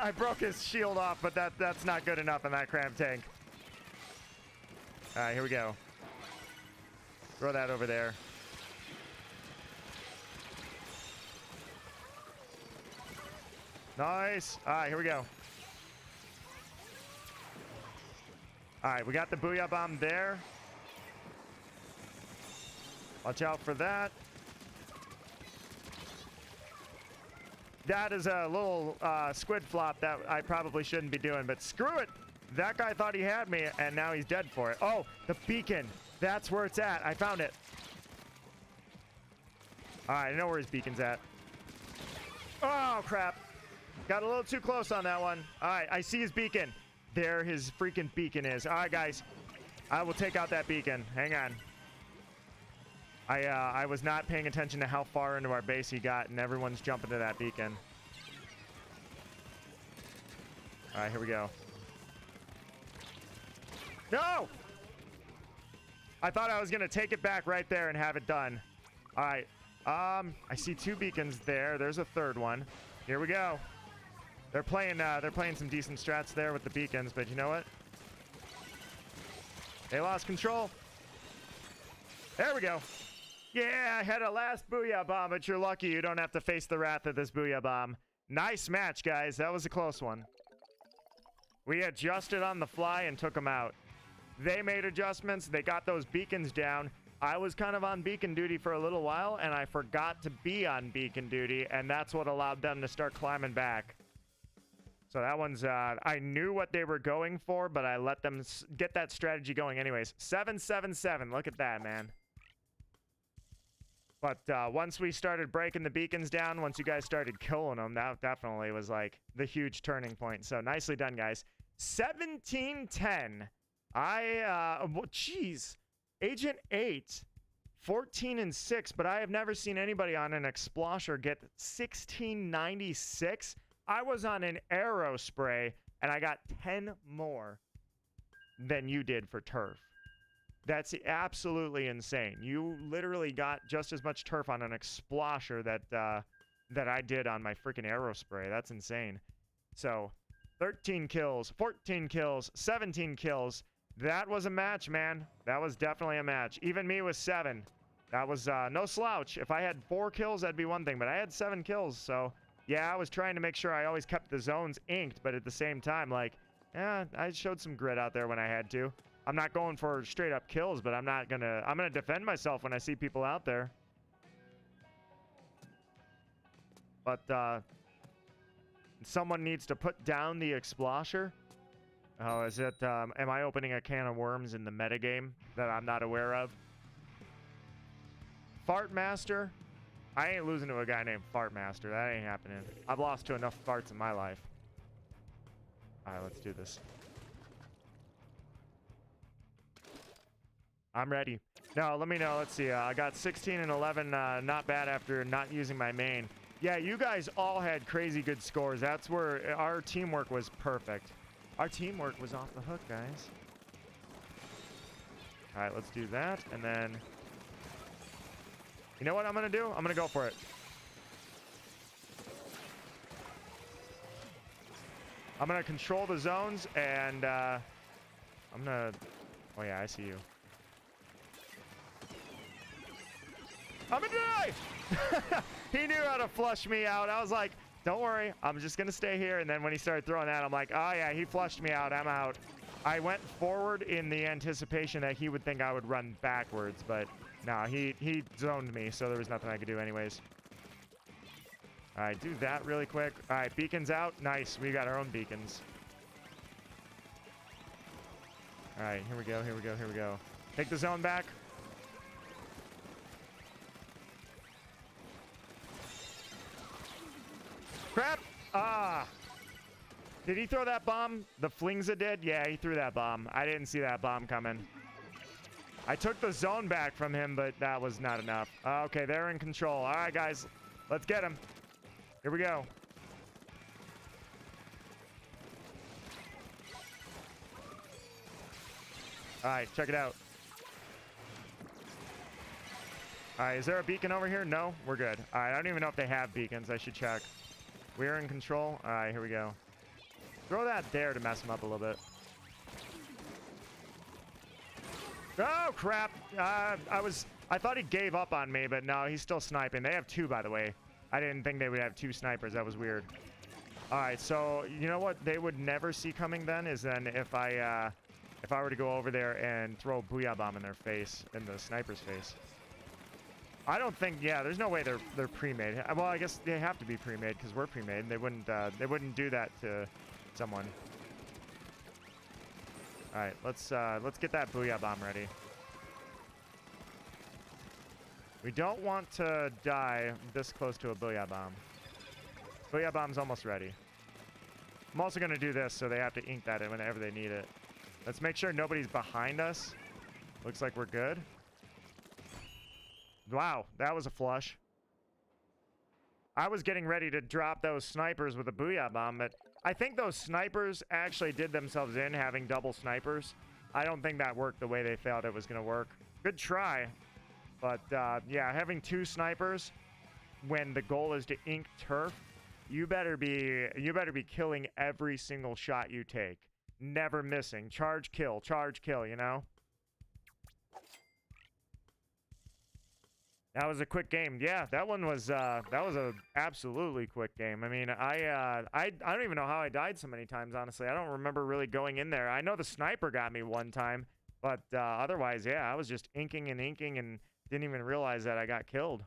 I broke his shield off, but that's not good enough in that cram tank. All right, here we go. Throw that over there. Nice. All right, here we go. All right, we got the booyah bomb there. Watch out for that. That is a little squid flop that I probably shouldn't be doing, but screw it. That guy thought he had me, and now he's dead for it. Oh, the beacon. That's where it's at. I found it. All right, I know where his beacon's at. Oh, crap. Got a little too close on that one. All right, I see his beacon. There his freaking beacon is. All right, guys. I will take out that beacon. Hang on. I was not paying attention to how far into our base he got, and everyone's jumping to that beacon. All right, here we go. No! I thought I was going to take it back right there and have it done. All right. I see two beacons there. There's a third one. Here we go. They're playing some decent strats there with the beacons, but you know what? They lost control. There we go. Yeah, I had a last booyah bomb, but you're lucky you don't have to face the wrath of this booyah bomb. Nice match, guys. That was a close one. We adjusted on the fly and took them out. They made adjustments. They got those beacons down. I was kind of on beacon duty for a little while, and I forgot to be on beacon duty, and that's what allowed them to start climbing back. So that one's, I knew what they were going for, but I let them get that strategy going anyways. 7-7-7. Look at that, man. But once we started breaking the beacons down, once you guys started killing them, that definitely was like the huge turning point. So nicely done, guys. 17-10. Jeez. Agent 8, 14-6, but I have never seen anybody on an Explosher get 1696. I was on an arrow spray, and I got 10 more than you did for turf. That's absolutely insane. You literally got just as much turf on an Explosher that I did on my freaking arrow spray. That's insane. So 13 kills, 14 kills, 17 kills. That was a match, man. That was definitely a match. Even me with 7. That was no slouch. If I had 4 kills, that'd be one thing, but I had 7 kills. So yeah, I was trying to make sure I always kept the zones inked, but at the same time, like, yeah, I showed some grit out there when I had to. I'm not going for straight up kills, but I'm gonna defend myself when I see people out there. But someone needs to put down the Explosher. Oh, is it, am I opening a can of worms in the metagame that I'm not aware of? Fart Master? I ain't losing to a guy named Fart Master. That ain't happening. I've lost to enough farts in my life. Alright, let's do this. I'm ready. No, let me know. Let's see. I got 16 and 11. Not bad after not using my main. Yeah, you guys all had crazy good scores. That's where our teamwork was perfect. Our teamwork was off the hook, guys. All right, let's do that. And then, you know what I'm going to do? I'm going to go for it. I'm going to control the zones, and I'm going to... Oh, yeah, I see you. I'm gonna die! He knew how to flush me out. I was like, don't worry, I'm just gonna stay here. And then when he started throwing that, I'm like, oh yeah, he flushed me out, I'm out. I went forward in the anticipation that he would think I would run backwards, but no, he zoned me, so there was nothing I could do anyways. All right, do that really quick. All right, beacons out. Nice, we got our own beacons. All right, here we go, here we go, here we go. Take the zone back. Crap! Ah! Did he throw that bomb? The Flingza did? Yeah, he threw that bomb. I didn't see that bomb coming. I took the zone back from him, but that was not enough. Okay, they're in control. All right, guys. Let's get him. Here we go. All right, check it out. All right, is there a beacon over here? No, we're good. All right, I don't even know if they have beacons. I should check. We're in control. All right, here we go. Throw that there to mess him up a little bit. Oh, crap. I thought he gave up on me, but no, he's still sniping. They have 2, by the way. I didn't think they would have 2 snipers. That was weird. All right, so you know what they would never see coming then is then if I were to go over there and throw a booyah bomb in their face, in the sniper's face. I don't think, yeah, there's no way they're pre-made. Well, I guess they have to be pre-made because we're pre-made. They wouldn't do that to someone. All right, let's get that booyah bomb ready. We don't want to die this close to a booyah bomb. Booyah bomb's almost ready. I'm also gonna do this so they have to ink that in whenever they need it. Let's make sure nobody's behind us. Looks like we're good. Wow, that was a flush. I was getting ready to drop those snipers with a booyah bomb, but I think those snipers actually did themselves in having double snipers. I don't think that worked the way they felt it was going to work. Good try. But yeah, having 2 snipers when the goal is to ink turf, you better be killing every single shot you take. Never missing. Charge, kill, you know? That was a quick game. Yeah, that was a absolutely quick game. I mean, I don't even know how I died so many times, honestly. I don't remember really going in there. I know the sniper got me one time, but otherwise, yeah, I was just inking and didn't even realize that I got killed.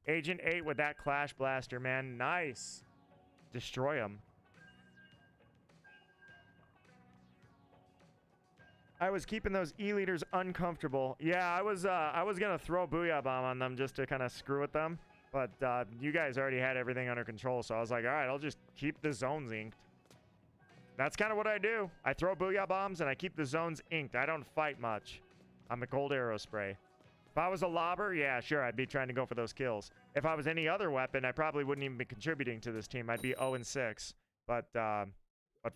Agent 8 with that Clash Blaster, man. Nice. Destroy him. I was keeping those E-leaders uncomfortable. Yeah, I was gonna throw Booyah Bomb on them just to kind of screw with them. But you guys already had everything under control, so I was like, all right, I'll just keep the zones inked. That's kind of what I do. I throw Booyah Bombs and I keep the zones inked. I don't fight much. I'm a cold arrow spray. If I was a lobber, yeah, sure, I'd be trying to go for those kills. If I was any other weapon, I probably wouldn't even be contributing to this team. I'd be 0-6. But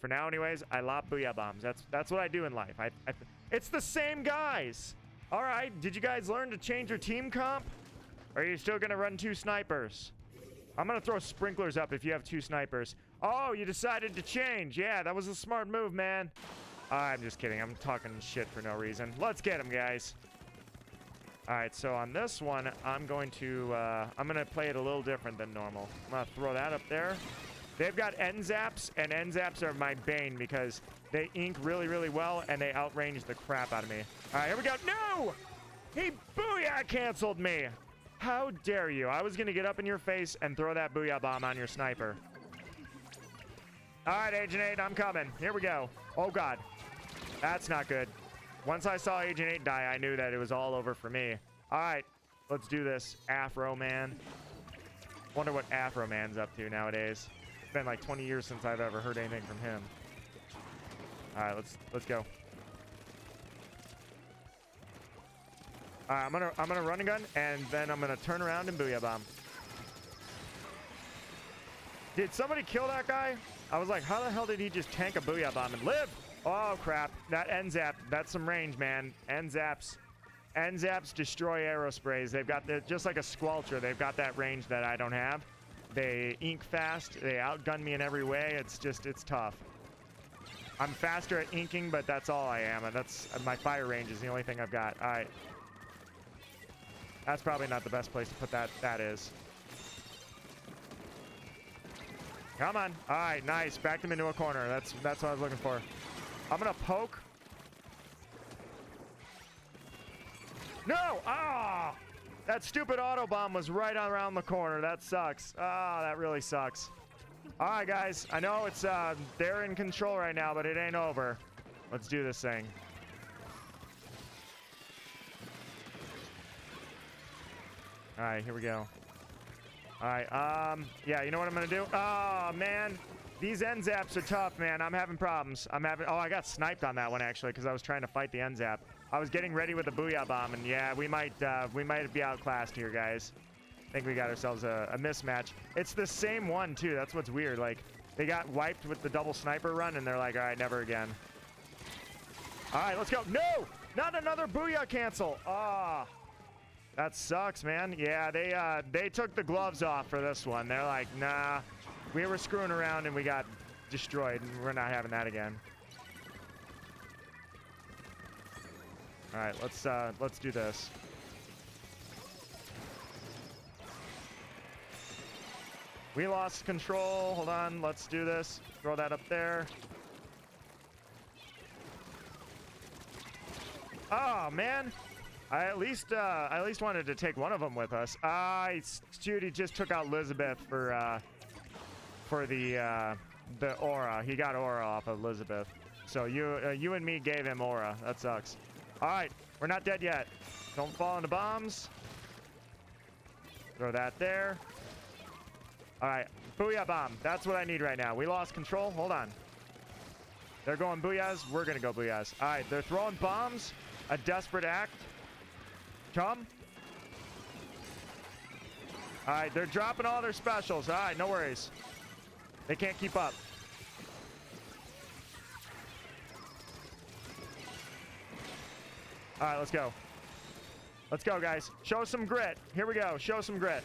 for now, anyways, I lob Booyah Bombs. That's what I do in life. It's the same guys. All right, did you guys learn to change your team comp? Or are you still going to run 2 snipers? I'm going to throw sprinklers up if you have 2 snipers. Oh, you decided to change. Yeah, that was a smart move, man. I'm just kidding. I'm talking shit for no reason. Let's get him, guys. All right, so on this one, I'm going to play it a little different than normal. I'm going to throw that up there. They've got end zaps, and end zaps are my bane because they ink really, really well, and they outrange the crap out of me. All right, here we go. No! He Booyah canceled me. How dare you? I was going to get up in your face and throw that Booyah Bomb on your sniper. All right, Agent 8, I'm coming. Here we go. Oh, God. That's not good. Once I saw Agent 8 die, I knew that it was all over for me. All right, let's do this. Afro Man. Wonder what Afro Man's up to nowadays. It's been like 20 years since I've ever heard anything from him. All right, let's go. All right, I'm gonna run a gun, and then I'm gonna turn around and Booyah Bomb. Did somebody kill that guy? I was like, how the hell did he just tank a Booyah Bomb and live? Oh, crap. That end zap, that's some range, man. End zaps destroy arrow sprays. They've got just like a Squelcher, they've got that range that I don't have. They ink fast. They outgun me in every way. It's tough. I'm faster at inking, but that's all I am. That's my fire range is the only thing I've got. All right. That's probably not the best place to put that. That is. Come on. All right, nice. Backed him into a corner. That's what I was looking for. I'm gonna poke. No! Ah! That stupid auto bomb was right around the corner. That sucks. Ah, that really sucks. All right, guys. I know it's they're in control right now, but it ain't over. Let's do this thing. All right, here we go. All right, yeah, you know what I'm gonna do? Oh, man. These end zaps are tough, man. I'm having problems. Oh, I got sniped on that one, actually, because I was trying to fight the end zap. I was getting ready with the Booyah Bomb, and yeah, we might be outclassed here, guys. I think we got ourselves a mismatch. It's the same one, too. That's what's weird. Like, they got wiped with the double sniper run, and they're like, all right, never again. All right, let's go. No! Not another Booyah cancel. Ah. That sucks, man. Yeah, they took the gloves off for this one. They're like, nah, we were screwing around and we got destroyed, and we're not having that again. All right, let's do this. We lost control. Hold on, let's do this. Throw that up there. Oh, man. I at least wanted to take one of them with us. Judy just took out Elizabeth for the aura. He got aura off of Elizabeth. So you and me gave him aura. That sucks. All right, we're not dead yet. Don't fall into bombs. Throw that there. All right, Booyah Bomb. That's what I need right now. We lost control. Hold on. They're going Booyahs. We're gonna go Booyahs. All right, they're throwing bombs. A desperate act. Come. All right, they're dropping all their specials. All right, no worries. They can't keep up. All right, let's go. Let's go, guys. Show some grit. Here we go. Show some grit.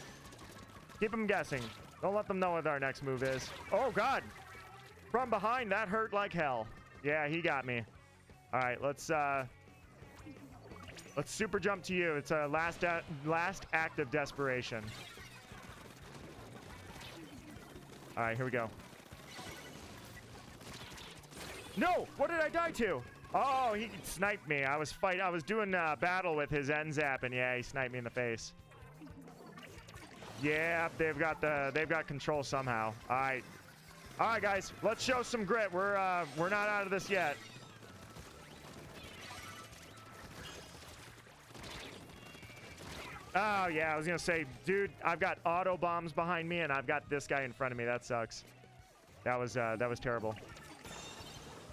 Keep them guessing. Don't let them know what our next move is. Oh, God. From behind, that hurt like hell. Yeah, he got me. All right, let's Let's super jump to you. It's a last act of desperation. All right, here we go. No! What did I die to? Oh, he sniped me. I was doing battle with his end zap, and yeah, he sniped me in the face. Yeah, they've got control somehow. All right, guys, let's show some grit. We're not out of this yet. Oh yeah, I was gonna say, dude, I've got auto bombs behind me, and I've got this guy in front of me. That sucks. That was terrible.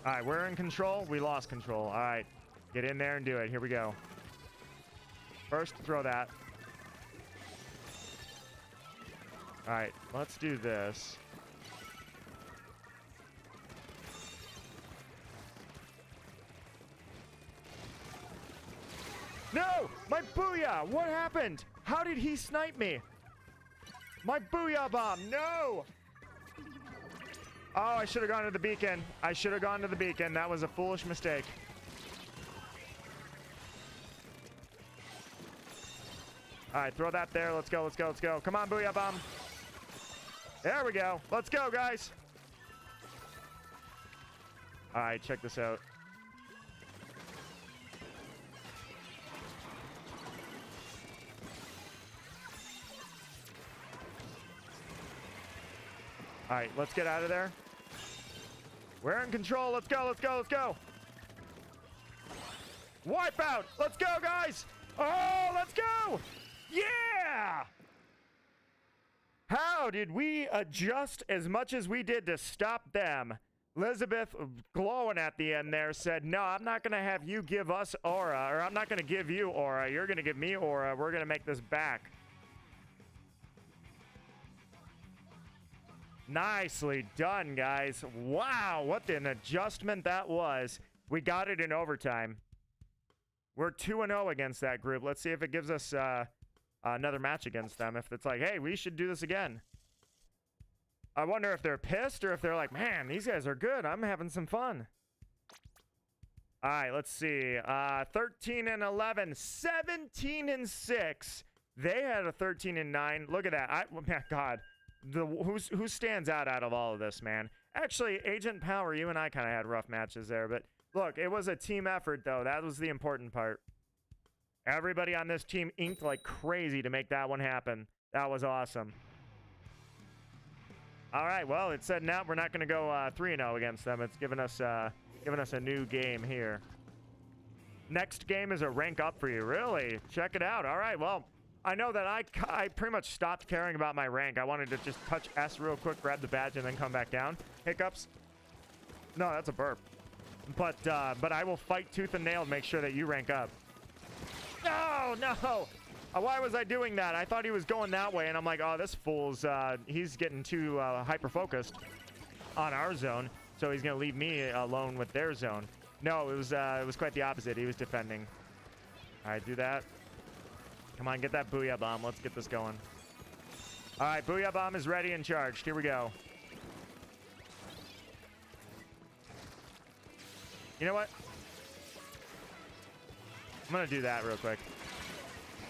All right, we're in control. We lost control. All right, get in there and do it. Here we go. First, throw that. All right, let's do this. No! My booyah! What happened? How did he snipe me? My booyah bomb! No! Oh, I should have gone to the beacon. I should have gone to the beacon. That was a foolish mistake. All right, throw that there. Let's go, let's go, let's go. Come on, booyah bomb. There we go. Let's go, guys. All right, check this out. All right, let's get out of there. We're in control. Let's go, let's go, let's go. Wipeout. Let's go, guys. Oh, let's go. Yeah. How did we adjust as much as we did to stop them? Elizabeth, glowing at the end there, said, no, I'm not going to have you give us aura, or I'm not going to give you aura. You're going to give me aura. We're going to make this back. Nicely done, guys. Wow, what an adjustment that was. We got it in overtime. We're 2-0 against that group. Let's see if it gives us another match against them. If it's like, hey, we should do this again. I wonder if they're pissed or if they're like, man, these guys are good. I'm having some fun. All right, let's see. 13-11, 17-6. They had a 13-9. Look at that. Oh, my God. Who stands out of all of this, man? Actually, Agent Power, you and I kind of had rough matches there, but look, it was a team effort, though. That was the important part. Everybody on this team inked like crazy to make that one happen. That was awesome. All right, well, it said now we're not going to go 3-0 against them. It's given us a new game here. Next game is a rank up for you. Really? Check it out. All right, well, I know that I pretty much stopped caring about my rank. I wanted to just touch S real quick, grab the badge, and then come back down. Hiccups? No, that's a burp. But I will fight tooth and nail to make sure that you rank up. No, no! Why was I doing that? I thought he was going that way, and I'm like, oh, this fool's, he's getting too hyper-focused on our zone, so he's going to leave me alone with their zone. No, it was quite the opposite. He was defending. All right, do that. Come on, get that booyah bomb. Let's get this going. All right, booyah bomb is ready and charged. Here we go. You know what? I'm going to do that real quick.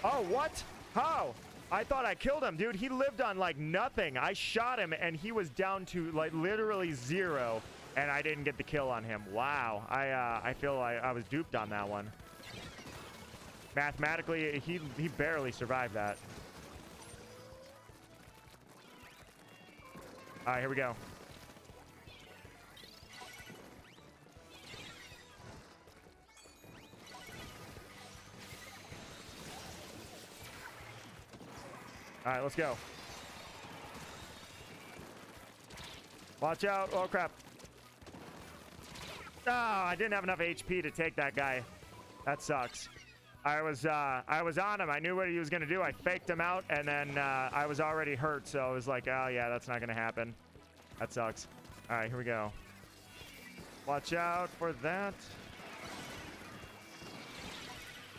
Oh, what? How? I thought I killed him, dude. He lived on, like, nothing. I shot him, and he was down to, like, literally 0, and I didn't get the kill on him. Wow. I feel like I was duped on that one. Mathematically, he barely survived that. All right, here we go. All right, let's go. Watch out. Oh, crap. Oh, I didn't have enough HP to take that guy. That sucks. I was on him. I knew what he was going to do. I faked him out, and then I was already hurt, so I was like, oh, yeah, that's not going to happen. That sucks. All right, here we go. Watch out for that.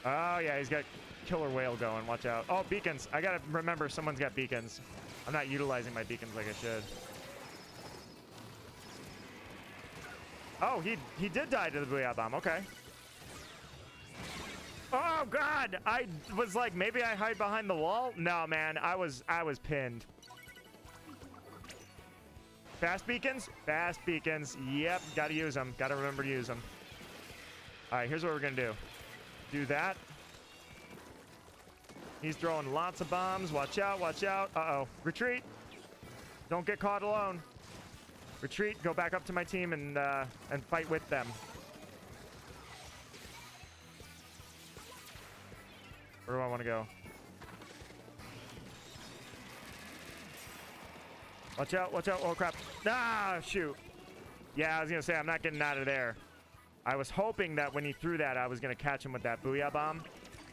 Oh, yeah, he's got killer whale going. Watch out. Oh, beacons. I got to remember someone's got beacons. I'm not utilizing my beacons like I should. Oh, he did die to the booyah bomb. Okay. Oh God! I was like, maybe I hide behind the wall. No, man, I was pinned. Fast beacons? Fast beacons. Yep, gotta use them. Gotta remember to use them. All right, here's what we're gonna do. Do that. He's throwing lots of bombs. Watch out, watch out. Uh-oh. Retreat. Don't get caught alone. Retreat, go back up to my team and fight with them. Where do I want to go? Watch out, watch out. Oh, crap. Ah, shoot. Yeah, I was going to say, I'm not getting out of there. I was hoping that when he threw that, I was going to catch him with that booyah bomb.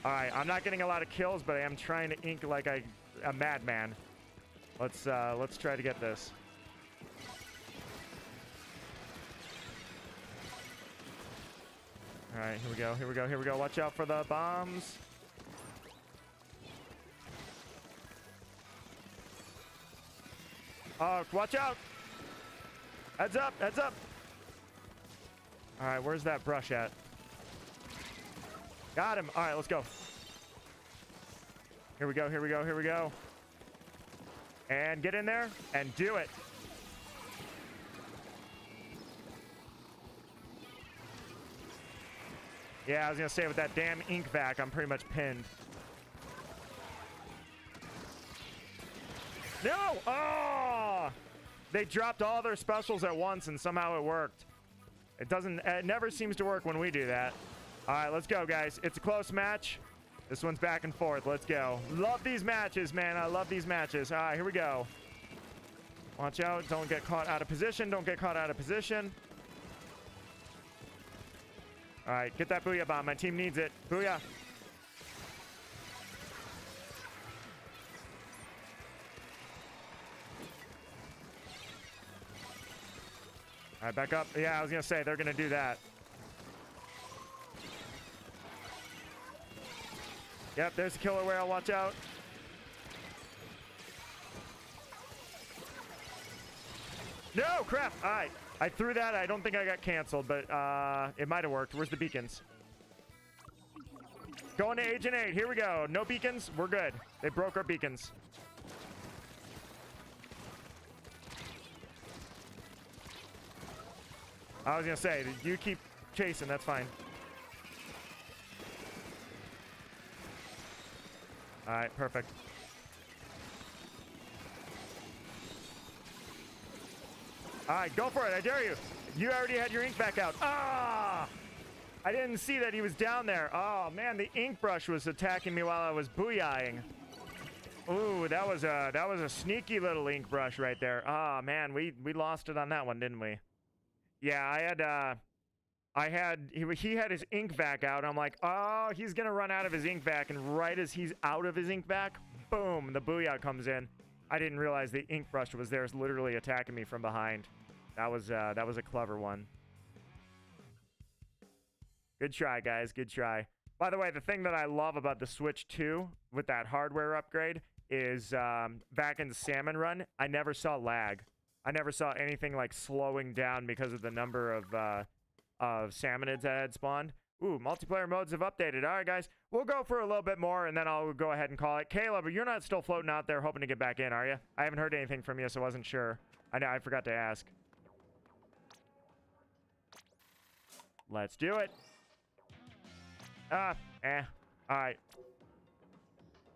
All right, I'm not getting a lot of kills, but I am trying to ink like a madman. Let's try to get this. All right, here we go, here we go, here we go. Watch out for the bombs. Oh, watch out! Heads up, heads up! All right, where's that brush at? Got him. All right, let's go. Here we go, here we go, here we go. And get in there and do it. Yeah, I was going to say with that damn ink vac, I'm pretty much pinned. No! Oh! They dropped all their specials at once and somehow it worked. It never seems to work when we do that. All right, let's go, guys. It's a close match. This one's back and forth. Let's go. Love these matches, man. I love these matches. All right, here we go. Watch out. Don't get caught out of position. Don't get caught out of position. All right, get that booyah bomb. My team needs it. Booyah. All right, back up. Yeah, I was going to say, they're going to do that. Yep, there's a killer whale. Watch out. No, crap. All right. I threw that. I don't think I got canceled, but it might have worked. Where's the beacons? Going to Agent 8. Here we go. No beacons. We're good. They broke our beacons. I was going to say, you keep chasing. That's fine. All right, perfect. All right, go for it. I dare you. You already had your ink back out. Ah! I didn't see that he was down there. Oh, man, the ink brush was attacking me while I was booyahing. Ooh, that was a sneaky little ink brush right there. Oh, man, we lost it on that one, didn't we? Yeah, he had his ink vac out. I'm like, oh, he's going to run out of his ink vac. And right as he's out of his ink vac, boom, the booyah comes in. I didn't realize the ink brush was there, literally attacking me from behind. That was a clever one. Good try, guys. Good try. By the way, the thing that I love about the Switch 2 with that hardware upgrade is back in the Salmon Run, I never saw lag. I never saw anything like slowing down because of the number of salmonids that had spawned. Ooh, multiplayer modes have updated. All right, guys, we'll go for a little bit more, and then I'll go ahead and call it. Caleb, you're not still floating out there hoping to get back in, are you? I haven't heard anything from you, so I wasn't sure. I know, I forgot to ask. Let's do it. All right.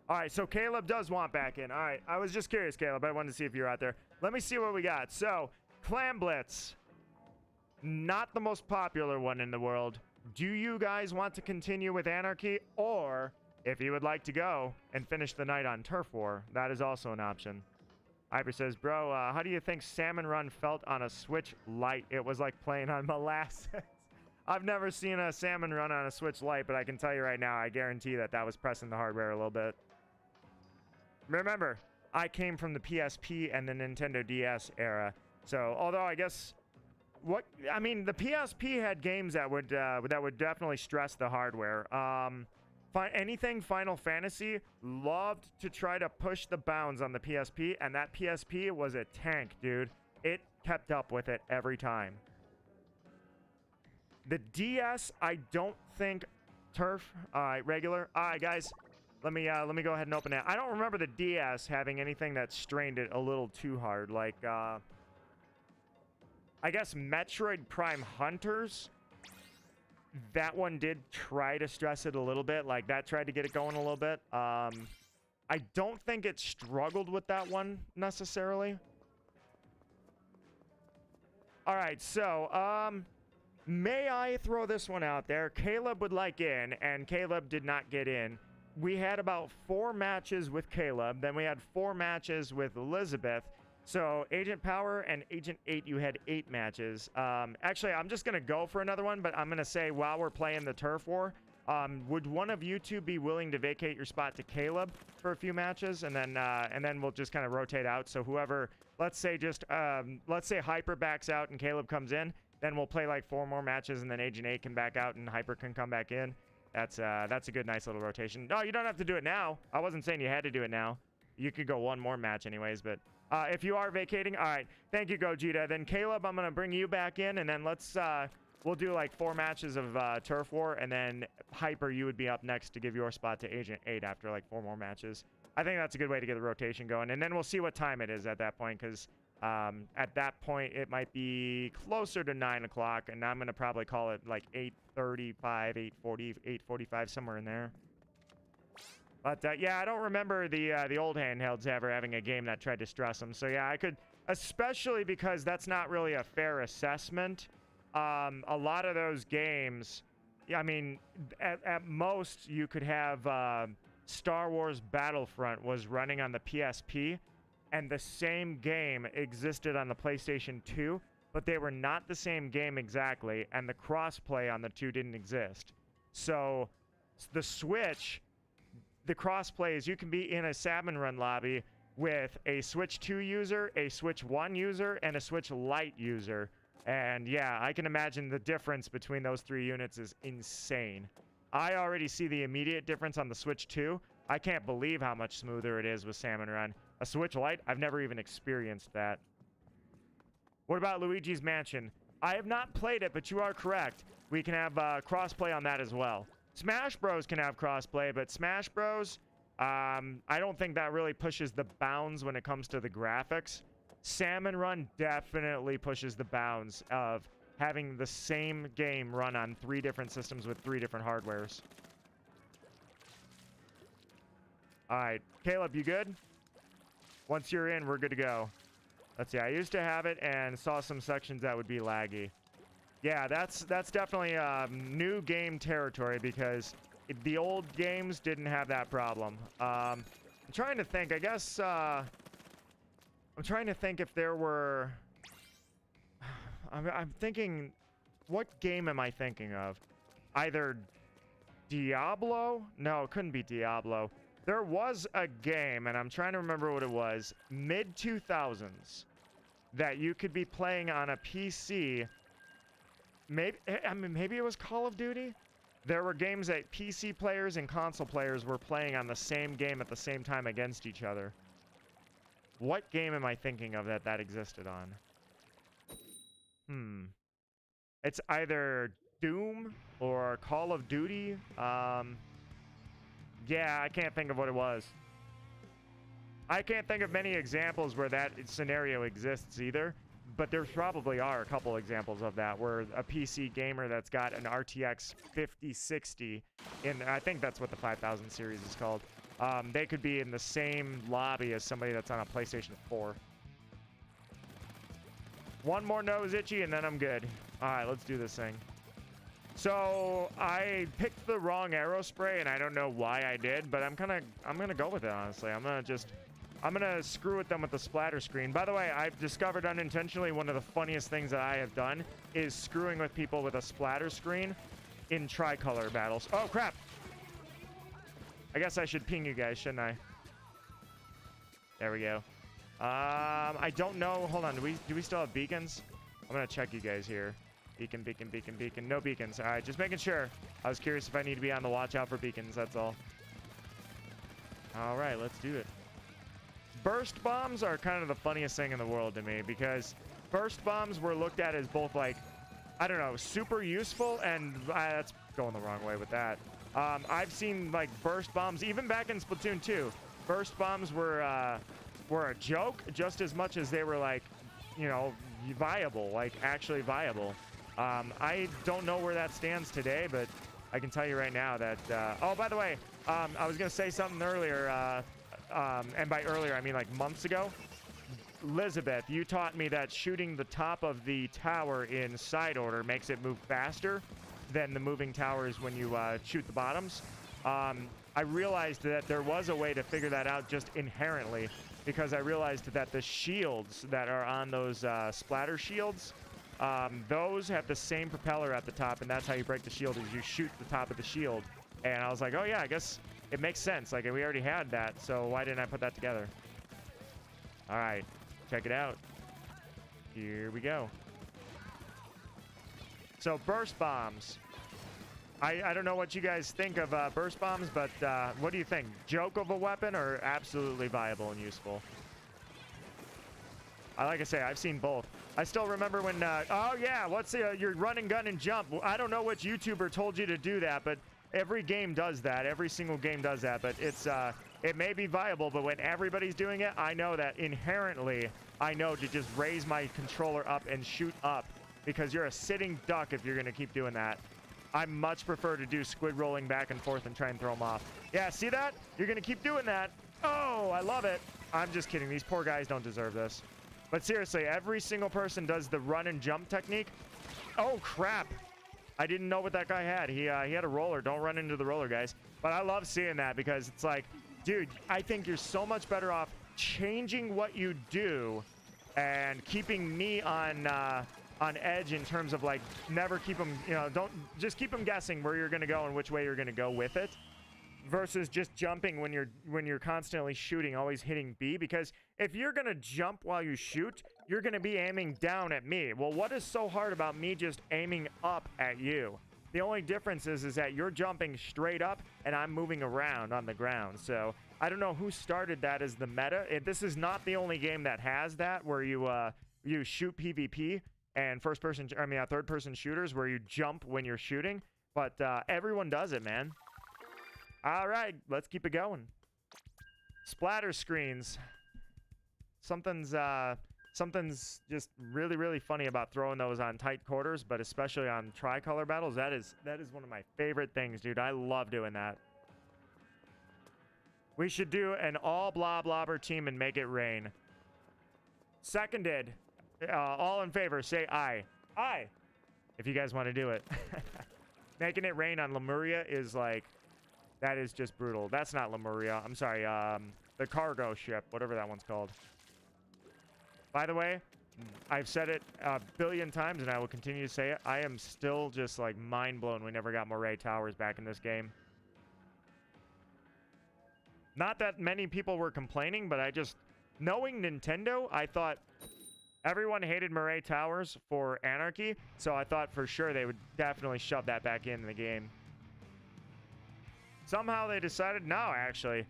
All right, so Caleb does want back in. All right, I was just curious, Caleb. I wanted to see if you're out there. Let me see what we got. So, Clan Blitz. Not the most popular one in the world. Do you guys want to continue with Anarchy? Or, if you would like to go and finish the night on Turf War, that is also an option. Iber says, bro, how do you think Salmon Run felt on a Switch Lite? It was like playing on molasses. I've never seen a Salmon Run on a Switch Lite, but I can tell you right now, I guarantee that was pressing the hardware a little bit. Remember, I came from the PSP and the Nintendo DS era. So, although I guess... the PSP had games that would definitely stress the hardware. Anything Final Fantasy loved to try to push the bounds on the PSP, and that PSP was a tank, dude. It kept up with it every time. The DS, I don't think Turf. All right, regular. All right, guys. Let me go ahead and open it. I don't remember the DS having anything that strained it a little too hard. Like, I guess Metroid Prime Hunters. That one did try to stress it a little bit. Like, that tried to get it going a little bit. I don't think it struggled with that one necessarily. All right, so, may I throw this one out there? Caleb would like in, and Caleb did not get in. We had about 4 matches with Caleb. Then we had 4 matches with Elizabeth. So Agent Power and Agent 8, you had 8 matches. Actually, I'm just going to go for another one, but I'm going to say while we're playing the Turf War, would one of you two be willing to vacate your spot to Caleb for a few matches? And then we'll just kind of rotate out. So whoever, let's say Hyper backs out and Caleb comes in, then we'll play like 4 more matches, and then Agent 8 can back out and Hyper can come back in. That's a good, nice little rotation. No, you don't have to do it now. I wasn't saying you had to do it now. You could go 1 more match anyways, but if you are vacating, all right. Thank you, Gogeta. Then Caleb, I'm gonna bring you back in, and then we'll do like 4 matches of Turf War, and then Hyper, you would be up next to give your spot to Agent 8 after like 4 more matches. I think that's a good way to get the rotation going, and then we'll see what time it is at that point, because at that point it might be closer to 9 o'clock, and I'm gonna probably call it like 8:35, 8:40, 8:45, somewhere in there. But yeah, I don't remember the old handhelds ever having a game that tried to stress them. So yeah, I could, especially because that's not really a fair assessment. A lot of those games, I mean, at most you could have Star Wars Battlefront was running on the PSP, and the same game existed on the PlayStation 2, but they were not the same game exactly, and the crossplay on the two didn't exist. So the Switch, the crossplay is you can be in a Salmon Run lobby with a Switch 2 user, a Switch 1 user, and a Switch Lite user. And yeah, I can imagine the difference between those 3 units is insane. I already see the immediate difference on the Switch 2. I can't believe how much smoother it is with Salmon Run. A Switch Lite, I've never even experienced that. What about Luigi's Mansion? I have not played it, but you are correct. We can have crossplay on that as well. Smash Bros can have crossplay, but Smash Bros, I don't think that really pushes the bounds when it comes to the graphics. Salmon Run definitely pushes the bounds of having the same game run on 3 different systems with 3 different hardwares. All right, Caleb, you good? Once you're in, we're good to go. Let's see, I used to have it and saw some sections that would be laggy. Yeah, that's definitely new game territory, because the old games didn't have that problem. I'm trying to think, I guess, I'm trying to think if there were... I'm thinking, what game am I thinking of? Either Diablo? No, it couldn't be Diablo. There was a game, and I'm trying to remember what it was, mid-2000s, that you could be playing on a PC. Maybe it was Call of Duty? There were games that PC players and console players were playing on the same game at the same time against each other. What game am I thinking of that existed on? It's either Doom or Call of Duty. Yeah, I can't think of what it was. I can't think of many examples where that scenario exists either, but there probably are a couple examples of that, where a PC gamer that's got an RTX 5060, I think that's what the 5000 series is called, they could be in the same lobby as somebody that's on a PlayStation 4. One more nose itchy, and then I'm good. All right, let's do this thing. So I picked the wrong arrow spray, and I don't know why I did, but I'm gonna go with it, honestly. I'm gonna screw with them with the splatter screen. By the way, I've discovered unintentionally one of the funniest things that I have done is screwing with people with a splatter screen in tricolor battles. Oh crap! I guess I should ping you guys, shouldn't I? There we go. I don't know. Hold on. Do we still have beacons? I'm gonna check you guys here. Beacon, beacon, beacon, beacon. No beacons. All right, just making sure. I was curious if I need to be on the watch out for beacons. That's all. All right, let's do it. Burst bombs are kind of the funniest thing in the world to me, because burst bombs were looked at as both, like, I don't know, super useful, and that's going the wrong way with that. I've seen like burst bombs, even back in Splatoon 2. Burst bombs were a joke just as much as they were like, you know, viable, like actually viable. I don't know where that stands today, but I can tell you right now that, oh, by the way, I was going to say something earlier, and by earlier, I mean like months ago. Elizabeth, you taught me that shooting the top of the tower in side order makes it move faster than the moving towers when you shoot the bottoms. I realized that there was a way to figure that out just inherently, because I realized that the shields that are on those splatter shields, those have the same propeller at the top, and that's how you break the shield, is you shoot the top of the shield. And I was like, oh yeah, I guess it makes sense. Like, we already had that, so why didn't I put that together? All right, check it out. Here we go. So burst bombs. I don't know what you guys think of burst bombs, but what do you think? Joke of a weapon or absolutely viable and useful? Like I say, I've seen both. I still remember when, oh yeah, what's your run and gun and jump? Well, I don't know which YouTuber told you to do that, but every game does that. Every single game does that, but it's, it may be viable, but when everybody's doing it, I know that inherently, I know to just raise my controller up and shoot up, because you're a sitting duck if you're going to keep doing that. I much prefer to do squid rolling back and forth and try and throw them off. Yeah, see that? You're going to keep doing that. Oh, I love it. I'm just kidding. These poor guys don't deserve this. But seriously, every single person does the run and jump technique. Oh, crap. I didn't know what that guy had. He had a roller. Don't run into the roller, guys. But I love seeing that, because it's like, dude, I think you're so much better off changing what you do and keeping me on edge in terms of like never keep them, you know, don't just keep them guessing where you're going to go and which way you're going to go with it, versus just jumping when you're constantly shooting, always hitting B. Because if you're going to jump while you shoot, you're going to be aiming down at me. Well, what is so hard about me just aiming up at you? The only difference is that you're jumping straight up and I'm moving around on the ground. So I don't know who started that as the meta. This is not the only game that has that, where you shoot PvP and third person shooters where you jump when you're shooting. But everyone does it, man. All right, let's keep it going. Splatter screens. Something's just really, really funny about throwing those on tight quarters, but especially on tricolor battles. That is one of my favorite things, dude. I love doing that. We should do an all blah blobber team and make it rain. Seconded. All in favor, say aye. Aye. If you guys want to do it. Making it rain on Lemuria is like, that is just brutal. That's not Lemuria. I'm sorry. The cargo ship, whatever that one's called. By the way, I've said it a billion times and I will continue to say it. I am still just like mind blown we never got Moray Towers back in this game. Not that many people were complaining, but I just, knowing Nintendo, I thought everyone hated Moray Towers for Anarchy, so I thought for sure they would definitely shove that back in the game. Somehow they decided, no, actually,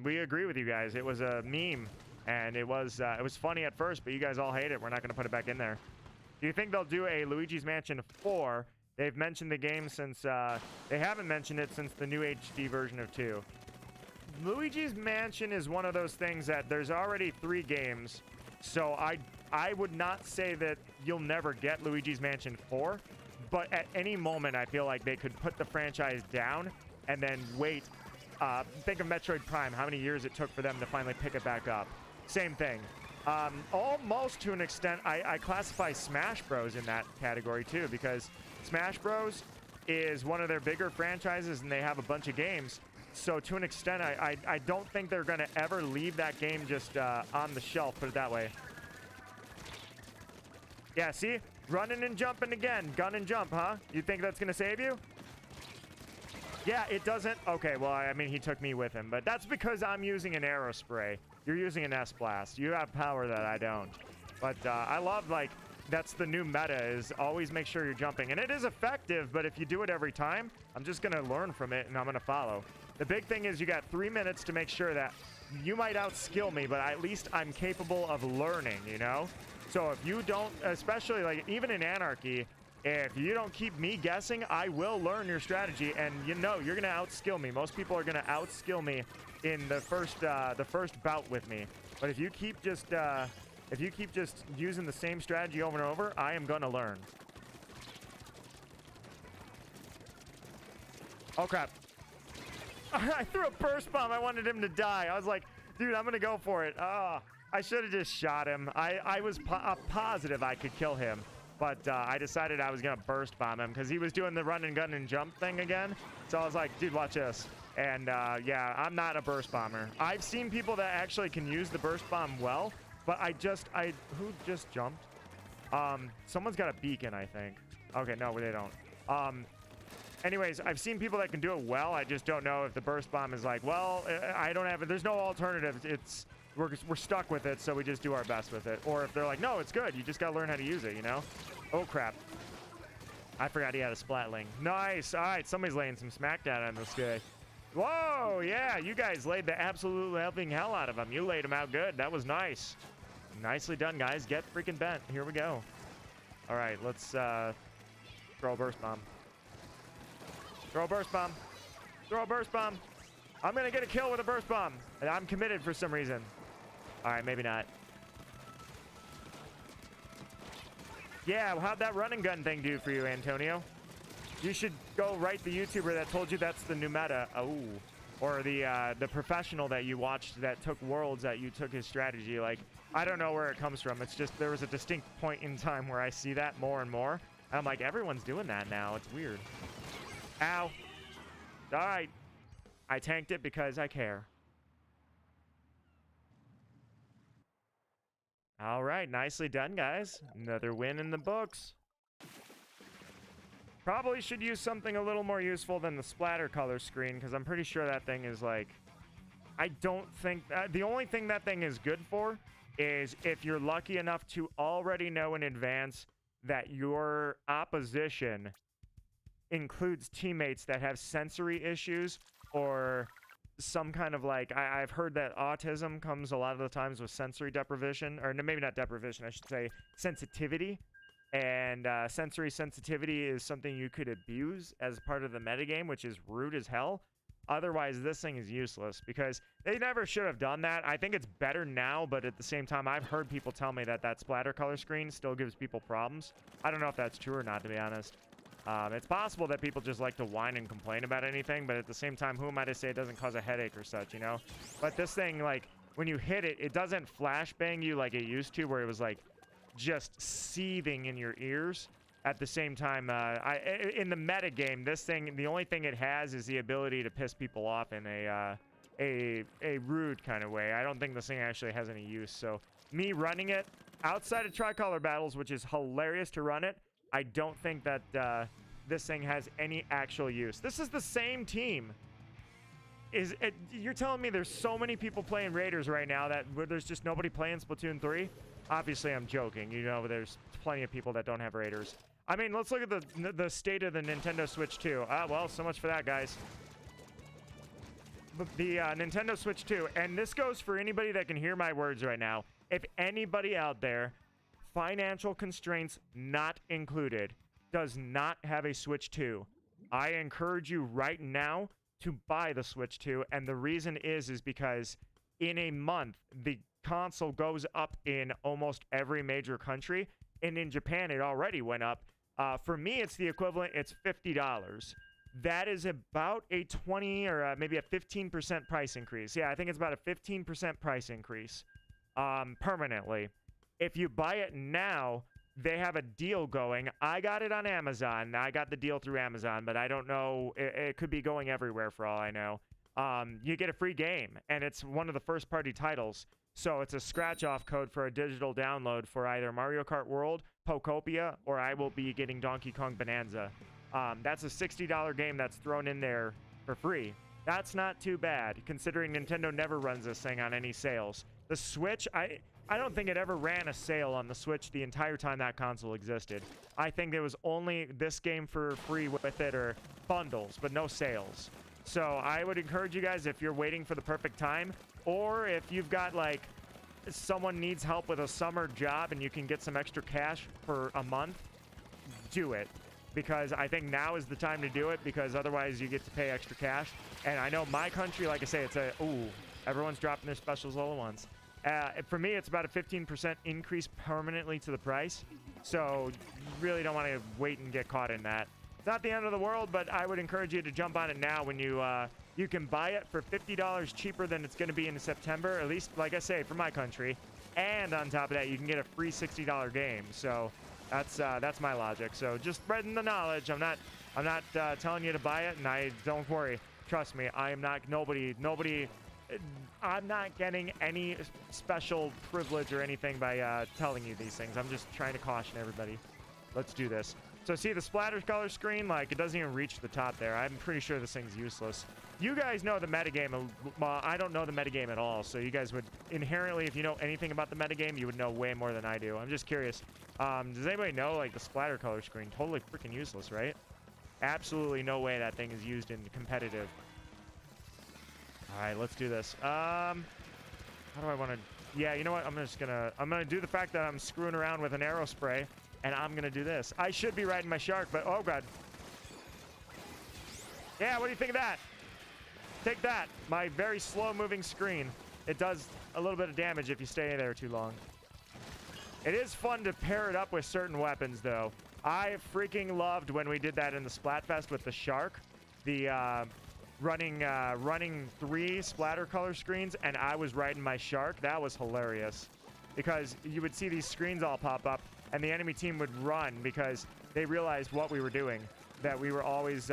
we agree with you guys. It was a meme, and it was funny at first, but you guys all hate it. We're not going to put it back in there. Do you think they'll do a Luigi's Mansion 4? They've mentioned the game since, they haven't mentioned it since the new HD version of 2. Luigi's Mansion is one of those things that there's already 3 games, so I would not say that you'll never get Luigi's Mansion 4, but at any moment I feel like they could put the franchise down and then wait. Think of Metroid Prime, how many years it took for them to finally pick it back up. Same thing. Almost to an extent, I classify Smash Bros in that category too, because Smash Bros is one of their bigger franchises and they have a bunch of games. So to an extent, I don't think they're going to ever leave that game just on the shelf, put it that way. Yeah, see? Running and jumping again. Gun and jump, huh? You think that's going to save you? Yeah, it doesn't. Okay, well, I mean, he took me with him, but that's because I'm using an arrow spray. You're using an S-Blast. You have power that I don't. But I love, like, that's the new meta, is always make sure you're jumping. And it is effective, but if you do it every time, I'm just going to learn from it, and I'm going to follow. The big thing is you got 3 minutes to make sure that you might outskill me, but at least I'm capable of learning, you know? So if you don't, especially, like, even in Anarchy, If you don't keep me guessing, I will learn your strategy, and you know you're gonna outskill me. Most people are gonna outskill me in the first bout with me. But if you keep just using the same strategy over and over, I am gonna learn. Oh crap! I threw a burst bomb. I wanted him to die. I was like, dude, I'm gonna go for it. I should have just shot him. I was positive I could kill him. But I decided I was going to burst bomb him because he was doing the run and gun and jump thing again. So I was like, dude, watch this. And yeah, I'm not a burst bomber. I've seen people that actually can use the burst bomb well, but who just jumped? Someone's got a beacon, I think. Okay, no, they don't. Anyways, I've seen people that can do it well. I just don't know if the burst bomb is like, well, I don't have it. There's no alternatives. We're stuck with it, so we just do our best with it. Or if they're like, no, it's good. You just got to learn how to use it, you know? Oh, crap. I forgot he had a splatling. Nice. All right, somebody's laying some smackdown on this guy. Whoa, yeah, you guys laid the absolute helping hell out of him. You laid him out good. That was nice. Nicely done, guys. Get freaking bent. Here we go. All right, let's throw a burst bomb. Throw a burst bomb. Throw a burst bomb. I'm going to get a kill with a burst bomb. And I'm committed for some reason. All right, maybe not. Yeah, how'd that run and gun thing do for you, Antonio? You should go write the YouTuber that told you that's the new meta. Oh, or the professional that you watched that took worlds that you took his strategy. Like, I don't know where it comes from. It's just there was a distinct point in time where I see that more and more. And I'm like, everyone's doing that now. It's weird. Ow. All right. I tanked it because I care. All right, nicely done, guys. Another win in the books. Probably should use something a little more useful than the splatter color screen, because I'm pretty sure that thing is like... I don't think... the only thing that thing is good for is if you're lucky enough to already know in advance that your opposition includes teammates that have sensory issues or some kind of like I've heard that autism comes a lot of the times with sensory deprivation, or maybe not deprivation, I should say sensitivity. And sensory sensitivity is something you could abuse as part of the metagame, which is rude as hell. Otherwise, this thing is useless because they never should have done that. I think it's better now, but at the same time, I've heard people tell me that that splatter color screen still gives people problems. I don't know if that's true or not, to be honest. It's possible that people just like to whine and complain about anything, but at the same time, who am I to say it doesn't cause a headache or such, you know? But this thing, like, when you hit it, it doesn't flashbang you like it used to, where it was, like, just seething in your ears. At the same time, in the meta game, this thing, the only thing it has is the ability to piss people off in a rude kind of way. I don't think this thing actually has any use. So me running it outside of tricolor battles, which is hilarious to run it, I don't think that this thing has any actual use. This is the same team. You're telling me there's so many people playing Raiders right now that where there's just nobody playing Splatoon 3? Obviously, I'm joking. You know, there's plenty of people that don't have Raiders. I mean, let's look at the state of the Nintendo Switch 2. Well, so much for that, guys. But the Nintendo Switch 2, and this goes for anybody that can hear my words right now. If anybody out there, financial constraints not included, does not have a Switch 2, I encourage you right now to buy the Switch 2. And the reason is because in a month, the console goes up in almost every major country. And in Japan, it already went up. For me, it's the equivalent. It's $50. That is about a 20 or maybe a 15% price increase. Yeah, I think it's about a 15% price increase permanently. If you buy it now, they have a deal going. I got it on Amazon. I got the deal through Amazon, but I don't know. It could be going everywhere for all I know. You get a free game, and it's one of the first-party titles. So it's a scratch-off code for a digital download for either Mario Kart World, Pokopia, or I will be getting Donkey Kong Bonanza. That's a $60 game that's thrown in there for free. That's not too bad, considering Nintendo never runs this thing on any sales. The Switch, I don't think it ever ran a sale on the Switch the entire time that console existed. I think there was only this game for free with it or bundles, but no sales. So I would encourage you guys, if you're waiting for the perfect time, or if you've got like someone needs help with a summer job and you can get some extra cash for a month, do it, because I think now is the time to do it, because otherwise you get to pay extra cash. And I know my country, like I say, it's a, ooh, everyone's dropping their specials all at once. For me, it's about a 15% increase permanently to the price. So you really don't want to wait and get caught in that. It's not the end of the world, but I would encourage you to jump on it now when you can buy it for $50 cheaper than it's going to be in September, at least, like I say, for my country. And on top of that, you can get a free $60 game. So that's my logic. So just spreading the knowledge. I'm not telling you to buy it, and don't worry. Trust me, I am not I'm not getting any special privilege or anything by telling you these things. I'm just trying to caution everybody. Let's do this. So see the splatter color screen? Like, it doesn't even reach the top there. I'm pretty sure this thing's useless. You guys know the metagame. Well, I don't know the metagame at all. So you guys would inherently, if you know anything about the metagame, you would know way more than I do. I'm just curious. Does anybody know, like, the splatter color screen? Totally freaking useless, right? Absolutely no way that thing is used in competitive. All right, let's do this. How do I want to... Yeah, you know what? I'm gonna do the fact that I'm screwing around with an arrow spray, and I'm gonna do this. I should be riding my shark, but oh god. Yeah, what do you think of that? Take that. My very slow-moving screen. It does a little bit of damage if you stay there too long. It is fun to pair it up with certain weapons, though. I freaking loved when we did that in the Splatfest with the shark. The running 3 splatter color screens, and I was riding my shark. That was hilarious, because you would see these screens all pop up, and the enemy team would run because they realized what we were doing, that we were always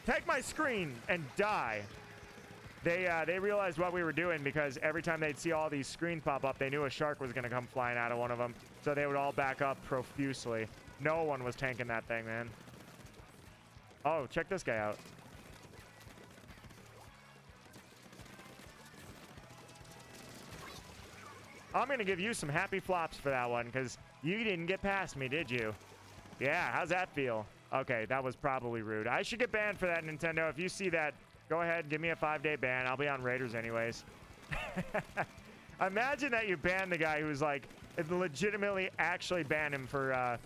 take my screen and die. They realized what we were doing, because every time they'd see all these screens pop up, they knew a shark was going to come flying out of one of them, so they would all back up profusely. No one was tanking that thing, man. Oh, check this guy out. I'm going to give you some happy flops for that one, because you didn't get past me, did you? Yeah, how's that feel? Okay, that was probably rude. I should get banned for that, Nintendo. If you see that, go ahead, give me a 5-day ban. I'll be on Raiders anyways. Imagine that you ban the guy who's like, legitimately actually ban him for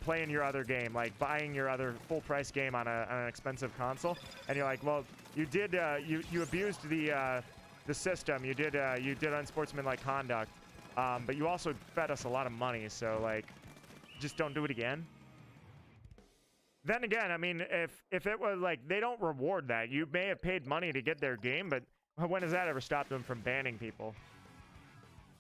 playing your other game, like buying your other full-price game on an expensive console, and you're like, well, you did you abused the system, you did unsportsmanlike conduct, but you also fed us a lot of money, so like, just don't do it again. Then again, I mean, if it was like, they don't reward that. You may have paid money to get their game, but when has that ever stopped them from banning people?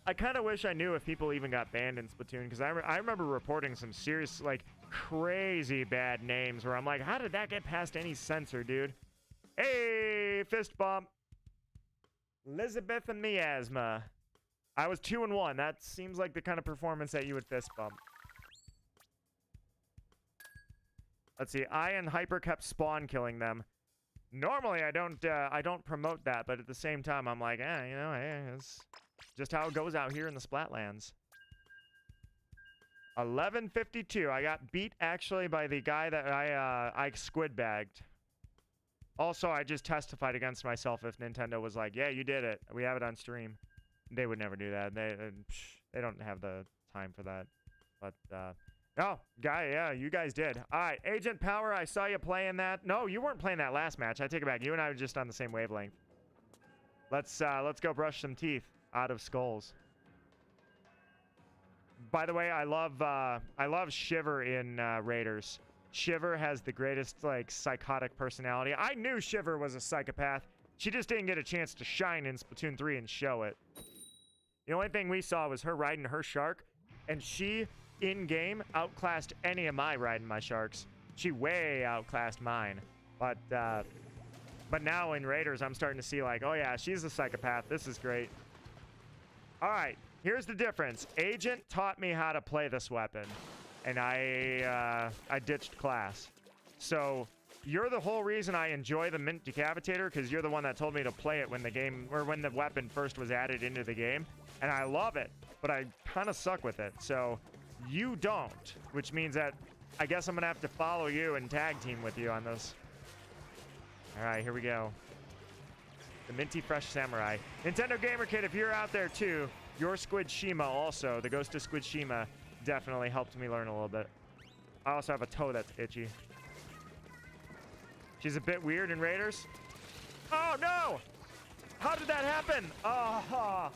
I kind of wish I knew if people even got banned in Splatoon, because I remember reporting some serious, like, crazy bad names where I'm like, how did that get past any censor, dude? Hey, fist bump. Elizabeth and Miasma. I was 2-1. That seems like the kind of performance that you would fist bump. Let's see. I and Hyper kept spawn killing them. Normally, I don't promote that, but at the same time, I'm like, you know, hey, it's just how it goes out here in the Splatlands. 11:52. I got beat actually by the guy that I squid bagged. Also, I just testified against myself if Nintendo was like, yeah, you did it. We have it on stream. They would never do that. They don't have the time for that. But oh, guy, yeah, you guys did. All right, Agent Power, I saw you playing that. No, you weren't playing that last match. I take it back. You and I were just on the same wavelength. Let's go brush some teeth out of skulls. By the way, I love Shiver in Raiders. Shiver has the greatest, like, psychotic personality. I knew Shiver was a psychopath. She just didn't get a chance to shine in Splatoon 3 and show it. The only thing we saw was her riding her shark, and she, in-game, outclassed any of my riding my sharks. She way outclassed mine. But now in Raiders, I'm starting to see, like, oh yeah, she's a psychopath. This is great. All right, here's the difference. Agent taught me how to play this weapon, and I ditched class. So you're the whole reason I enjoy the Mint Decapitator, because you're the one that told me to play it when the game, or when the weapon first was added into the game, and I love it, but I kind of suck with it. So you don't, which means that I guess I'm gonna have to follow you and tag team with you on this. All right, here we go. The Minty Fresh Samurai. Nintendo Gamer Kid, if you're out there too, Your Squid Shima also, the Ghost of Squid Shima, definitely helped me learn a little bit. I also have a toe that's itchy. She's a bit weird in Raiders. Oh, no! How did that happen? Oh,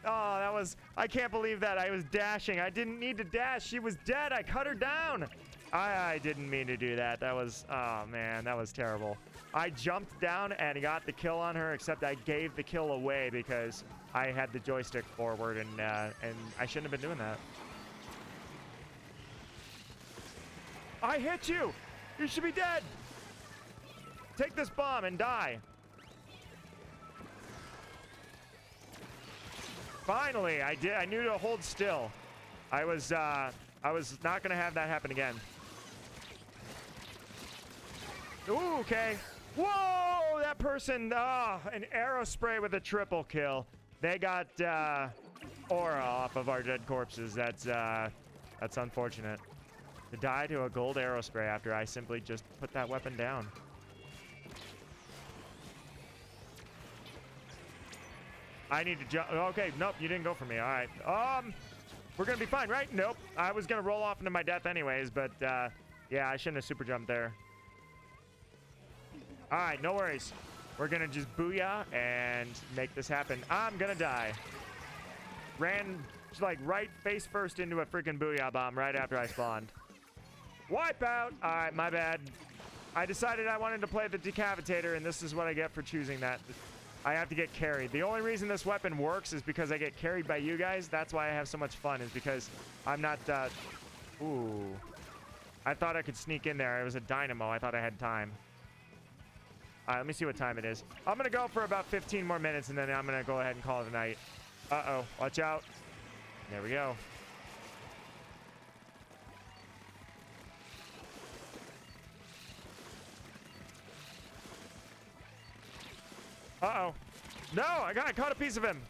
that was... I can't believe that. I was dashing. I didn't need to dash. She was dead. I cut her down. I didn't mean to do that. That was... Oh, man. That was terrible. I jumped down and got the kill on her, except I gave the kill away because I had the joystick forward, and I shouldn't have been doing that. I hit you! You should be dead! Take this bomb and die. Finally, I did. I knew to hold still. I was not gonna have that happen again. Ooh, okay. Whoa, that person, an arrow spray with a triple kill. They got aura off of our dead corpses. That's unfortunate. To die to a gold arrow spray after I simply just put that weapon down. I need to jump. Okay, nope, you didn't go for me. All right. We're gonna be fine, right? Nope. I was gonna roll off into my death anyways, but yeah, I shouldn't have super jumped there. All right, no worries. We're gonna just booyah and make this happen. I'm gonna die. Ran like right face first into a freaking booyah bomb right after I spawned. Wipe out. All right, my bad. I decided I wanted to play the decapitator, and this is what I get for choosing that. I have to get carried. The only reason this weapon works is because I get carried by you guys. That's why I have so much fun, is because I'm not... Ooh. I thought I could sneak in there. It was a dynamo. I thought I had time. All right, let me see what time it is. I'm going to go for about 15 more minutes, and then I'm going to go ahead and call it a night. Uh-oh. Watch out. There we go. Uh-oh. No, I caught a piece of him.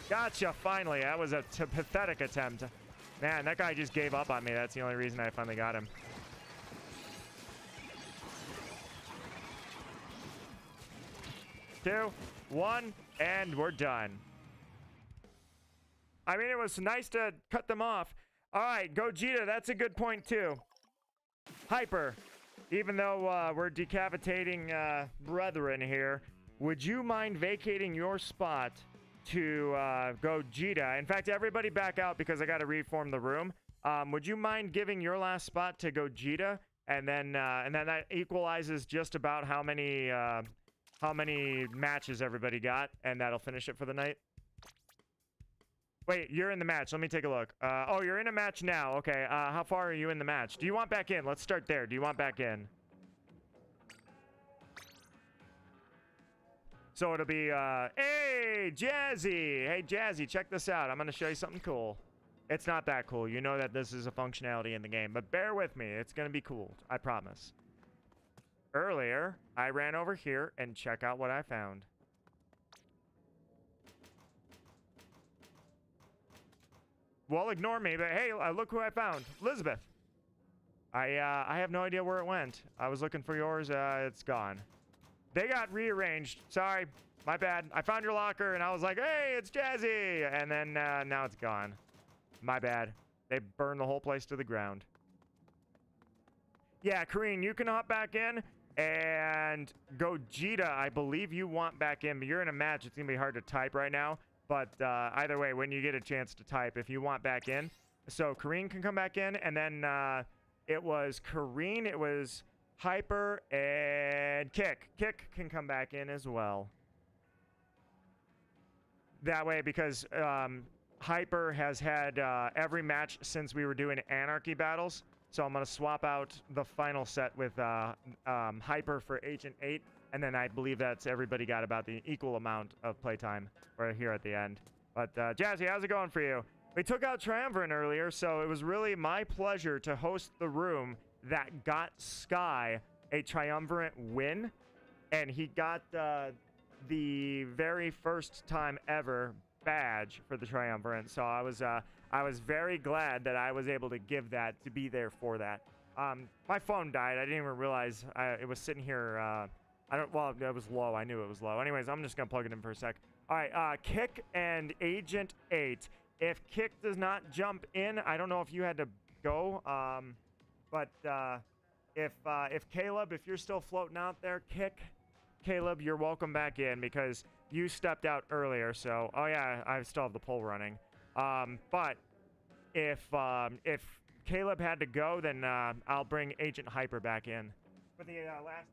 Gotcha, finally. That was a pathetic attempt. Man, that guy just gave up on me. That's the only reason I finally got him. Two, one, and we're done. I mean, it was nice to cut them off. All right, Gogeta, that's a good point, too. Hyper, even though we're decapitating brethren here, would you mind vacating your spot to Gogeta? In fact, everybody back out because I got to reform the room. Would you mind giving your last spot to Gogeta, and then that equalizes just about how many matches everybody got, and that'll finish it for the night? Wait, you're in the match. Let me take a look. Oh, you're in a match now. Okay, how far are you in the match? Do you want back in? Let's start there. Do you want back in? So it'll be, hey, Jazzy! Hey, Jazzy, check this out. I'm going to show you something cool. It's not that cool. You know that this is a functionality in the game, but bear with me. It's going to be cool. I promise. Earlier, I ran over here and check out what I found. Well, ignore me, but hey, look who I found. Elizabeth. I have no idea where it went. I was looking for yours. It's gone. They got rearranged. Sorry. My bad. I found your locker, and I was like, hey, it's Jazzy. And then now it's gone. My bad. They burned the whole place to the ground. Yeah, Kareen, you can hop back in. And Gogeta, I believe you want back in, but you're in a match. It's going to be hard to type right now. But either way, when you get a chance to type, if you want back in. So Kareen can come back in, and then it was Kareen, it was Hyper, and Kick. Kick can come back in as well. That way, because Hyper has had every match since we were doing Anarchy battles. So I'm going to swap out the final set with Hyper for Agent 8. And then I believe that's everybody got about the equal amount of playtime right here at the end. But Jazzy, how's it going for you? We took out Triumvirate earlier, so it was really my pleasure to host the room that got Sky a Triumvirate win. And he got the very first time ever badge for the Triumvirate. So I was very glad that I was able to give that, to be there for that. My phone died. I didn't even realize it was sitting here. Well, it was low. I knew it was low. Anyways, I'm just going to plug it in for a sec. All right, Kick and Agent 8. If Kick does not jump in, I don't know if you had to go. But if Caleb, if you're still floating out there, Kick, Caleb, you're welcome back in because you stepped out earlier. So, oh yeah, I still have the poll running. But if Caleb had to go, then I'll bring Agent Hyper back in for the last.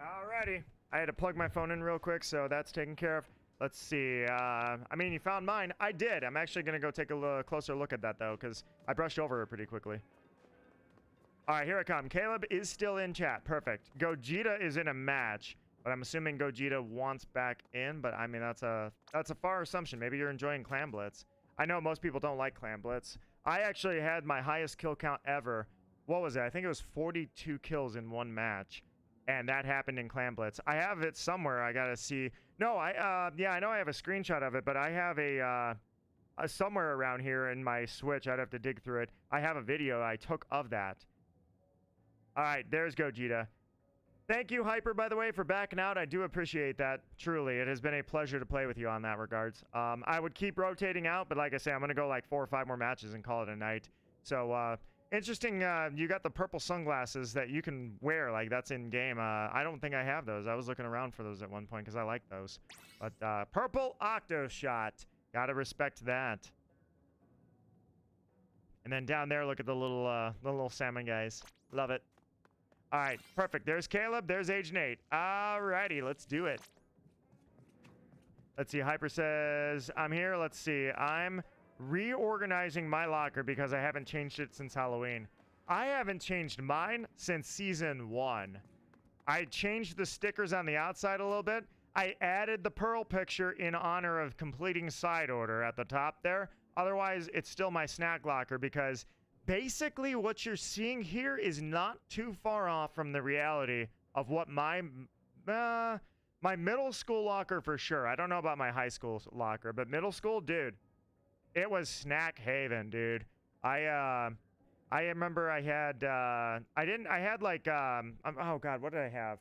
Alrighty, I had to plug my phone in real quick, so that's taken care of. Let's see. I mean, you found mine. I did. I'm actually gonna go take a closer look at that though, because I brushed over it pretty quickly. All right, here I come. Caleb is still in chat. Perfect. Gogeta is in a match, but I'm assuming Gogeta wants back in. But I mean, that's a far assumption. Maybe you're enjoying Clan Blitz. I know most people don't like Clan Blitz. I actually had my highest kill count ever. What was it? I think it was 42 kills in one match. And that happened in Clan Blitz. I have it somewhere. I gotta see. No, yeah, I know I have a screenshot of it, but I have a somewhere around here in my Switch. I'd have to dig through it. I have a video I took of that. All right, there's Gogeta. Thank you, Hyper, by the way, for backing out. I do appreciate that. Truly, it has been a pleasure to play with you on that regards. I would keep rotating out, but like I say, I'm gonna go like 4 or 5 more matches and call it a night. So, interesting, you got the purple sunglasses that you can wear, like that's in game. I don't think I have those. I was looking around for those at one point because I like those. But purple octo shot, gotta respect that. And then down there, look at the little salmon guys. Love it. All right, perfect. There's Caleb. There's Agent 8. All righty, let's do it. Let's see. Hyper says I'm here. Let's see. I'm reorganizing my locker because I haven't changed it since Halloween. I haven't changed mine since season 1. I changed the stickers on the outside a little bit. I added the pearl picture in honor of completing side order at the top there. Otherwise, it's still my snack locker because basically what you're seeing here is not too far off from the reality of what my middle school locker for sure. I don't know about my high school locker, but middle school, dude. It was snack haven, dude. I remember I had oh god, what did I have?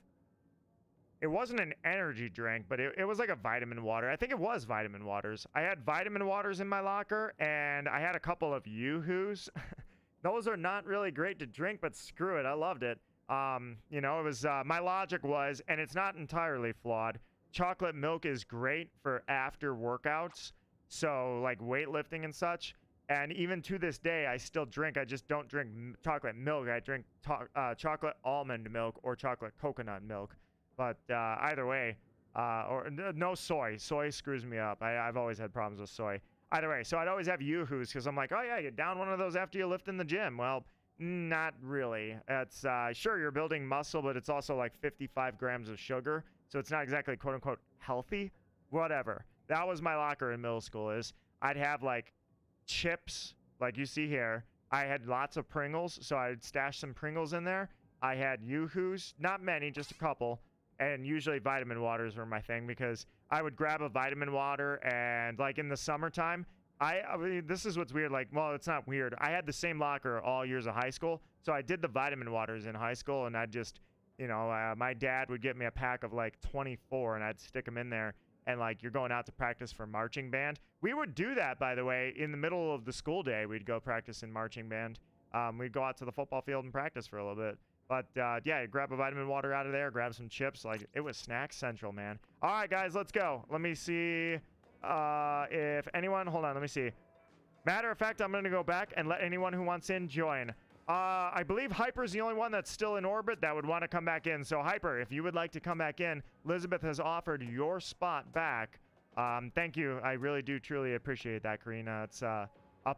It wasn't an energy drink, but it was like a vitamin water. I think it was vitamin waters. I had vitamin waters in my locker, and I had a couple of Yoo-Hoos. Those are not really great to drink, but screw it, I loved it. You know, it was my logic was, and it's not entirely flawed. Chocolate milk is great for after workouts. So like weightlifting and such, and even to this day I still drink. I just don't drink chocolate milk. I drink chocolate almond milk or chocolate coconut milk. But either way, or no soy. Soy screws me up. I've always had problems with soy. Either way, so I'd always have Yoo-Hoos because I'm like, oh yeah, you down one of those after you lift in the gym. Well, not really. It's sure you're building muscle, but it's also like 55 grams of sugar, so it's not exactly quote unquote healthy. Whatever. That was my locker in middle school. Is I'd have like chips, like you see here. I had lots of Pringles, so I'd stash some Pringles in there. I had Yoo-Hoos, not many, just a couple. And usually vitamin waters were my thing because I would grab a vitamin water and like in the summertime, I mean, this is what's weird. Like, well, it's not weird. I had the same locker all years of high school. So I did the vitamin waters in high school and I'd just, you know, my dad would get me a pack of like 24 and I'd stick them in there. And like you're going out to practice for marching band. We would do that, by the way, in the middle of the school day. We'd go practice in marching band. We'd go out to the football field and practice for a little bit. But yeah, grab a vitamin water out of there, grab some chips. Like it was snack central, man. All right, guys, let's go. Let me see if anyone. Hold on, let me see. Matter of fact, I'm going to go back and let anyone who wants in join. I believe Hyper's the only one that's still in orbit that would want to come back in. So Hyper, if you would like to come back in, Elizabeth has offered your spot back. Thank you. I really do truly appreciate that, Karina. It's a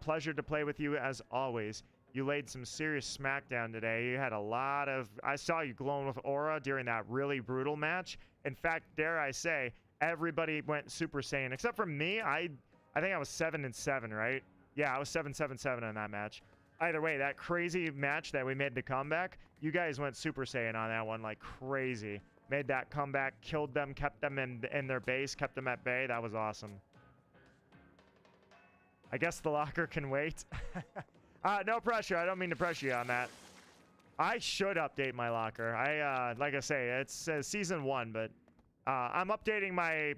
pleasure to play with you as always. You laid some serious smackdown today. You had a lot of... I saw you glowing with aura during that really brutal match. In fact, dare I say, everybody went Super Saiyan. Except for me, I think I was 7-7, right? Yeah, I was 7-7-7 in that match. Either way, that crazy match that we made the comeback, you guys went Super Saiyan on that one like crazy. Made that comeback, killed them, kept them in their base, kept them at bay. That was awesome. I guess the locker can wait. No pressure. I don't mean to pressure you on that. I should update my locker. Like I say, it's season 1, but I'm updating my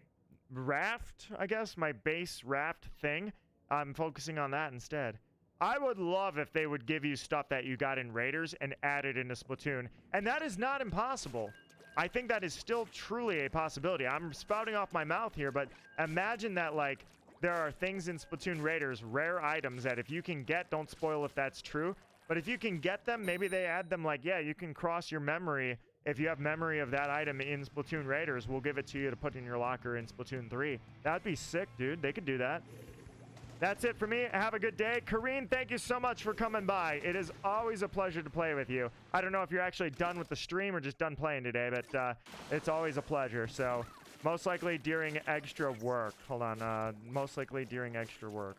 raft, I guess, my base raft thing. I'm focusing on that instead. I would love if they would give you stuff that you got in Raiders and add it into Splatoon. And that is not impossible. I think that is still truly a possibility. I'm spouting off my mouth here, but imagine that, like, there are things in Splatoon Raiders, rare items that if you can get, don't spoil if that's true, but if you can get them, maybe they add them like, yeah, you can cross your memory. If you have memory of that item in Splatoon Raiders, we'll give it to you to put in your locker in Splatoon 3. That'd be sick, dude. They could do that. That's it for me. Have a good day. Kareen, thank you so much for coming by. It is always a pleasure to play with you. I don't know if you're actually done with the stream or just done playing today, but it's always a pleasure. So most likely during extra work. Hold on. Most likely during extra work.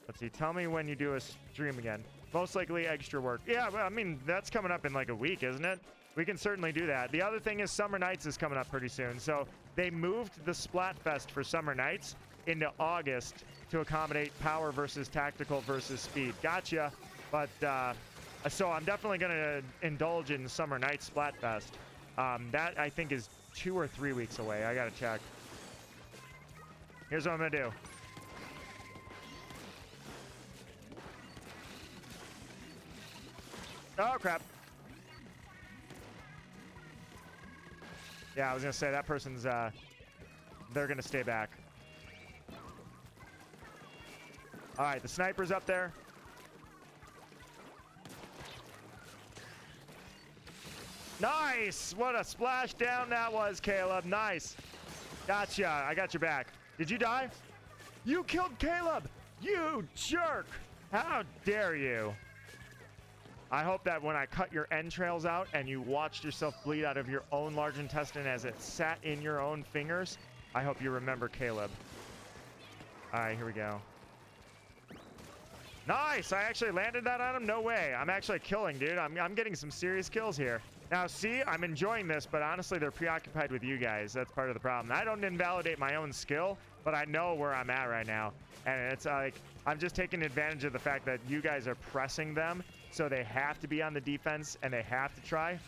Let's see. Tell me when you do a stream again. Most likely extra work. Yeah, well, I mean, that's coming up in like a week, isn't it? We can certainly do that. The other thing is Summer Nights is coming up pretty soon. So they moved the Splatfest for Summer Nights into August to accommodate power versus tactical versus speed. Gotcha. But so I'm definitely going to indulge in Summer Nights Splatfest. That I think is 2 or 3 weeks away. I got to check. Here's what I'm going to do. Oh, crap. Yeah, I was going to say that person's, they're going to stay back. All right, the sniper's up there. Nice! What a splashdown that was, Caleb. Nice. Gotcha. I got your back. Did you die? You killed Caleb! You jerk! How dare you? I hope that when I cut your entrails out and you watched yourself bleed out of your own large intestine as it sat in your own fingers, I hope you remember Caleb. All right, here we go. Nice! I actually landed that on him? No way. I'm actually killing, dude. I'm getting some serious kills here. Now, see, I'm enjoying this, but honestly, they're preoccupied with you guys. That's part of the problem. I don't invalidate my own skill, but I know where I'm at right now. And it's like, I'm just taking advantage of the fact that you guys are pressing them, so they have to be on the defense, and they have to try.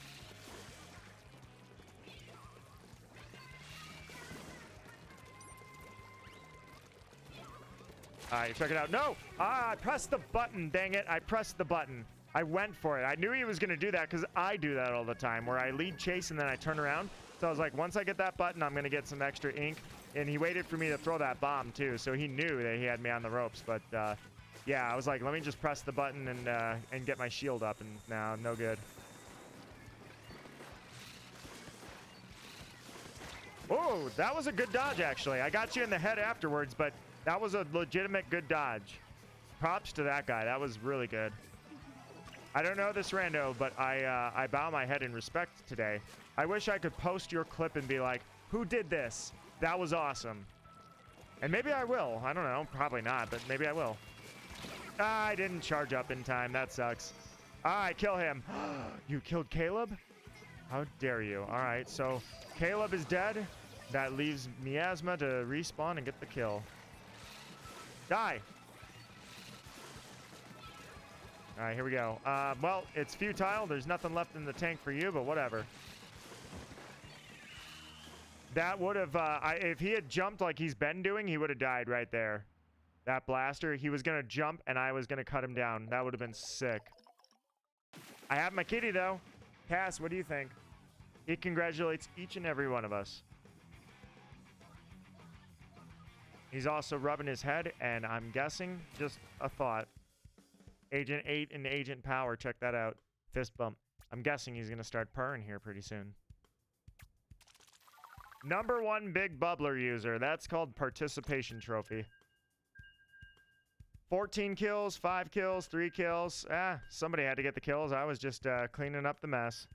All right, check it out. No! I pressed the button, dang it. I pressed the button. I went for it. I knew he was going to do that because I do that all the time, where I lead chase and then I turn around. So I was like, once I get that button, I'm going to get some extra ink. And he waited for me to throw that bomb, too, so he knew that he had me on the ropes. But, yeah, I was like, let me just press the button and get my shield up, and now no good. Oh, that was a good dodge, actually. I got you in the head afterwards, but that was a legitimate good dodge. Props to that guy. That was really good. I don't know this rando, but I bow my head in respect today. I wish I could post your clip and be like, who did this? That was awesome. And maybe I will. I don't know. Probably not, but maybe I will. I didn't charge up in time. That sucks. All right, kill him. You killed Caleb? How dare you? All right, so Caleb is dead. That leaves Miasma to respawn and get the kill. Die. All right, here we go. Well, it's futile. There's nothing left in the tank for you, but whatever. That would have, if he had jumped like he's been doing, he would have died right there. That blaster, he was going to jump and I was going to cut him down. That would have been sick. I have my kitty, though. Cass, what do you think? He congratulates each and every one of us. He's also rubbing his head, and I'm guessing, just a thought. Agent 8 and Agent Power, check that out. Fist bump. I'm guessing he's going to start purring here pretty soon. #1 big bubbler user. That's called participation trophy. 14 kills, 5 kills, 3 kills. Somebody had to get the kills. I was just cleaning up the mess.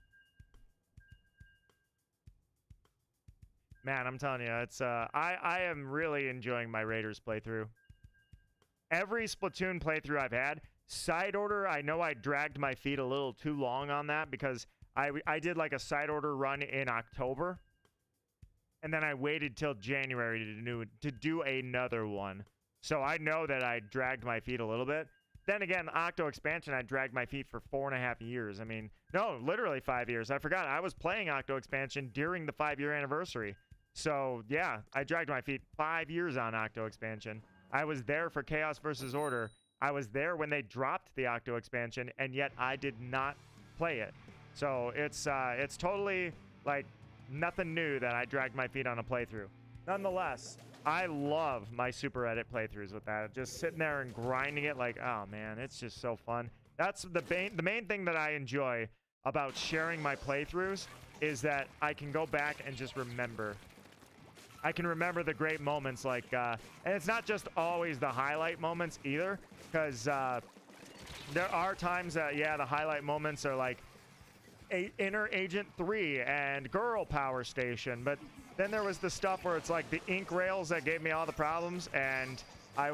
Man, I'm telling you, it's I am really enjoying my Raiders playthrough. Every Splatoon playthrough I've had, Side order, I know I dragged my feet a little too long on that because I did like a side order run in October. And then I waited till January to do another one. So I know that I dragged my feet a little bit. Then again, Octo expansion, I dragged my feet for 4.5 years. I mean, no, literally 5 years. I forgot. I was playing Octo expansion during the 5-year anniversary. So yeah, I dragged my feet 5 years on Octo expansion. I was there for Chaos versus Order. I was there when they dropped the Octo expansion, and yet I did not play it. So it's totally like nothing new that I dragged my feet on a playthrough. Nonetheless, I love my Super Edit playthroughs with that. Just sitting there and grinding it like, oh man, it's just so fun. That's the main thing that I enjoy about sharing my playthroughs is that I can go back and just remember. I can remember the great moments like, and it's not just always the highlight moments either, because there are times that, yeah, the highlight moments are like Inner Agent 3 and Girl Power Station, but then there was the stuff where it's like the ink rails that gave me all the problems, and I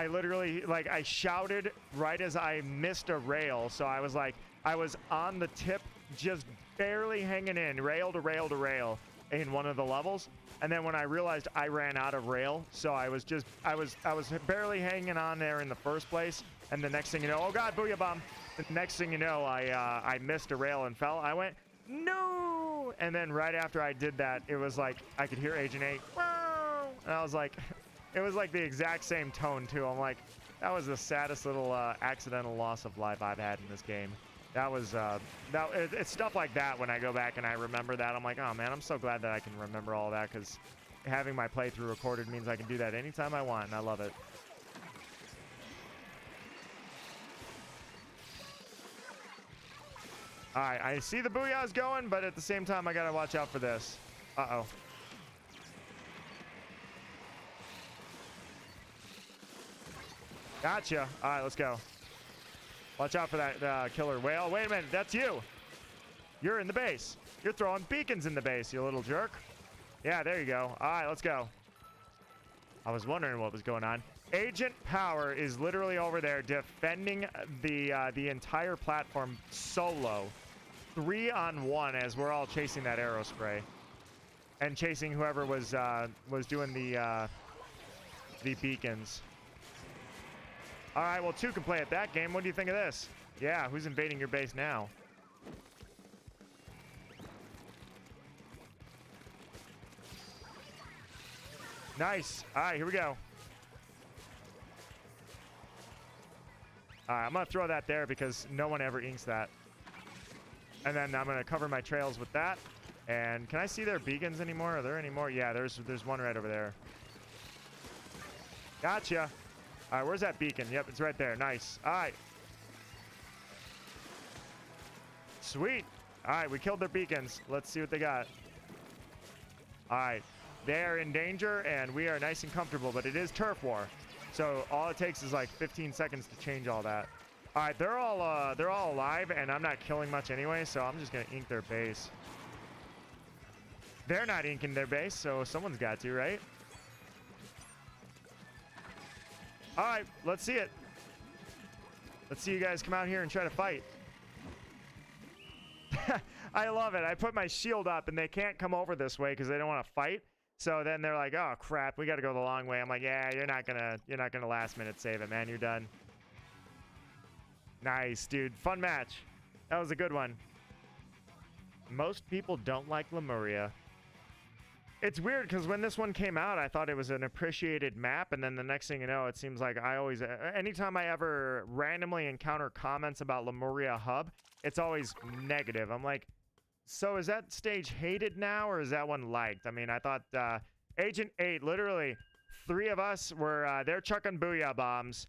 literally, like, I shouted right as I missed a rail, so I was like, I was on the tip, just barely hanging in, rail to rail to rail in one of the levels, and then when I realized I ran out of rail, so I was barely hanging on there in the first place, and the next thing you know, oh god, booyah bomb! The next thing you know, I missed a rail and fell. I went, no! And then right after I did that, it was like, I could hear Agent 8, and I was like, it was like the exact same tone too. I'm like, that was the saddest little accidental loss of life I've had in this game. That was, it's stuff like that when I go back and I remember that. I'm like, oh man, I'm so glad that I can remember all that, because having my playthrough recorded means I can do that anytime I want, and I love it. All right, I see the booyahs going, but at the same time, I gotta watch out for this. Uh-oh. Gotcha. All right, let's go. Watch out for that killer whale. Wait a minute, that's you. You're in the base. You're throwing beacons in the base, you little jerk. Yeah, there you go. All right, let's go. I was wondering what was going on. Agent Power is literally over there defending the entire platform solo. 3-on-1 as we're all chasing that arrow spray. And chasing whoever was doing the beacons. All right, well, 2 can play at that game. What do you think of this? Yeah, who's invading your base now? Nice. All right, here we go. All right, I'm going to throw that there because no one ever inks that. And then I'm going to cover my trails with that. And can I see their beacons anymore? Are there any more? Yeah, there's one right over there. Gotcha. All right, where's that beacon? Yep, it's right there. Nice. All right. Sweet. All right, we killed their beacons. Let's see what they got. All right. They are in danger, and we are nice and comfortable, but it is turf war. So all it takes is like 15 seconds to change all that. All right, they're all alive, and I'm not killing much anyway, so I'm just going to ink their base. They're not inking their base, so someone's got to, right? All right, let's see it. Let's see you guys come out here and try to fight. I love it. I put my shield up, and they can't come over this way because they don't want to fight. So then they're like, "Oh crap, we got to go the long way." I'm like, "Yeah, you're not gonna last minute save it, man. You're done." Nice, dude. Fun match. That was a good one. Most people don't like Lemuria. It's weird because when this one came out, I thought it was an appreciated map, and then the next thing you know, it seems like I always, anytime I ever randomly encounter comments about Lemuria Hub, it's always negative. I'm like, so is that stage hated now, or is that one liked? I mean, I thought Agent 8, literally 3 of us were, they're chucking booyah bombs.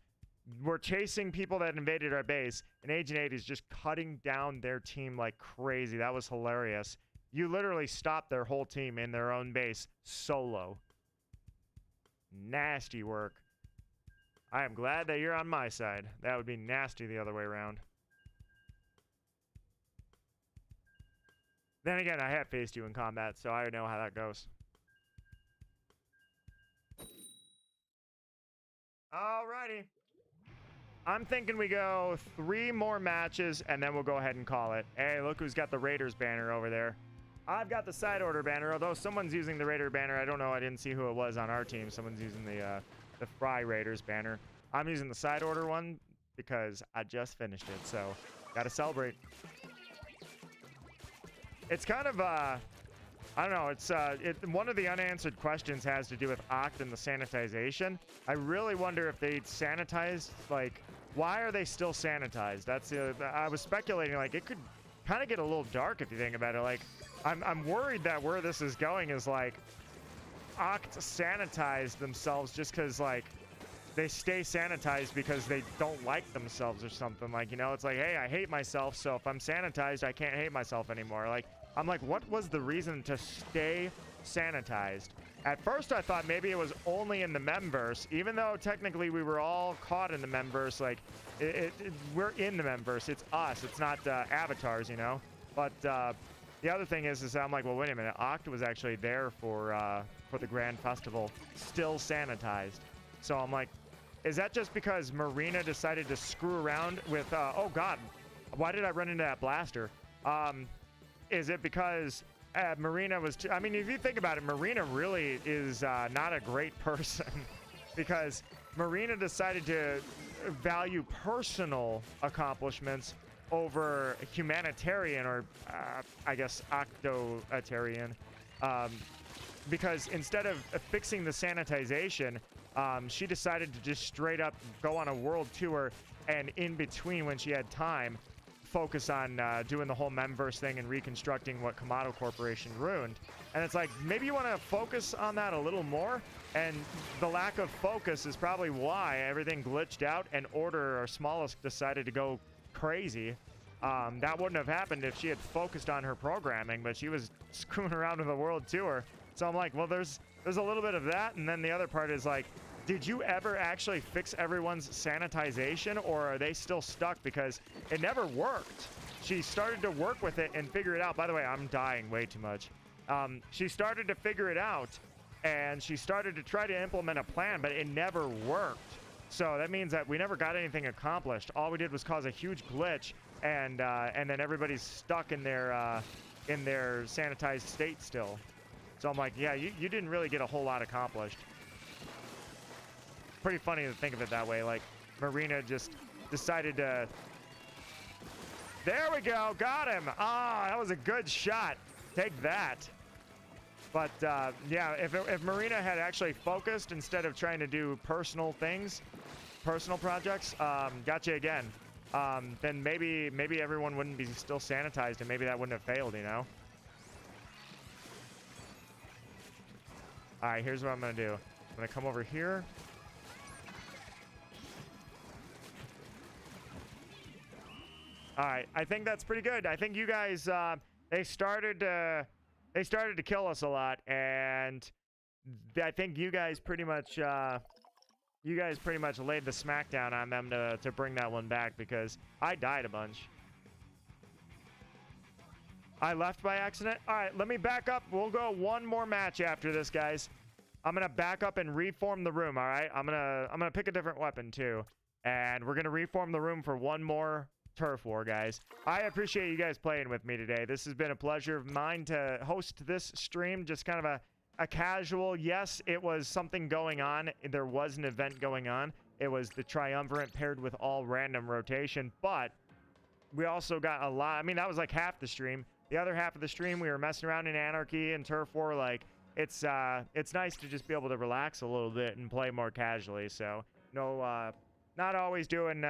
We're chasing people that invaded our base, and Agent 8 is just cutting down their team like crazy. That was hilarious. You literally stopped their whole team in their own base solo. Nasty work. I am glad that you're on my side. That would be nasty the other way around. Then again, I have faced you in combat, so I know how that goes. Alrighty. I'm thinking we go 3 more matches, and then we'll go ahead and call it. Hey, look who's got the Raiders banner over there. I've got the side order banner, although someone's using the Raider banner. I don't know. I didn't see who it was on our team. Someone's using the Fry Raiders banner. I'm using the side order one because I just finished it, so gotta celebrate. It's kind of I don't know. It's one of the unanswered questions has to do with Oct and the sanitization. I really wonder if they sanitized, like, why are they still sanitized? That's I was speculating, like, it could kind of get a little dark if you think about it. Like, I'm worried that where this is going is like Oct sanitized themselves just because, like, they stay sanitized because they don't like themselves or something. Like, you know, it's like, hey, I hate myself, so if I'm sanitized, I can't hate myself anymore. Like, I'm like, what was the reason to stay sanitized? At first, I thought maybe it was only in the Memverse, even though technically we were all caught in the Memverse. Like, we're in the Memverse. It's us. It's not avatars, you know? But the other thing is I'm like, well, wait a minute. Oct was actually there for the Grand Festival, still sanitized. So I'm like, is that just because Marina decided to screw around with, oh God, why did I run into that blaster? Is it because Marina was, I mean, if you think about it, Marina really is not a great person because Marina decided to value personal accomplishments over humanitarian, or I guess octotarian, because instead of fixing the sanitization, she decided to just straight up go on a world tour, and in between, when she had time, focus on doing the whole Memverse thing and reconstructing what Kamado Corporation ruined. And it's like, maybe you want to focus on that a little more, and the lack of focus is probably why everything glitched out and Order, or Smallest, decided to go crazy. That wouldn't have happened if she had focused on her programming, but she was screwing around with the world tour. So I'm like, well, there's a little bit of that, and then the other part is like, did you ever actually fix everyone's sanitization, or are they still stuck because it never worked? She started to work with it and figure it out. By the way, I'm dying way too much. She started to figure it out, and she started to try to implement a plan, but it never worked. So that means that we never got anything accomplished. All we did was cause a huge glitch, and then everybody's stuck in their sanitized state still. So I'm like, yeah, you didn't really get a whole lot accomplished. Pretty funny to think of it that way. Like, Marina just decided to, there we go, got him. Ah, that was a good shot. Take that. But yeah, if Marina had actually focused instead of trying to do personal things, personal projects, gotcha again, then maybe everyone wouldn't be still sanitized, and maybe that wouldn't have failed, you know? All right, here's what I'm gonna do. I'm gonna come over here. All right, I think that's pretty good. I think you guys, they started to kill us a lot, and I think you guys pretty much laid the smackdown on them to bring that one back, because I died a bunch. I left by accident. All right, let me back up. We'll go one more match after this, guys. I'm gonna back up and reform the room. All right, I'm gonna pick a different weapon too, and we're gonna reform the room for one more turf war, guys. I appreciate you guys playing with me today. This has been a pleasure of mine to host this stream. Just kind of a casual, yes, it was something going on. There was an event going on. It was the Triumvirate paired with all random rotation, but we also got a lot. I mean, that was like half the stream. The other half of the stream, we were messing around in Anarchy and Turf War. Like, it's nice to just be able to relax a little bit and play more casually. So, no, not always doing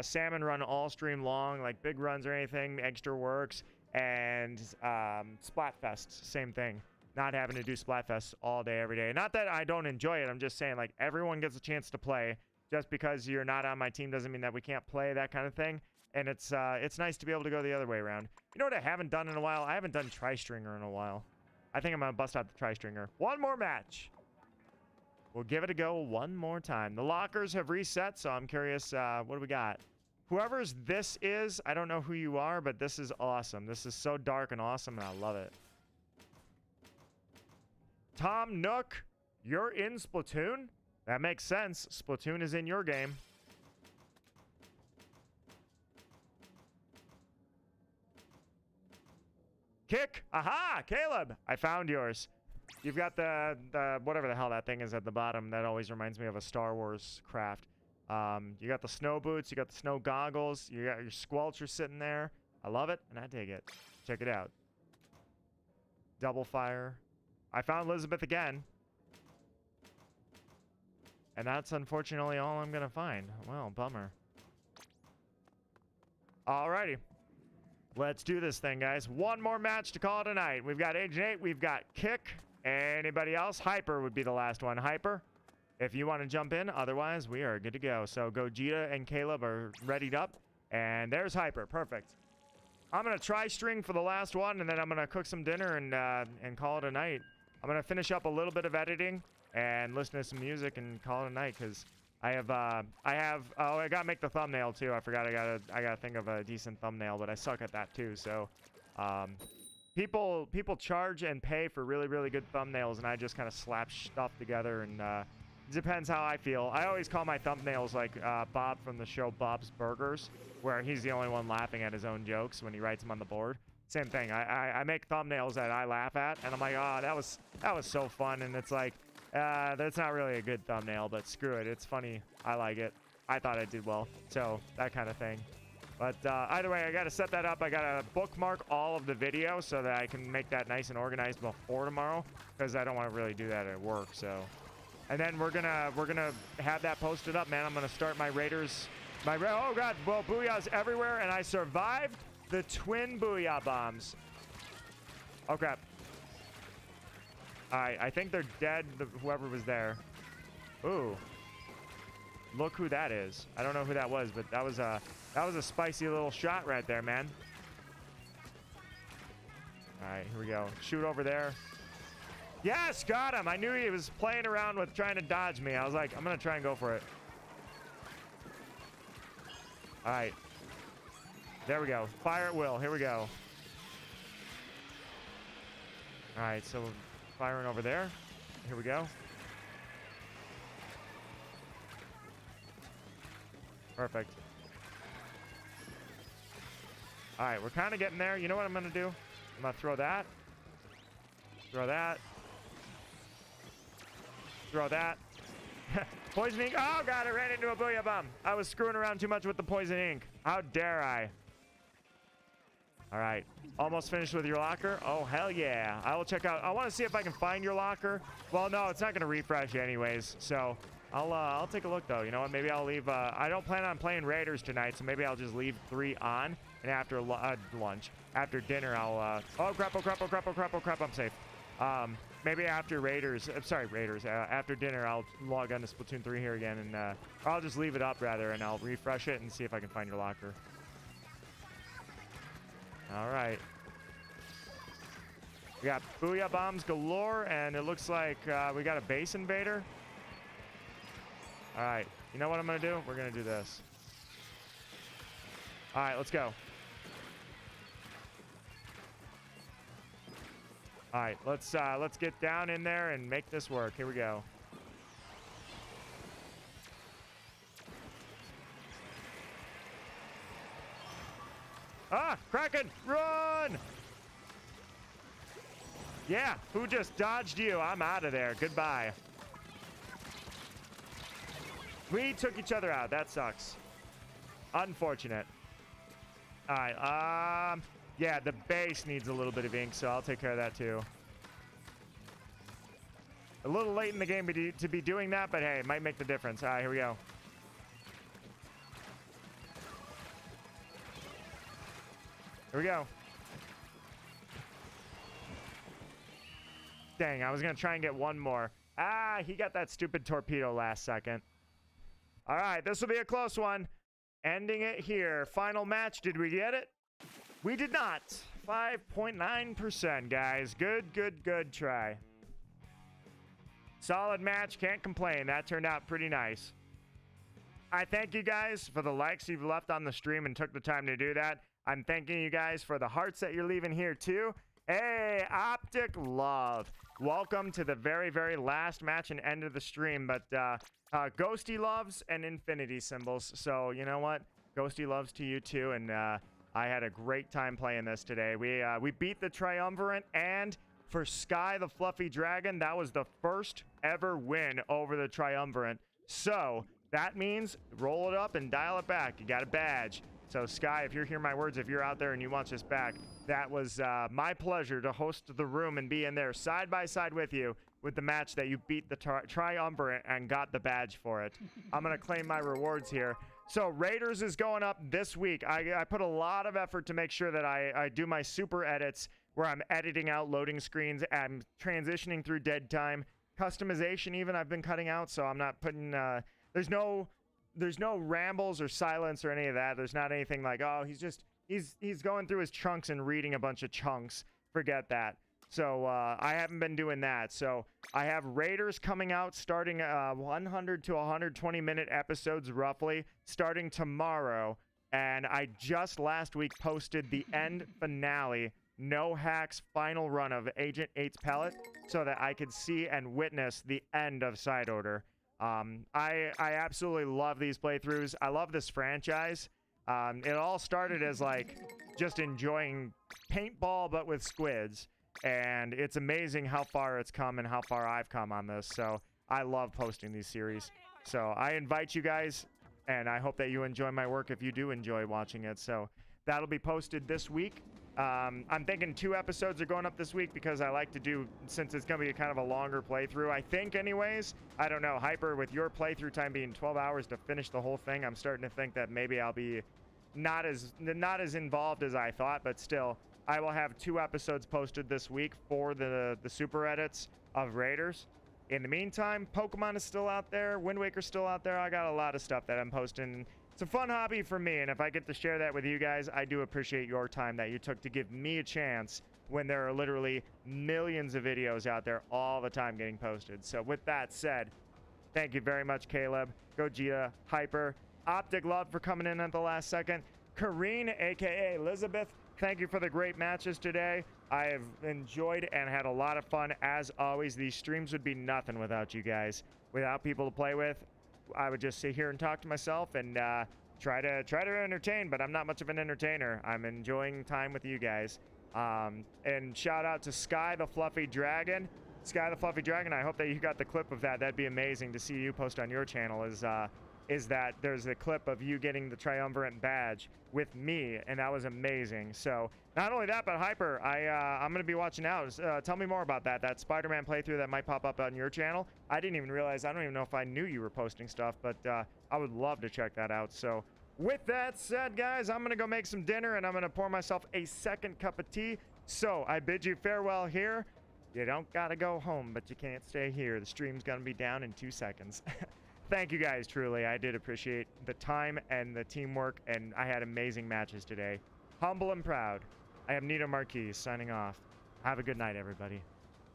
Salmon Run all stream long, like big runs or anything, extra works, and Splatfest, same thing. Not having to do Splatfest all day, every day. Not that I don't enjoy it. I'm just saying, like, everyone gets a chance to play. Just because you're not on my team doesn't mean that we can't play, that kind of thing. And it's nice to be able to go the other way around. You know what I haven't done in a while? I haven't done Tri-Stringer in a while. I think I'm going to bust out the Tri-Stringer. One more match. We'll give it a go one more time. The lockers have reset, so I'm curious, what do we got? Whoever's this is, I don't know who you are, but this is awesome. This is so dark and awesome, and I love it. Tom Nook, you're in Splatoon? That makes sense. Splatoon is in your game. Kick. Aha, Caleb. I found yours. You've got the whatever the hell that thing is at the bottom. That always reminds me of a Star Wars craft. You got the snow boots. You got the snow goggles. You got your squelcher sitting there. I love it, and I dig it. Check it out. Double fire. I found Elizabeth again. And that's unfortunately all I'm going to find. Well, bummer. Alrighty. Let's do this thing, guys. One more match to call it a night. We've got Agent 8. We've got Kick. Anybody else? Hyper would be the last one. Hyper, if you want to jump in. Otherwise, we are good to go. So Gogeta and Caleb are readied up. And there's Hyper. Perfect. I'm going to try string for the last one, and then I'm going to cook some dinner and call it a night. I'm going to finish up a little bit of editing and listen to some music and call it a night, because I gotta make the thumbnail too. I forgot I gotta think of a decent thumbnail, but I suck at that too. So people charge and pay for really, really good thumbnails, and I just kind of slap stuff together, and it depends how I feel. I always call my thumbnails like Bob from the show Bob's Burgers, where he's the only one laughing at his own jokes when he writes them on the board. Same thing. I make thumbnails that I laugh at, and I'm like, oh, that was so fun, and it's like, that's not really a good thumbnail, but screw it. It's funny. I like it. I thought I did well. So that kind of thing. But either way, I got to set that up. I got to bookmark all of the video so that I can make that nice and organized before tomorrow, because I don't want to really do that at work. So, and then we're gonna have that posted up, man. I'm gonna start my Raiders. Oh God! Well, booyahs everywhere, and I survived the twin booyah bombs. Oh crap! Alright, I think they're dead, whoever was there. Ooh. Look who that is. I don't know who that was, but that was a spicy little shot right there, man. Alright, here we go. Shoot over there. Yes, got him! I knew he was playing around with trying to dodge me. I was like, I'm gonna try and go for it. Alright. There we go. Fire at will. Here we go. Alright, so firing over there. Here we go. Perfect. All right, we're kind of getting there. You know what I'm going to do? I'm going to throw that. Throw that. Throw that. Poison ink. Oh, God, I ran into a booyah bomb. I was screwing around too much with the poison ink. How dare I? All right. Almost finished with your locker. Oh, hell yeah. I will check out. I want to see if I can find your locker. Well, no, it's not going to refresh anyways. So I'll take a look, though. You know what? Maybe I'll leave. I don't plan on playing Raiders tonight, so maybe I'll just leave 3 on. And after lunch, after dinner, I'll. Oh, crap. Oh, crap. Oh, crap. Oh, crap. Oh, crap. I'm safe. Maybe after Raiders. Sorry, Raiders. After dinner, I'll log on to Splatoon 3 here again. And or I'll just leave it up, rather, and I'll refresh it and see if I can find your locker. All right. We got booyah bombs galore, and it looks like we got a base invader. All right. You know what I'm going to do? We're going to do this. All right, let's go. All right, let's get down in there and make this work. Here we go. Ah, Kraken, run! Yeah, who just dodged you? I'm out of there. Goodbye. We took each other out. That sucks. Unfortunate. All right. Yeah, the base needs a little bit of ink, so I'll take care of that too. A little late in the game to be doing that, but hey, it might make the difference. All right, here we go. Here we go. Dang, I was going to try and get one more. Ah, he got that stupid torpedo last second. All right, this will be a close one. Ending it here. Final match. Did we get it? We did not. 5.9%, guys. Good try. Solid match. Can't complain. That turned out pretty nice. I thank you guys for the likes you've left on the stream and took the time to do that. I'm thanking you guys for the hearts that you're leaving here, too. Hey, Optic Love. Welcome to the very, very last match and end of the stream. But Ghosty loves and infinity symbols. So, you know what? Ghosty loves to you, too. And I had a great time playing this today. We beat the Triumvirate, and for Sky the Fluffy Dragon, that was the first ever win over the Triumvirate. So that means roll it up and dial it back. You got a badge. So Sky, if you're hearing my words, if you're out there and you want this back, that was my pleasure to host the room and be in there side by side with you with the match that you beat the Triumvirate and got the badge for it. I'm going to claim my rewards here. So Raiders is going up this week. I put a lot of effort to make sure that I do my super edits where I'm editing out loading screens. I'm transitioning through dead time. Customization even I've been cutting out, so I'm not putting... There's no rambles or silence or any of that. There's not anything like, oh, he's going through his chunks and reading a bunch of chunks. Forget that. So I haven't been doing that. So I have Raiders coming out starting 100 to 120 minute episodes roughly starting tomorrow. And I just last week posted the end finale, no hacks final run of Agent 8's pellet so that I could see and witness the end of Side Order. I absolutely love these playthroughs. I love this franchise. It all started as like just enjoying paintball but with squids. And it's amazing how far it's come and how far I've come on this. So I love posting these series. So I invite you guys, and I hope that you enjoy my work if you do enjoy watching it. So that'll be posted this week. I'm thinking 2 episodes are going up this week because I like to do, since it's going to be kind of a longer playthrough, I think anyways. I don't know, Hyper, with your playthrough time being 12 hours to finish the whole thing, I'm starting to think that maybe I'll be not as involved as I thought, but still, I will have 2 episodes posted this week for the super edits of Raiders. In the meantime, Pokemon is still out there, Wind Waker's still out there. I got a lot of stuff that I'm posting. It's a fun hobby for me, and if I get to share that with you guys, I do appreciate your time that you took to give me a chance when there are literally millions of videos out there all the time getting posted. So with that said, thank you very much, Caleb, Gogeta, Hyper, Optic Love for coming in at the last second, Kareen, aka Elizabeth, thank you for the great matches today. I have enjoyed and had a lot of fun. As always, these streams would be nothing without you guys. Without people to play with, I would just sit here and talk to myself and try to entertain, but I'm not much of an entertainer. I'm enjoying time with you guys. And shout out to Sky the Fluffy Dragon. Sky the Fluffy Dragon, I hope that you got the clip of that. That'd be amazing to see you post on your channel. Is that there's a clip of you getting the Triumvirate badge with me, and that was amazing. So not only that, but Hyper, I'm going to be watching out. Tell me more about that Spider-Man playthrough that might pop up on your channel. I didn't even realize, I don't even know if I knew you were posting stuff, but I would love to check that out. So with that said, guys, I'm going to go make some dinner, and I'm going to pour myself a second cup of tea. So I bid you farewell here. You don't got to go home, but you can't stay here. The stream's going to be down in 2 seconds. Thank you guys, truly. I did appreciate the time and the teamwork, and I had amazing matches today. Humble and proud. I am Nito Marquis signing off. Have a good night, everybody.